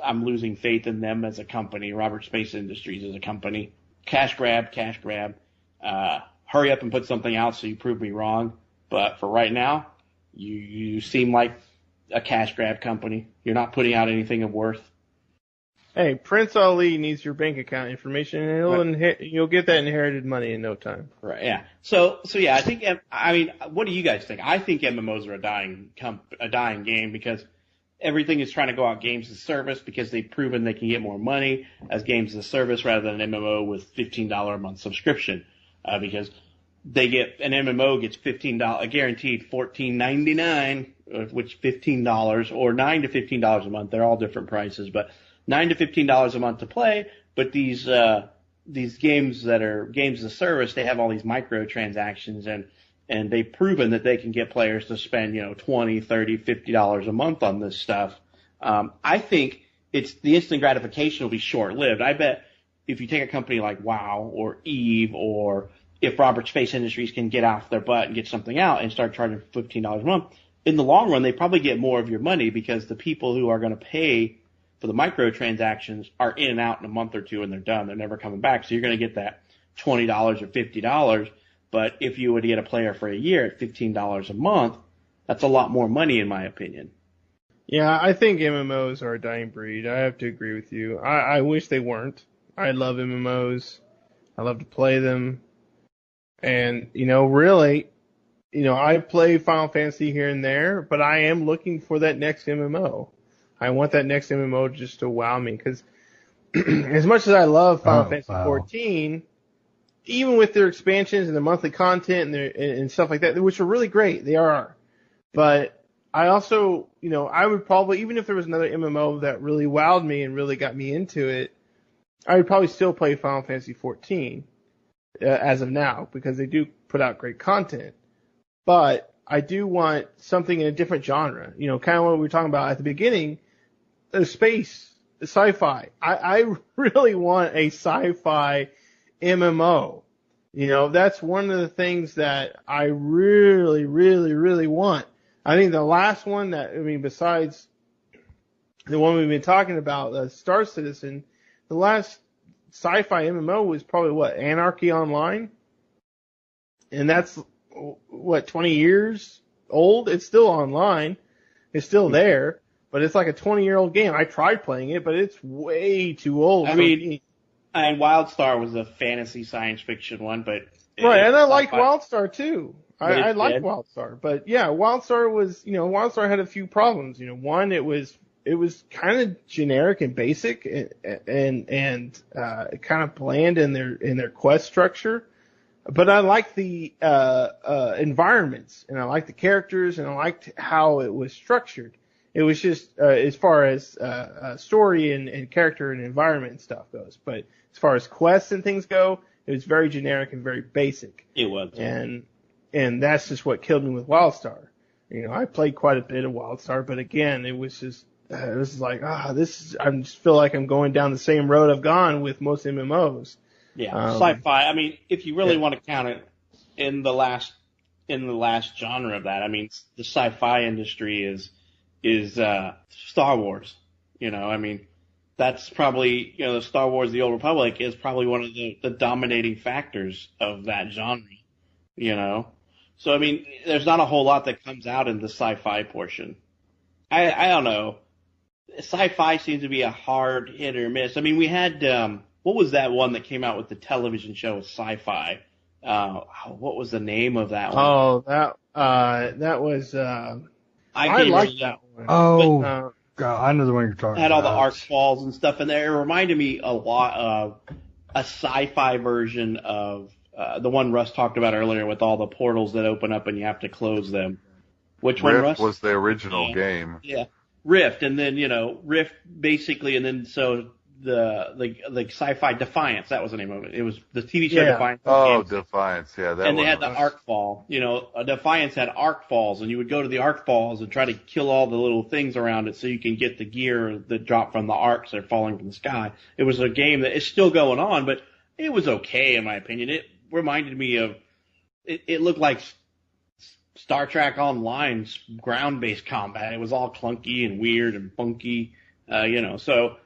I'm losing faith in them as a company. Robert Space Industries as a company. Cash grab. Hurry up and put something out so you prove me wrong. But for right now, you seem like a cash grab company. You're not putting out anything of worth. Hey, Prince Ali needs your bank account information, and you'll get that inherited money in no time. Right. Yeah. So yeah, I think. I mean, what do you guys think? I think MMOs are a dying game because everything is trying to go out games as a service because they've proven they can get more money as games as a service rather than an MMO with $15 a month subscription. Because an MMO gets $15 guaranteed $14.99, which $15 or $9 to $15 a month. They're all different prices, but $9 to $15 a month to play, but these games that are games as a service, they have all these microtransactions and they've proven that they can get players to spend, $20, $30, $50 a month on this stuff. I think the instant gratification will be short-lived. I bet if you take a company like WoW or EVE or if Robert Space Industries can get off their butt and get something out and start charging $15 a month, in the long run, they probably get more of your money because the people who are going to pay for the microtransactions are in and out in a month or two and they're done. They're never coming back. So you're going to get that $20 or $50. But if you were to get a player for a year at $15 a month, that's a lot more money in my opinion. Yeah, I think MMOs are a dying breed. I have to agree with you. I wish they weren't. I love MMOs. I love to play them. And, really, I play Final Fantasy here and there, but I am looking for that next MMO. I want that next MMO just to wow me because as much as I love Final Fantasy 14, even with their expansions and the monthly content and stuff like that, which are really great, they are. But I also, I would probably, even if there was another MMO that really wowed me and really got me into it, I would probably still play Final Fantasy 14 as of now because they do put out great content. But I do want something in a different genre. Kind of what we were talking about at the beginning. Space, sci-fi. I really want a sci-fi MMO. That's one of the things that I really, really, really want. I think the last one besides the one we've been talking about, Star Citizen, the last sci-fi MMO was probably Anarchy Online? And that's, 20 years old? It's still online. It's still there. But it's like a 20-year-old game. I tried playing it, but it's way too old. And Wildstar was a fantasy science fiction one, but right. And I liked Wildstar too. I liked Wildstar, but yeah, Wildstar was, Wildstar had a few problems. One, it was kind of generic and basic and kind of bland in their quest structure. But I liked the environments and I liked the characters and I liked how it was structured. It was just, as far as, story and character and environment and stuff goes. But as far as quests and things go, it was very generic and very basic. It was. And that's just what killed me with Wildstar. I played quite a bit of Wildstar, but again, it was just, I just feel like I'm going down the same road I've gone with most MMOs. Yeah. Sci-fi. I mean, if you really want to count it in the last genre of that, the sci-fi industry is Star Wars. That's probably, the Star Wars, The Old Republic is probably one of the dominating factors of that genre, So, there's not a whole lot that comes out in the sci-fi portion. I don't know. Sci-fi seems to be a hard hit or miss. We had, what was that one that came out with the television show Sci-Fi? What was the name of that one? Oh, that was, I liked that one. Oh, but, God, I know the one you're talking about. Had all the arc falls and stuff in there. It reminded me a lot of a sci-fi version of the one Russ talked about earlier with all the portals that open up and you have to close them. Which one, Rift Russ? was the original game. Yeah, Rift, and then Rift basically, and then so the sci-fi Defiance, that was the name of it. It was the TV show Defiance. Oh, Defiance, yeah, that. And they had the arc fall. Defiance had arc falls, and you would go to the arc falls and try to kill all the little things around it so you can get the gear that drop from the arcs that are falling from the sky. It was a game that is still going on, but it was okay in my opinion. It reminded me of it looked like Star Trek Online's ground-based combat. It was all clunky and weird and funky, So,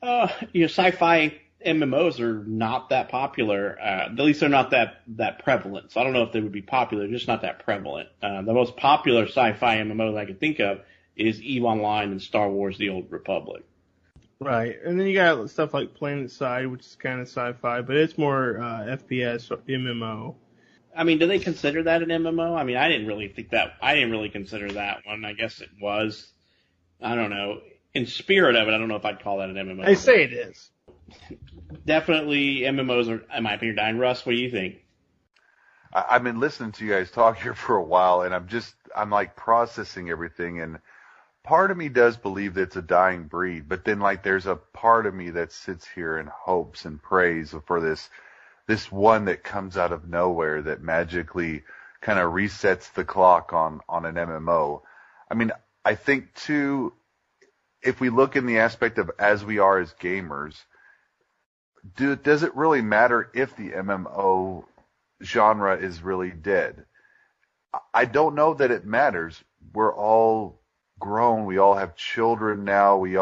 sci-fi MMOs are not that popular. At least they're not that prevalent. So I don't know if they would be popular, just not that prevalent. The most popular sci-fi MMO that I can think of is EVE Online and Star Wars: The Old Republic. Right, and then you got stuff like PlanetSide, which is kind of sci-fi, but it's more FPS or MMO. I mean, do they consider that an MMO? I mean, I didn't really consider that one. I guess it was. I don't know. In spirit of it, I don't know if I'd call that an MMO. They say it is. Definitely MMOs are, in my opinion, dying. Russ, what do you think? I've been listening to you guys talk here for a while, and I'm like processing everything, and part of me does believe that it's a dying breed, but then like there's a part of me that sits here and hopes and prays for this one that comes out of nowhere that magically kind of resets the clock on an MMO. I mean, I think too, if we look in the aspect of as we are as gamers, does it really matter if the MMO genre is really dead? I don't know that it matters. We're all grown. We all have children now. We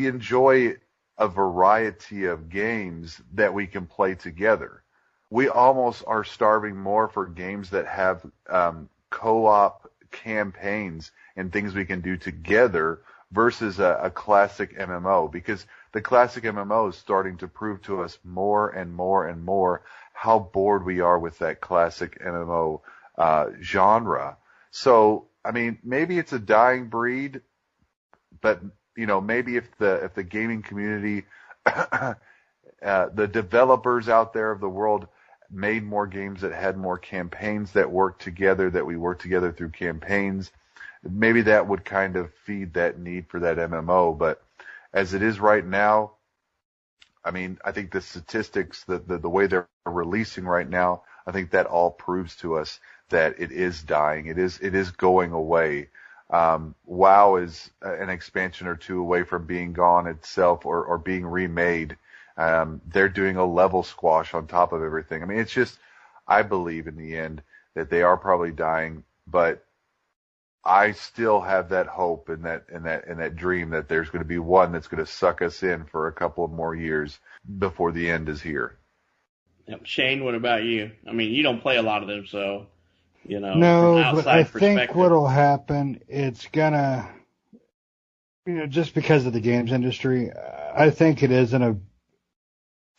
enjoy a variety of games that we can play together. We almost are starving more for games that have co-op campaigns and things we can do together versus a classic MMO, because the classic MMO is starting to prove to us more and more and more how bored we are with that classic MMO genre. So, I mean, maybe it's a dying breed, but maybe if the gaming community, the developers out there of the world made more games that had more campaigns that worked together, that we worked together through campaigns, maybe that would kind of feed that need for that MMO. But as it is right now, I mean, I think the statistics, the way they're releasing right now, I think that all proves to us that it is dying. It is going away. WoW is an expansion or two away from being gone itself or being remade. They're doing a level squash on top of everything. I mean, it's just, I believe in the end that they are probably dying, but I still have that hope and that dream that there's going to be one that's going to suck us in for a couple of more years before the end is here. Yep. Shane, what about you? I mean, you don't play a lot of them, so, No, but I think what'll happen, it's gonna, just because of the games industry, I think it is in a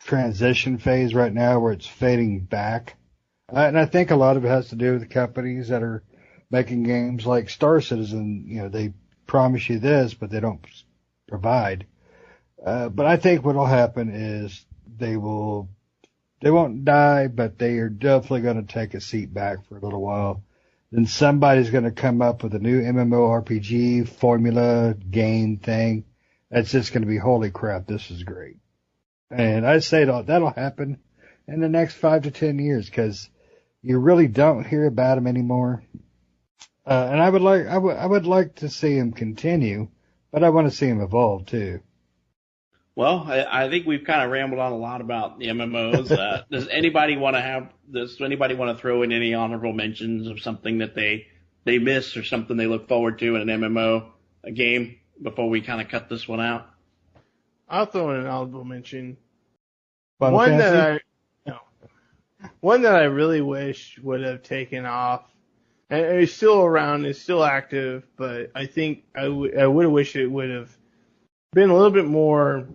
transition phase right now where it's fading back. And I think a lot of it has to do with the companies that are making games like Star Citizen. They promise you this, but they don't provide. But I think what'll happen is they won't die, but they are definitely going to take a seat back for a little while. Then somebody's going to come up with a new MMORPG formula game thing. That's just going to be, holy crap, this is great. And I'd say that'll happen in the next 5 to 10 years, because you really don't hear about them anymore. And I would like to see them continue, but I want to see them evolve too. Well, I think we've kind of rambled on a lot about the MMOs. Does anybody want to throw in any honorable mentions of something that they missed or something they look forward to in an MMO game before we kind of cut this one out? I'll throw in an honorable mention. Final Fantasy? One that I really wish would have taken off, and it's still around, it's still active, but I think I would have wished it would have been a little bit more.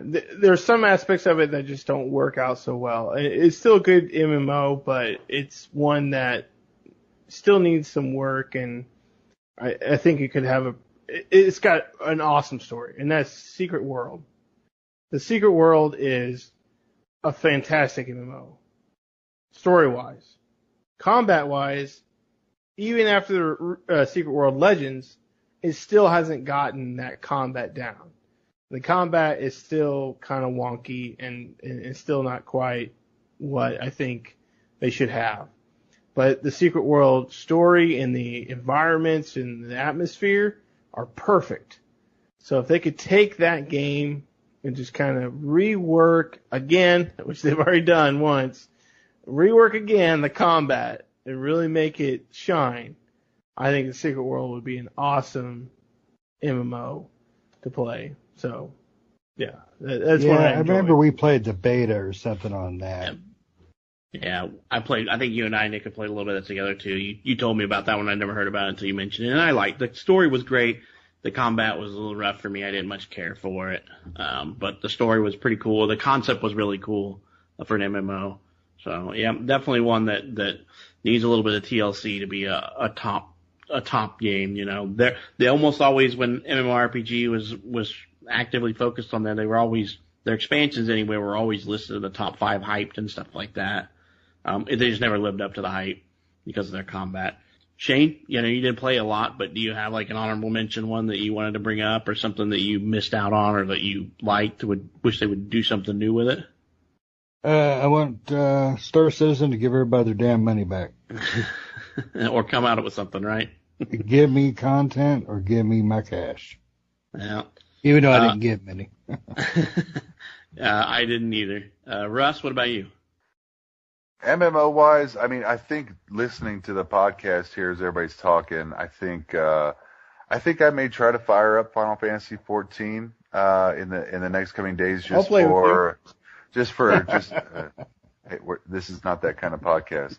There's some aspects of it that just don't work out so well. It's still a good MMO, but it's one that still needs some work, and I think it could have it's got an awesome story, and that's Secret World. The Secret World is a fantastic MMO. Story-wise. Combat-wise, even after Secret World Legends, it still hasn't gotten that combat down. The combat is still kind of wonky and still not quite what I think they should have. But the Secret World story and the environments and the atmosphere are perfect. So if they could take that game and just kind of rework again, which they've already done once, rework again the combat and really make it shine, I think the Secret World would be an awesome MMO to play. So, yeah, that's what I enjoyed. I remember we played the beta or something on that. Yeah, I think you and I, Nick, have played a little bit of that together too. You told me about that one. I never heard about it until you mentioned it. And I liked the story was great. The combat was a little rough for me. I didn't much care for it. But the story was pretty cool. The concept was really cool for an MMO. So yeah, definitely one that needs a little bit of TLC to be a top game. You know, they almost always, when MMORPG was actively focused on that, they were always, their expansions anyway were always listed in the top 5 hyped and stuff like that. They just never lived up to the hype because of their combat. Shane, you didn't play a lot, but do you have like an honorable mention one that you wanted to bring up, or something that you missed out on, or that you liked, wish they would do something new with it? I want Star Citizen to give everybody their damn money back. Or come out with something, right? Give me content or give me my cash. Yeah. Even though I didn't give many. I didn't either. Russ, what about you? MMO wise, I mean, I think listening to the podcast here as everybody's talking, I think I may try to fire up Final Fantasy 14 in the next coming days, just hey, this is not that kind of podcast.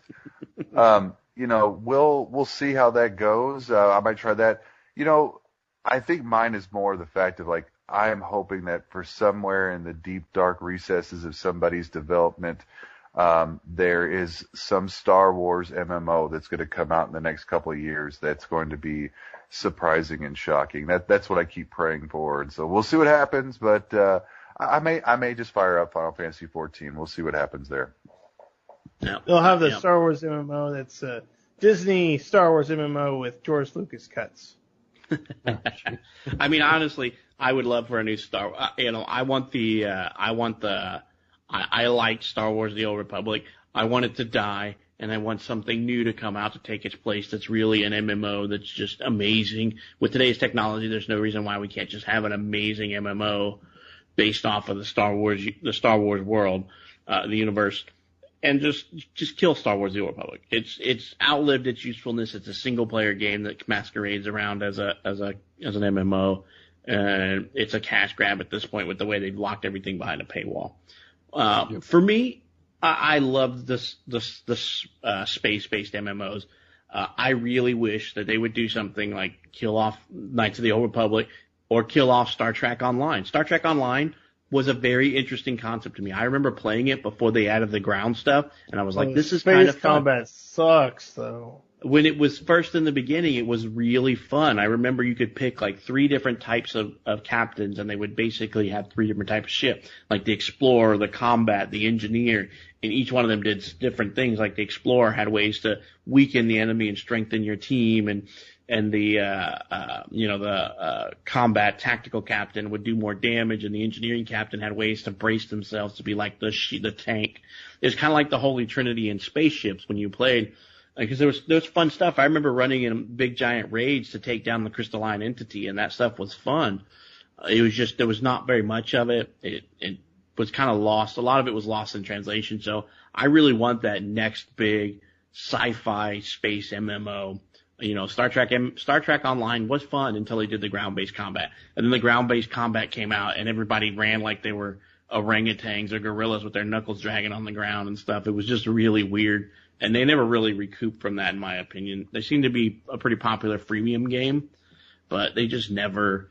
We'll see how that goes. I might try that. I think mine is more the fact of like, I am hoping that for somewhere in the deep dark recesses of somebody's development, there is some Star Wars MMO that's going to come out in the next couple of years that's going to be surprising and shocking. That's what I keep praying for. And so we'll see what happens, but I may just fire up Final Fantasy 14. We'll see what happens there. Yeah. They'll have the Star Wars MMO that's Disney Star Wars MMO with George Lucas cuts. I mean, honestly, I would love for a new Star. I liked Star Wars: The Old Republic. I want it to die, and I want something new to come out to take its place. That's really an MMO that's just amazing. With today's technology, there's no reason why we can't just have an amazing MMO based off of the Star Wars world, the universe, and just kill Star Wars: The Old Republic. It's outlived its usefulness. It's a single player game that masquerades around as an MMO, and it's a cash grab at this point with the way they've locked everything behind a paywall. For me, I love the space-based MMOs. I really wish that they would do something like kill off Knights of the Old Republic or kill off Star Trek Online. Star Trek Online was a very interesting concept to me. I remember playing it before they added the ground stuff, and I was like, this is kind of fun. Combat sucks, though. When it was first in the beginning, it was really fun. I remember you could pick like 3 different types of captains, and they would basically have 3 different types of ship, like the Explorer, the Combat, the Engineer, and each one of them did different things. Like the Explorer had ways to weaken the enemy and strengthen your team, and the Combat Tactical Captain would do more damage, and the Engineering Captain had ways to brace themselves to be like the tank. It's kind of like the Holy Trinity in spaceships when you played. Because there was fun stuff. I remember running in big giant raids to take down the crystalline entity, and that stuff was fun. It was just, there was not very much of it. It was kind of lost. A lot of it was lost in translation. So I really want that next big sci-fi space MMO. Star Trek Online was fun until they did the ground-based combat. And then the ground-based combat came out, and everybody ran like they were orangutans or gorillas with their knuckles dragging on the ground and stuff. It was just really weird. And they never really recouped from that, in my opinion. They seem to be a pretty popular freemium game, but they just never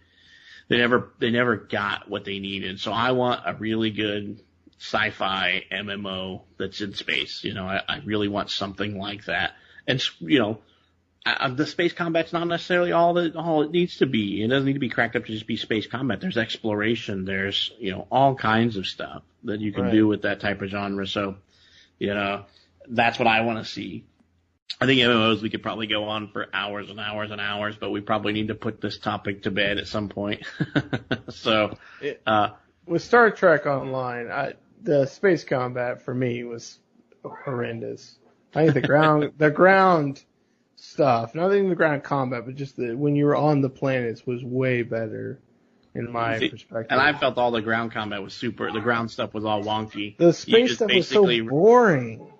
got what they needed. So I want a really good sci-fi MMO that's in space. I really want something like that. And, The space combat's not necessarily all it needs to be. It doesn't need to be cracked up to just be space combat. There's exploration. There's, all kinds of stuff that you can do with that type of genre. So, that's what I want to see. I think MMOs, we could probably go on for hours and hours and hours, but we probably need to put this topic to bed at some point. So, with Star Trek Online, the space combat for me was horrendous. I think the ground stuff, not even the ground combat, but just when you were on the planets was way better in my perspective. And I felt all the ground combat was super. The ground stuff was all wonky. The space stuff was so boring.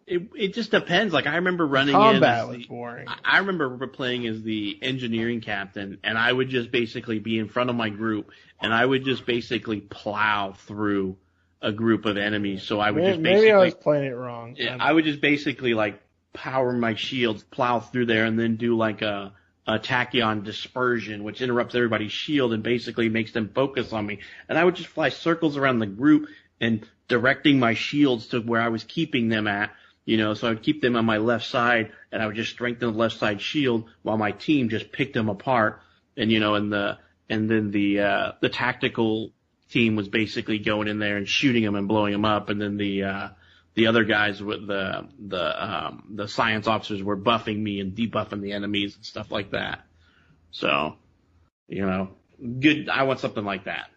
It just depends. Like I remember running combat was boring. I remember playing as the engineering captain, and I would just basically be in front of my group, and I would just basically plow through a group of enemies. So I would maybe I was playing it wrong. Yeah, I would just basically like power my shields, plow through there, and then do like a tachyon dispersion, which interrupts everybody's shield and basically makes them focus on me. And I would just fly circles around the group and directing my shields to where I was keeping them at. So I would keep them on my left side, and I would just strengthen the left side shield while my team just picked them apart. And then the tactical team was basically going in there and shooting them and blowing them up, and then the other guys with the science officers were buffing me and debuffing the enemies and stuff like that. So, good. I want something like that.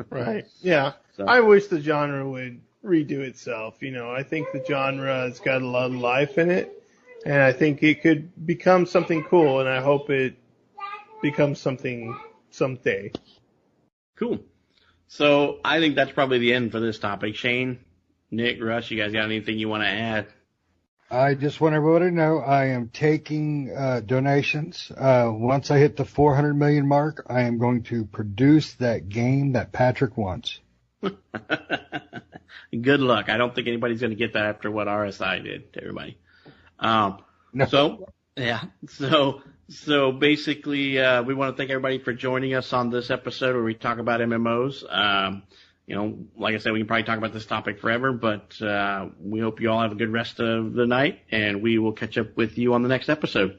Right. Yeah. So. I wish the genre would redo itself. I think the genre has got a lot of life in it, and I think it could become something cool, and I hope it becomes something someday. Cool. So I think that's probably the end for this topic. Shane, Nick, Russ, you guys got anything you want to add? I just want everybody to know I am taking donations. Once I hit the 400 million mark, I am going to produce that game that Patrick wants. Good luck. I don't think anybody's going to get that after what RSI did to everybody. No. So basically, we want to thank everybody for joining us on this episode where we talk about MMOs. Like I said, we can probably talk about this topic forever, but we hope you all have a good rest of the night, and we will catch up with you on the next episode.